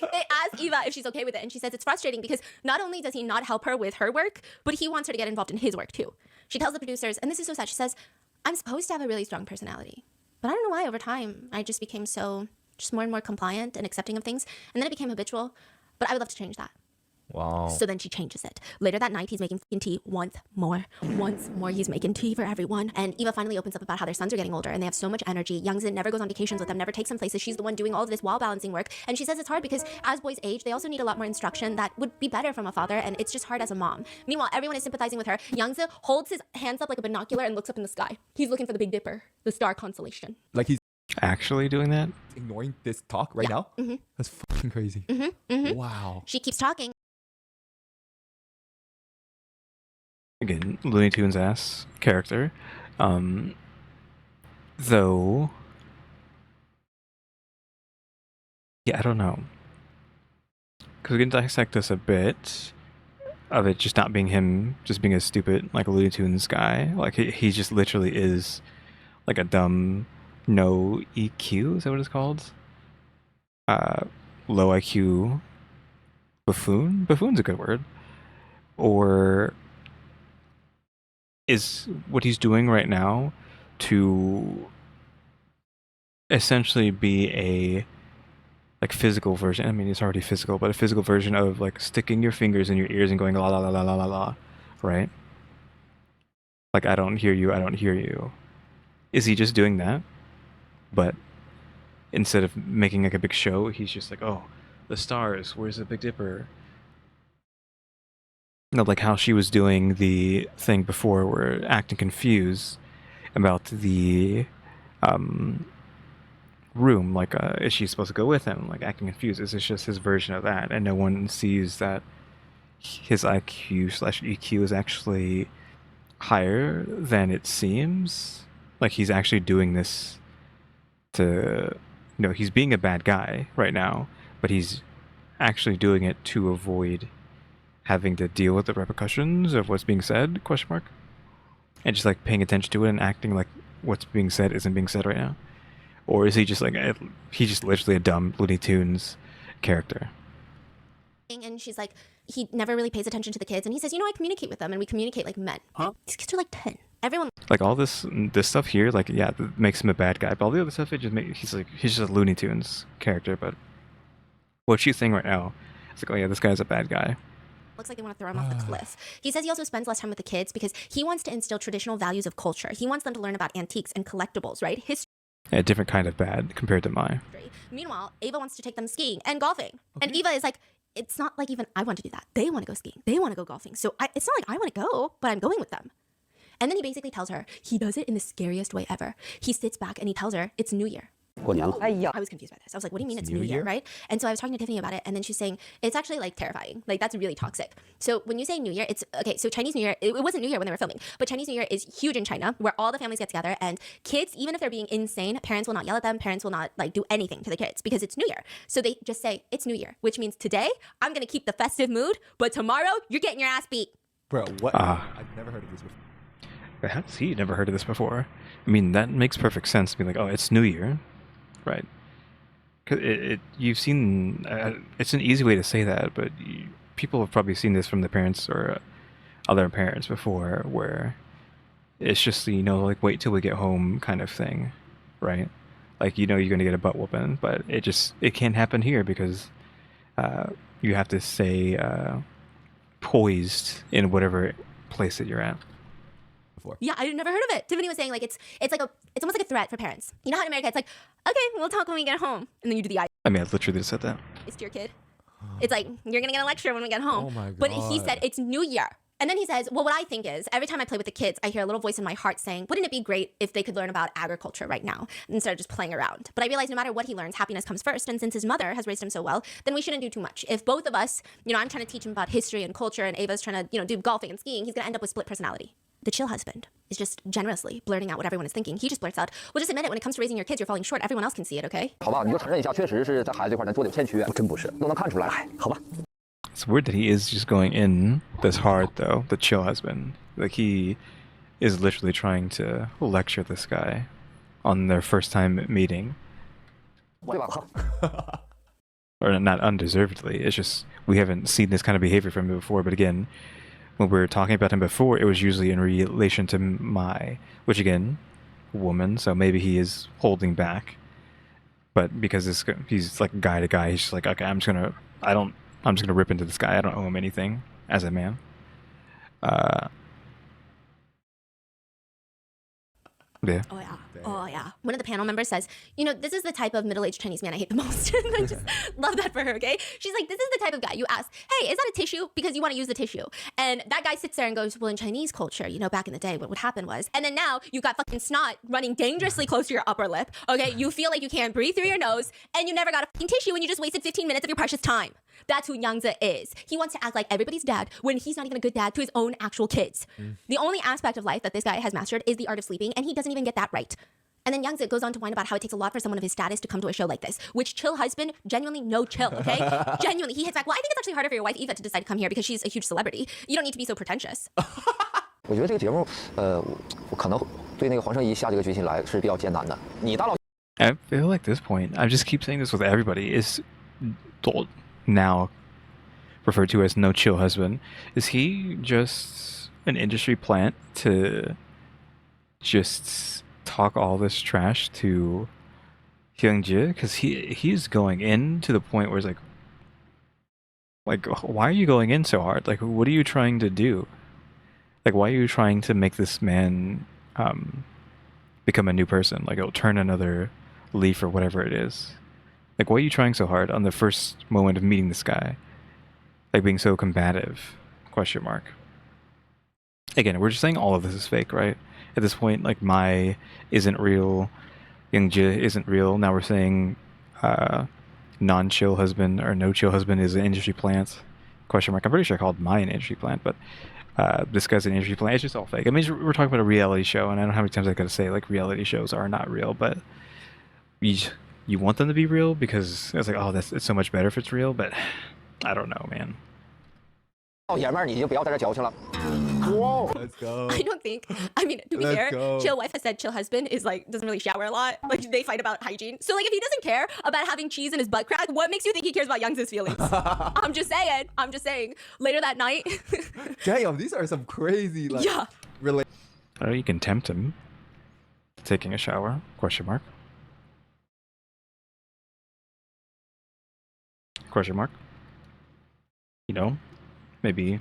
They asked Eva if she's okay with it, and she says it's frustrating because not only does he not help her with her work, but he wants her to get involved in his work too. She tells the producers, and this is so sad, she says, I'm supposed to have a really strong personality, but I don't know why over time I just became just more and more compliant and accepting of things, and then it became habitual. But I would love to change that. Wow. So then she changes it. Later that night, he's making tea once more. Once more, he's making tea for everyone. And Eva finally opens up about how their sons are getting older and they have so much energy. Youngza never goes on vacations with them, never takes them places. She's the one doing all of this while balancing work. And she says it's hard because as boys age, they also need a lot more instruction that would be better from a father. And it's just hard as a mom. Meanwhile, everyone is sympathizing with her. Youngza holds his hands up like a binocular and looks up in the sky. He's looking for the Big Dipper, the star constellation. Like he's Actually doing that? ignoring this talk right now? That's fucking crazy. Wow. She keeps talking. Again, Looney Tunes ass character. Though, yeah, I don't know. Because we can dissect this a bit of it just not being him, just being a stupid, like, Looney Tunes guy. Like, he just literally is, like, a dumb, no EQ, is that what it's called? Low IQ buffoon? Buffoon's a good word. Or is what he's doing right now to essentially be a like physical version. I mean, it's already physical, but a physical version of like sticking your fingers in your ears and going la la la la la la la, right? Like, I don't hear you, I don't hear you. Is he just doing that? But instead of making like a big show, he's just like, oh, the stars, where's the Big Dipper? No, like how she was doing the thing before, where acting confused about the room. Like, is she supposed to go with him? Like, acting confused. Is this just his version of that? And no one sees that his IQ/EQ is actually higher than it seems. Like, he's actually doing this to, he's being a bad guy right now, but he's actually doing it to avoid having to deal with the repercussions of what's being said, ? And just like paying attention to it and acting like what's being said isn't being said right now. Or is he just like, he's just literally a dumb Looney Tunes character? And she's like, he never really pays attention to the kids. And he says, I communicate with them and we communicate like men. Huh? These kids are like 10. Everyone. Like, all this stuff here, like, yeah, that makes him a bad guy. But all the other stuff, he's just a Looney Tunes character. But what she's saying right now, it's like, oh yeah, this guy's a bad guy. Looks like they want to throw him off the cliff. He says he also spends less time with the kids because he wants to instill traditional values of culture. He wants them to learn about antiques and collectibles, right? History. A different kind of bad compared to mine. Meanwhile, Ava wants to take them skiing and golfing. Okay. And Eva is like, it's not like even I want to do that. They want to go skiing. They want to go golfing. So it's not like I want to go, but I'm going with them. And then he basically tells her, he does it in the scariest way ever. He sits back and he tells her, it's New Year. 过年了。 I was confused by this. I was like, what do you mean it's New New Year, Year? right? And so I was talking to Tiffany about it, and then she's saying it's actually like terrifying. Like that's really toxic. So when you say New Year, it's okay. So Chinese New Year, it wasn't New Year when they were filming, but Chinese New Year is huge in China, where all the families get together, and kids, even if they're being insane, parents will not yell at them. Parents will not like do anything to the kids because it's New Year. So they just say it's New Year, which means today I'm gonna keep the festive mood, but tomorrow you're getting your ass beat. Bro, what? Ah. I've never heard of this before. Has he never heard of this before? I mean, that makes perfect sense to be like, oh, it's New Year, right? 'Cause you've seen, it's an easy way to say that, but people have probably seen this from the parents or other parents before, where it's just, you know, like wait till we get home kind of thing, right? Like, you know, you're gonna get a butt whooping, but it can't happen here because you have to stay poised in whatever place that you're at. Yeah, I'd never heard of it. Tiffany was saying like it's almost like a threat for parents. You know how in America it's like, okay, we'll talk when we get home, and then you do the I mean, I literally just said that. eyes to your kid. It's like you're gonna get a lecture when we get home. Oh my But he God. said it's New Year. And then he says, well, what I think is every time I play with the kids, I hear a little voice in my heart saying, wouldn't it be great if they could learn about agriculture right now instead of just playing around? But I realize no matter what he learns, happiness comes first. And since his mother has raised him so well, then we shouldn't do too much. If both of us, you know, I'm trying to teach him about history and culture, and Ava's trying to, you know, do golfing and skiing, he's gonna end up with split personality. The chill husband is just generously blurting out what everyone is thinking. He just blurts out, well, just admit it. When it comes to raising your kids, you're falling short. Everyone else can see it, okay? 好吧，你就承认一下，确实是在孩子这块咱做的有欠缺，真不是，都能看出来。哎，好吧。 It's weird that he is just going in this hard, though, the chill husband. Like, he is literally trying to lecture this guy on their first time meeting. 对吧？好。 Or not undeservedly, it's just we haven't seen this kind of behavior from him before. But again, when we were talking about him before, it was usually in relation to Mai, which again, woman, so maybe he is holding back. But because he's like guy to guy, he's just like, okay, I'm just gonna rip into this guy. I don't owe him anything as a man. Yeah. Oh yeah. Oh yeah. One of the panel members says, you know, this is the type of middle-aged Chinese man I hate the most. And I just love that for her, okay? She's like, this is the type of guy you ask, hey, is that a tissue? Because you want to use the tissue. And that guy sits there and goes, well, in Chinese culture, you know, back in the day, what would happen was, and then now you've got fucking snot running dangerously close to your upper lip, okay? You feel like you can't breathe through your nose, and you never got a fucking tissue, and you just wasted 15 minutes of your precious time. That's who Yangzi is. He wants to act like everybody's dad when he's not even a good dad to his own actual kids. The only aspect of life that this guy has mastered is the art of sleeping, and he doesn't even get that right. And then Yangzi goes on to whine about how it takes a lot for someone of his status to come to a show like this. Which chill husband, genuinely no chill, okay? Genuinely, he hits back, well, I think it's actually harder for your wife Eva to decide to come here because she's a huge celebrity. You don't need to be so pretentious. 我觉得这个节目，我可能对那个黄圣依下这个决心来是比较艰难的。你大老 I feel like this point, I just keep saying this with everybody, is now referred to as no chill husband. Is he just an industry plant to just talk all this trash to Hyungjin? Because he's going in to the point where it's like, why are you going in so hard? Like, what are you trying to do? Like, why are you trying to make this man become a new person? Like, it'll turn another leaf or whatever it is. Like, why are you trying so hard on the first moment of meeting this guy? Like, being so combative? Question mark. Again, we're just saying all of this is fake, right? At this point, like, Mai isn't real, Youngji isn't real. Now we're saying non-chill husband or no-chill husband is an industry plant? Question mark. I'm pretty sure I called Mai an industry plant, but this guy's an industry plant. It's just all fake. I mean, we're talking about a reality show, and I don't know how many times I gotta say, like, reality shows are not real, but you want them to be real because it's like, oh, it's so much better if it's real, but I don't know, man. 老爷们儿，你就不要在这矫情了。 Let's go. I don't think, I mean, to be Let's fair, go. chill wife has said chill husband is like, doesn't really shower a lot. Like, they fight about hygiene. So, like, if he doesn't care about having cheese in his butt crack, what makes you think he cares about Young's feelings? I'm just saying. Later that night. Damn, these are some crazy, like, Yeah. I know you can tempt him taking a shower? Question mark. Question mark. You know, maybe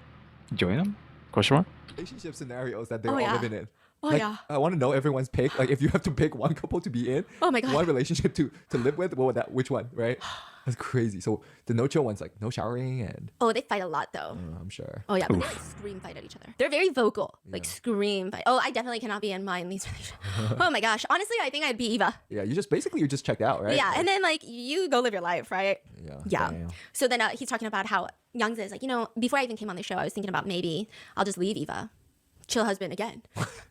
join him? Question mark. relationship scenarios that they're Oh, all yeah. living in. Oh Like, yeah. I want to know everyone's pick. Like, if you have to pick one couple to be in, Oh my God. one relationship to live with, what would that? Which one? Right? That's crazy. So the no chill one's like no showering, and Oh, they fight a lot though. I'm sure. Oh yeah, but they like scream fight at each other. They're very vocal, like scream fight. Oh, I definitely cannot be in mine these relationships. Oh my gosh, honestly, I think I'd be Eva. Yeah, you're just checked out, right? Yeah, and then like you go live your life, right? Yeah. Damn. So then he's talking about how Young's is like, before I even came on the show, I was thinking about maybe I'll just leave Eva. Chill husband again.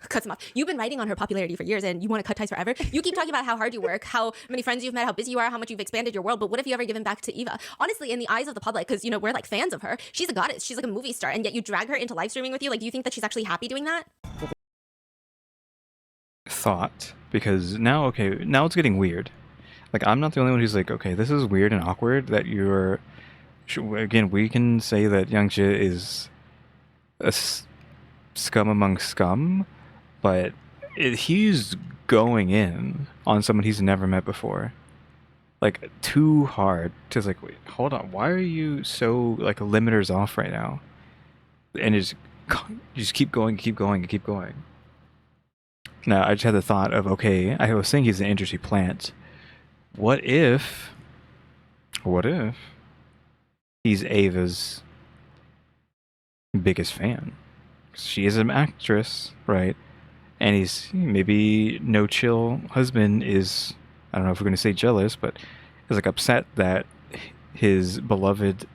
Cuts him off. You've been writing on her popularity for years and you want to cut ties forever. You keep talking about how hard you work, how many friends you've met, how busy you are, how much you've expanded your world. But what have you ever given back to Eva? Honestly, in the eyes of the public, because, we're like fans of her, she's a goddess. She's like a movie star. And yet you drag her into live streaming with you. Like, do you think that she's actually happy doing that? Thought, because now it's getting weird. Like, I'm not the only one who's like, okay, this is weird and awkward that you're. Again, we can say that Youngji is a scum among scum, but he's going in on someone he's never met before, like too hard. Just like, wait, hold on, why are you so like limiters off right now? And you just keep going. Now I just had the thought of, okay, I was saying he's an interesting plant. What if he's Ava's biggest fan? She is an actress, right? And he's maybe no chill husband is, I don't know if we're going to say jealous, but is like upset that his beloved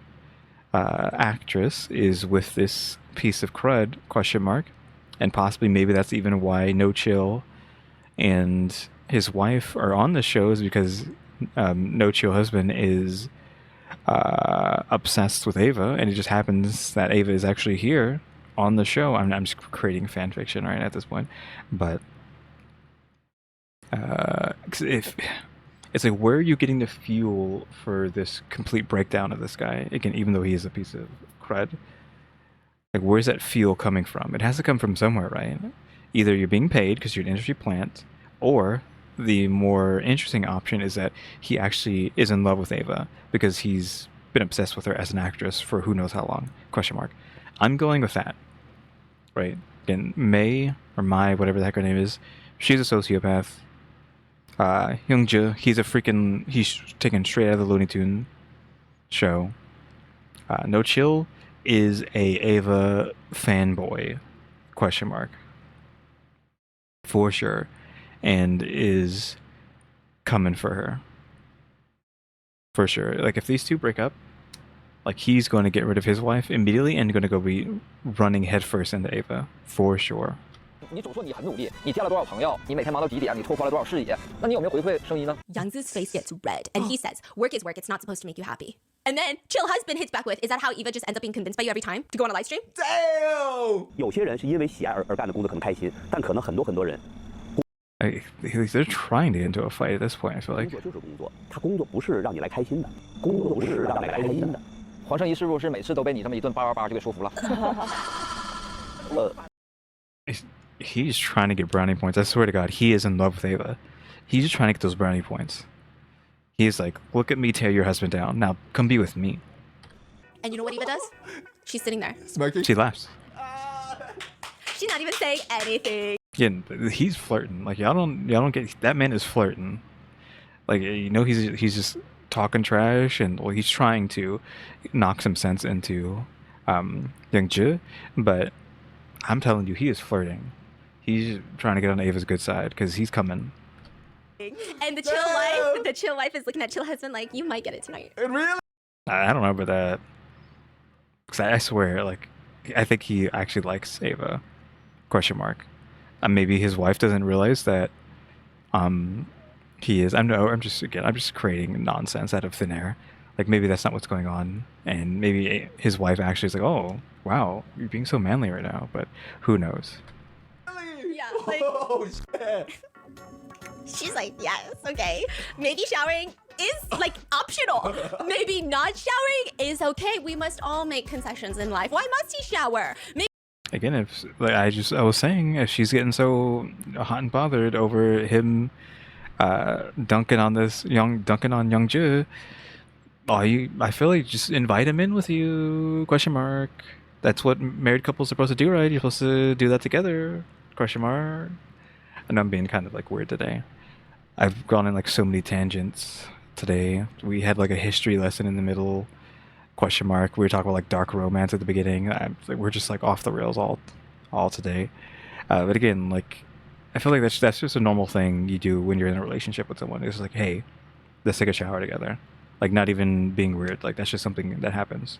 actress is with this piece of crud, ? And possibly maybe that's even why no chill and his wife are on the show, is because no chill husband is obsessed with Ava, and it just happens that Ava is actually here on the show. I'm just creating fan fiction right at this point, but if it's like, where are you getting the fuel for this complete breakdown of this guy again, even though he is a piece of crud? Like, where's that fuel coming from? It has to come from somewhere, right? Either you're being paid because you're an industry plant, or the more interesting option is that he actually is in love with Ava because he's been obsessed with her as an actress for who knows how long? ? I'm going with that, right? And May, or Mai, whatever the heck her name is, she's a sociopath. Youngja, he's taken straight out of the Looney Tune show. No Chill is a Ava fanboy, ? For sure, and is coming for her. For sure. Like, if these two break up, like, he's going to get rid of his wife immediately and going to go be running headfirst into Ava, for sure. 你总说你很努力，你交了多少朋友，你每天忙到几点，你突破了多少视野，那你有没有回馈声音呢？ Young's face gets red, and he says, work is work, it's not supposed to make you happy. And then Chill husband hits back with, is that how Eva just ends up being convinced by you every time to go on a live stream? Damn! 有些人是因为喜爱而干的工作可能开心，但可能很多人 They're trying to get into a fight at this point, I feel 工 like. 作就是工作，他工作不是让你来开心的，工作不是让你来开心的。黄圣依是不是每次都被你这么一顿叭就给说服了？ He's trying to get brownie points. I swear to God, he is in love with Ava. He's just trying to get those brownie points. He's like, look at me tear your husband down. Now come be with me. And you know what Eva does? She's sitting there. Smirking. She laughs. She's not even saying anything. Yeah, he's flirting. Like, y'all don't get, that man is flirting. Like, he's just talking trash, and well, he's trying to knock some sense into Youngji, but I'm telling you, he is flirting. He's trying to get on Ava's good side because he's coming. And the chill wife is looking at Chill husband like, you might get it tonight. Really? I don't know about that. Because I swear, like, I think he actually likes Ava. ? Maybe his wife doesn't realize that he is. I'm just creating nonsense out of thin air. Like, maybe that's not what's going on, and maybe his wife actually is like, oh wow, you're being so manly right now, but who knows? Yeah, like, Oh shit! she's like, yes, okay. Maybe showering is like optional. Maybe not showering is okay. We must all make concessions in life. Why must he shower? Maybe Again, if like I was saying, if she's getting so hot and bothered over him dunking on Youngji, I feel like just invite him in with you? ? That's what married couples are supposed to do, right? You're supposed to do that together. Question mark. I know I'm being kind of like weird today. I've gone in like so many tangents today. We had like a history lesson in the middle. Question mark. We were talking about like dark romance at the beginning. We're just like off the rails all today. But again, like I feel like that's just a normal thing you do when you're in a relationship with someone. It's like, hey, let's take a shower together. Like not even being weird. Like that's just something that happens.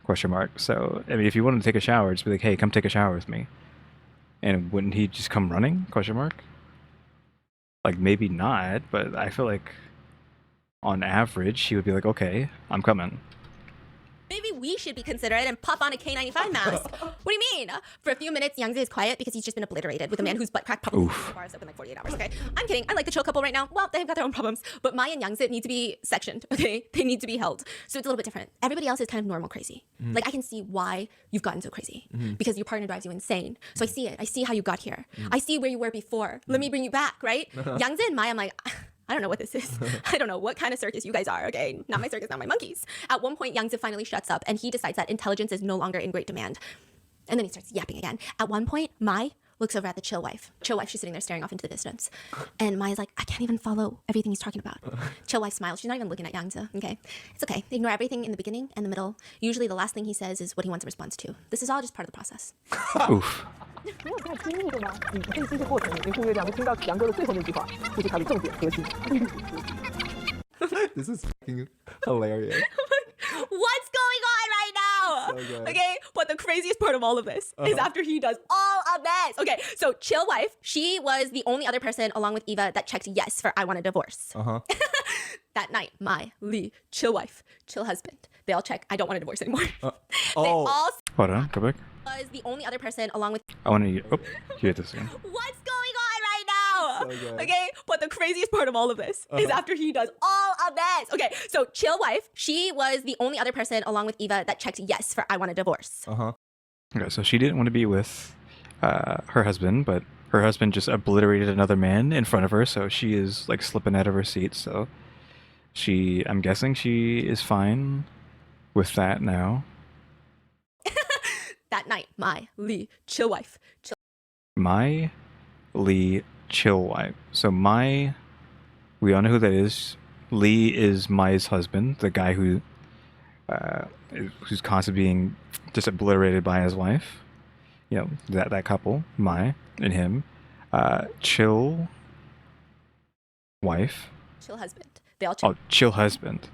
Question mark. So I mean, if you wanted to take a shower, just be like, hey, come take a shower with me. And wouldn't he just come running? Question mark. Like maybe not, but I feel like on average he would be like, okay, I'm coming. Maybe we should be considerate and pop on a K95 mask. What do you mean? For a few minutes, Youngjae is quiet because he's just been obliterated with a man whose butt crack probably bars open like 48 hours, okay? I'm kidding. I like the chill couple right now. Well, they've got their own problems. But Mai and Youngjae need to be sectioned, okay? They need to be held. So it's a little bit different. Everybody else is kind of normal crazy. Like, I can see why you've gotten so crazy. Because your partner drives you insane. So I see it. I see how you got here. I see where you were before. Let me bring you back, right? Youngjae and Mai, I'm like... I don't know what this is. I don't know what kind of circus you guys are, okay? Not my circus, not my monkeys. At one point, Youngjae finally shuts up and he decides that intelligence is no longer in great demand. And then he starts yapping again. At one point, Mai looks over at the chill wife. Chill wife, she's sitting there staring off into the distance. And Mai's like, I can't even follow everything he's talking about. Chill wife smiles. She's not even looking at Youngjae, okay? It's okay. Ignore everything in the beginning and the middle. Usually the last thing he says is what he wants a response to. This is all just part of the process. Oof. 没有太亲密的呢，你可以这个过程，你忽略掉没听到杨哥的最后那句话，这是他的重点核心。This is fucking hilarious. What's going on right now? So good. Okay, but the craziest part of all of this is after he does all of this. Okay, so chill wife, she was the only other person along with Eva that checked yes for I want a divorce. That night, Mai, Lee, chill wife, chill husband, they all check I don't want a divorce anymore. They all Hold on, go back. was the only other person along with I want to hear this again. what's going on right now? So good. Okay, but the craziest part of all of this is after he does all of this. Okay, so chill wife, she was the only other person along with Eva that checked yes for I want a divorce. Okay, so she didn't want to be with her husband, but her husband just obliterated another man in front of her, so she is like slipping out of her seat. So I'm guessing she is fine with that now. That night, Mai, Lee, chill wife, chill Mai, Lee, chill wife. So Mai, we all know who that is. Lee is Mai's husband, the guy who's constantly being just obliterated by his wife. You know, that couple, Mai and him. Chill wife. chill husband. They all check. Oh, chill husband.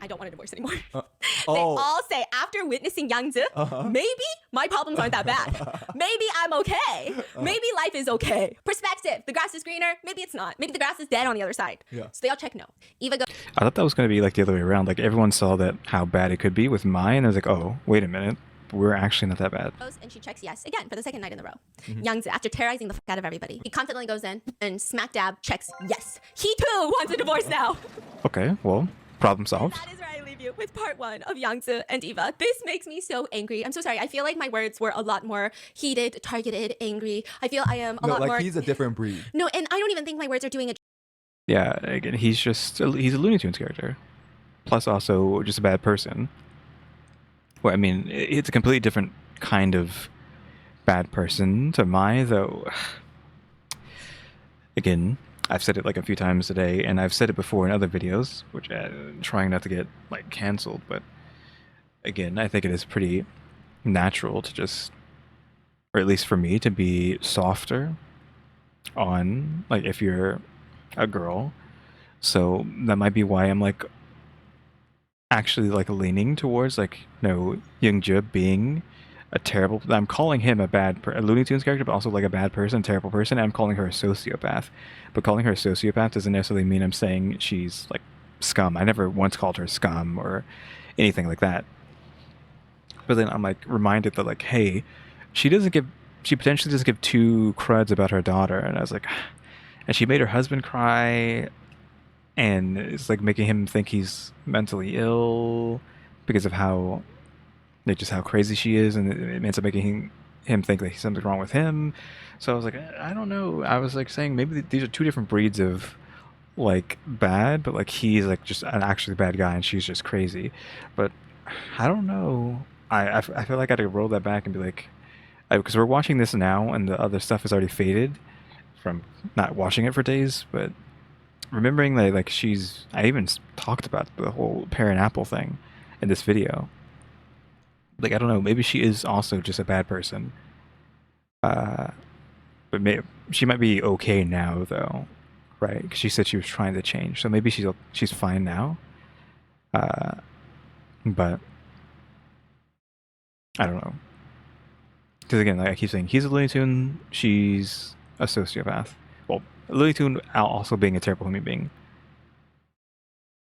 I don't want a divorce anymore. They Oh. all say after witnessing Youngjae, maybe my problems aren't that bad. Maybe I'm okay. Maybe life is okay. Perspective. The grass is greener. Maybe it's not. Maybe the grass is dead on the other side. Yeah. So they all check no. Eva goes I thought that was going to be like the other way around. Like everyone saw that how bad it could be with Mai, and I was like, oh, wait a minute. We're actually not that bad. and she checks yes again for the second night in a row. Youngjae, after terrorizing the fuck out of everybody, he confidently goes in and smack dab checks yes. He too wants a divorce now. Okay, well, problem solved. That is where I leave you with part one of Youngjae and Eva. This makes me so angry. I'm so sorry. I feel like my words were a lot more heated, targeted, angry. I feel I am a lot more. He's a different breed. No, and I don't even think my words are doing a Yeah, again, he's a Looney Tunes character. Plus also just a bad person. Well, I mean, it's a completely different kind of bad person to Mai, though. Again, I've said it like a few times today, and I've said it before in other videos, which I'm trying not to get like canceled, but again, I think it is pretty natural to just, or at least for me, to be softer on, like, if you're a girl. So that might be why I'm like actually like leaning towards like Youngjae being a terrible. I'm calling him a Looney Tunes character, but also like a bad person, terrible person. And I'm calling her a sociopath, but calling her a sociopath doesn't necessarily mean I'm saying she's like scum. I never once called her scum or anything like that. But then I'm like reminded that like, hey, she potentially doesn't give two cruds about her daughter, and I was like, and she made her husband cry. And it's like making him think he's mentally ill because of how crazy she is, and it ends up making him think that something's wrong with him. So I was like, I don't know. I was like saying maybe these are two different breeds of like bad, but like he's like just an actually bad guy and she's just crazy. But I don't know. I feel like I had to roll that back and be like, because we're watching this now, and the other stuff is already faded from not watching it for days. But remembering that, like, I even talked about the whole pear and apple thing in this video. Like, I don't know, maybe she is also just a bad person. But she might be okay now, though, right? Because she said she was trying to change, so maybe she's fine now. But I don't know. Because again, like I keep saying, he's a Looney Tune, she's a sociopath. Well, Looney Tune also being a terrible human being.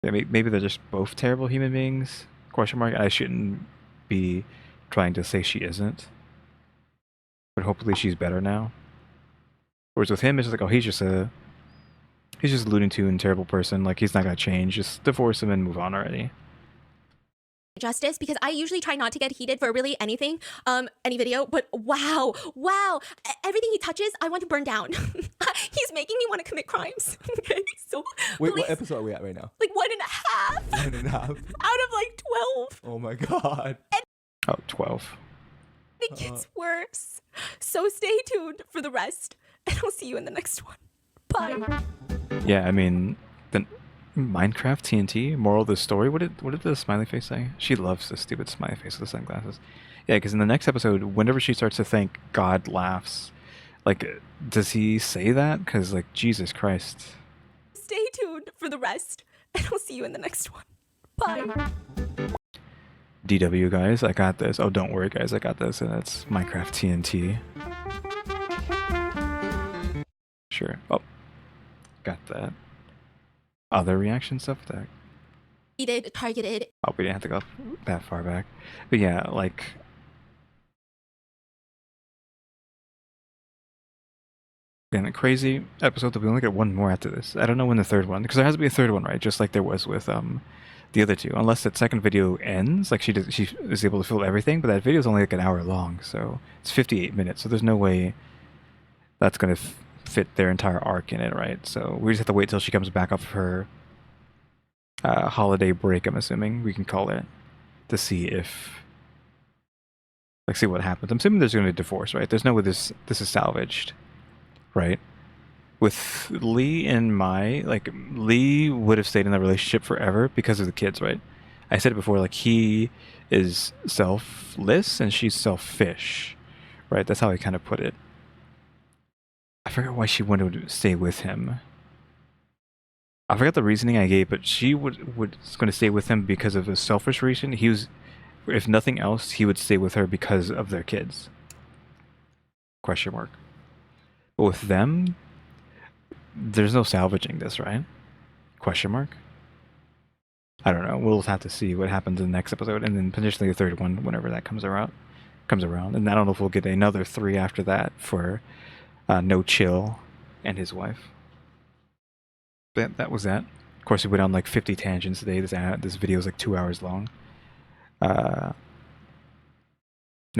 Yeah, maybe they're just both terrible human beings? Question mark. I shouldn't be trying to say she isn't. But hopefully she's better now. Whereas with him, it's just like, oh, he's just a Looney Tune, terrible person. Like, he's not gonna change. Just divorce him and move on already. Justice, because I usually try not to get heated for really anything, any video, but wow, everything he touches, I want to burn down. He's making me want to commit crimes. Okay, so Wait, please, what episode are we at right now? like 1.5 1.5. out of like 12. Oh my god. Oh, 12. It gets worse. So stay tuned for the rest, and I'll see you in the next one. Bye. Yeah, I mean, the Minecraft TNT, moral of the story, what did the smiley face say? She loves the stupid smiley face with the sunglasses. Yeah, because in the next episode, whenever she starts to think, God laughs. Like, does he say that? Because, like, Jesus Christ. Stay tuned for the rest, and I'll see you in the next one. Bye. DW, guys, I got this. Oh, don't worry, guys, I got this. And it's Minecraft TNT. Sure. Oh, got that. Other reaction stuff that. Heated, targeted. Oh, we didn't have to go that far back. But yeah, like. Again, a crazy episode that we only get one more after this. I don't know when the third one, because there has to be a third one, right? Just like there was with the other two. Unless that second video ends, like she is able to film everything, but that video is only like an hour long, so it's 58 minutes. So there's no way that's gonna fit their entire arc in it, right? So we just have to wait till she comes back off of her holiday break, I'm assuming we can call it, to see if, like, see what happens. I'm assuming there's gonna be a divorce, right? There's no way this is salvaged, right? With Lee and Mai, like, Lee would have stayed in the relationship forever because of the kids, right? I said it before, like, he is selfless and she's selfish, right? That's how I kind of put it. I forgot why she wanted to stay with him. I forgot the reasoning I gave, but she was going to stay with him because of a selfish reason. He was, if nothing else, he would stay with her because of their kids. Question mark. But with them, there's no salvaging this, right? Question mark. I don't know. We'll have to see what happens in the next episode, and then potentially a third one whenever that comes around. And I don't know if we'll get another 3 after that for No Chill and his wife. That was that. Of course, we went on like 50 tangents today. This video is like 2 hours long. No,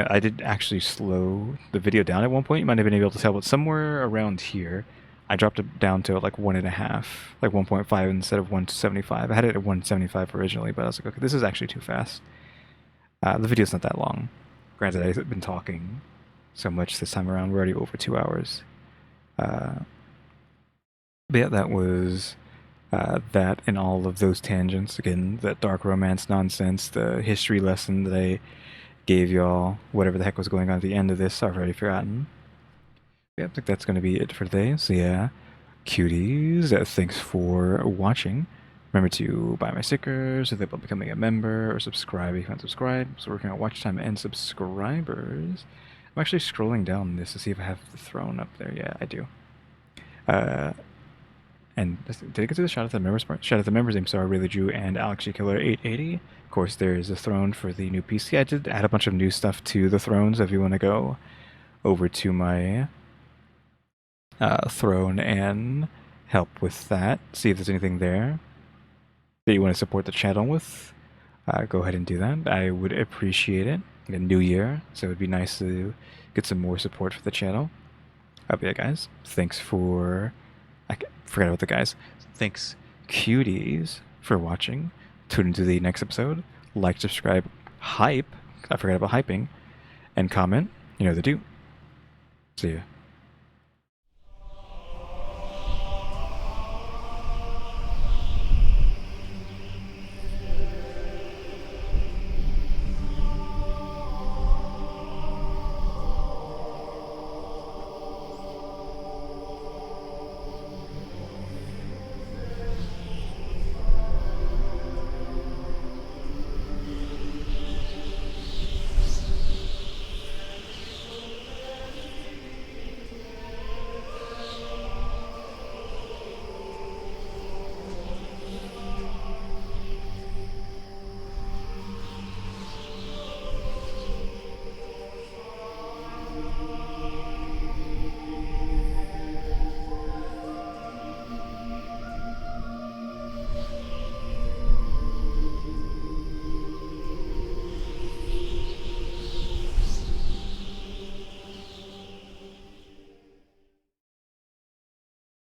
I did actually slow the video down at one point. You might have been able to tell, but somewhere around here, I dropped it down to like 1.5, like 1.5 instead of 175. I had it at 175 originally, but I was like, okay, this is actually too fast. The video's not that long. Granted, I've been talking so much this time around. We're already over 2 hours. But yeah, that was that and all of those tangents. Again, that dark romance nonsense, the history lesson that I gave y'all, whatever the heck was going on at the end of this, I've already forgotten. Yeah, I think that's going to be it for today. So yeah, cuties, thanks for watching. Remember to buy my stickers, if about becoming a member, or subscribe if you haven't subscribed. So working on watch time and subscribers. I'm actually scrolling down this to see if I have the throne up there. Yeah, I do. And did I get to the shout out to the members part? Shout out to the members, EmmyStarr, RaleyDrew, and alexgkiller 880. Of course, there is a throne for the new PC. I did add a bunch of new stuff to the thrones. If you want to go over to my throne and help with that, see if there's anything there that you want to support the channel with, go ahead and do that. I would appreciate it. A new year, so it would be nice to get some more support for the channel. But yeah, guys, thanks for... I forgot about the guys. Thanks, cuties, for watching. Tune into the next episode. Like, subscribe, hype. I forgot about hyping. And comment. You know the do. See ya.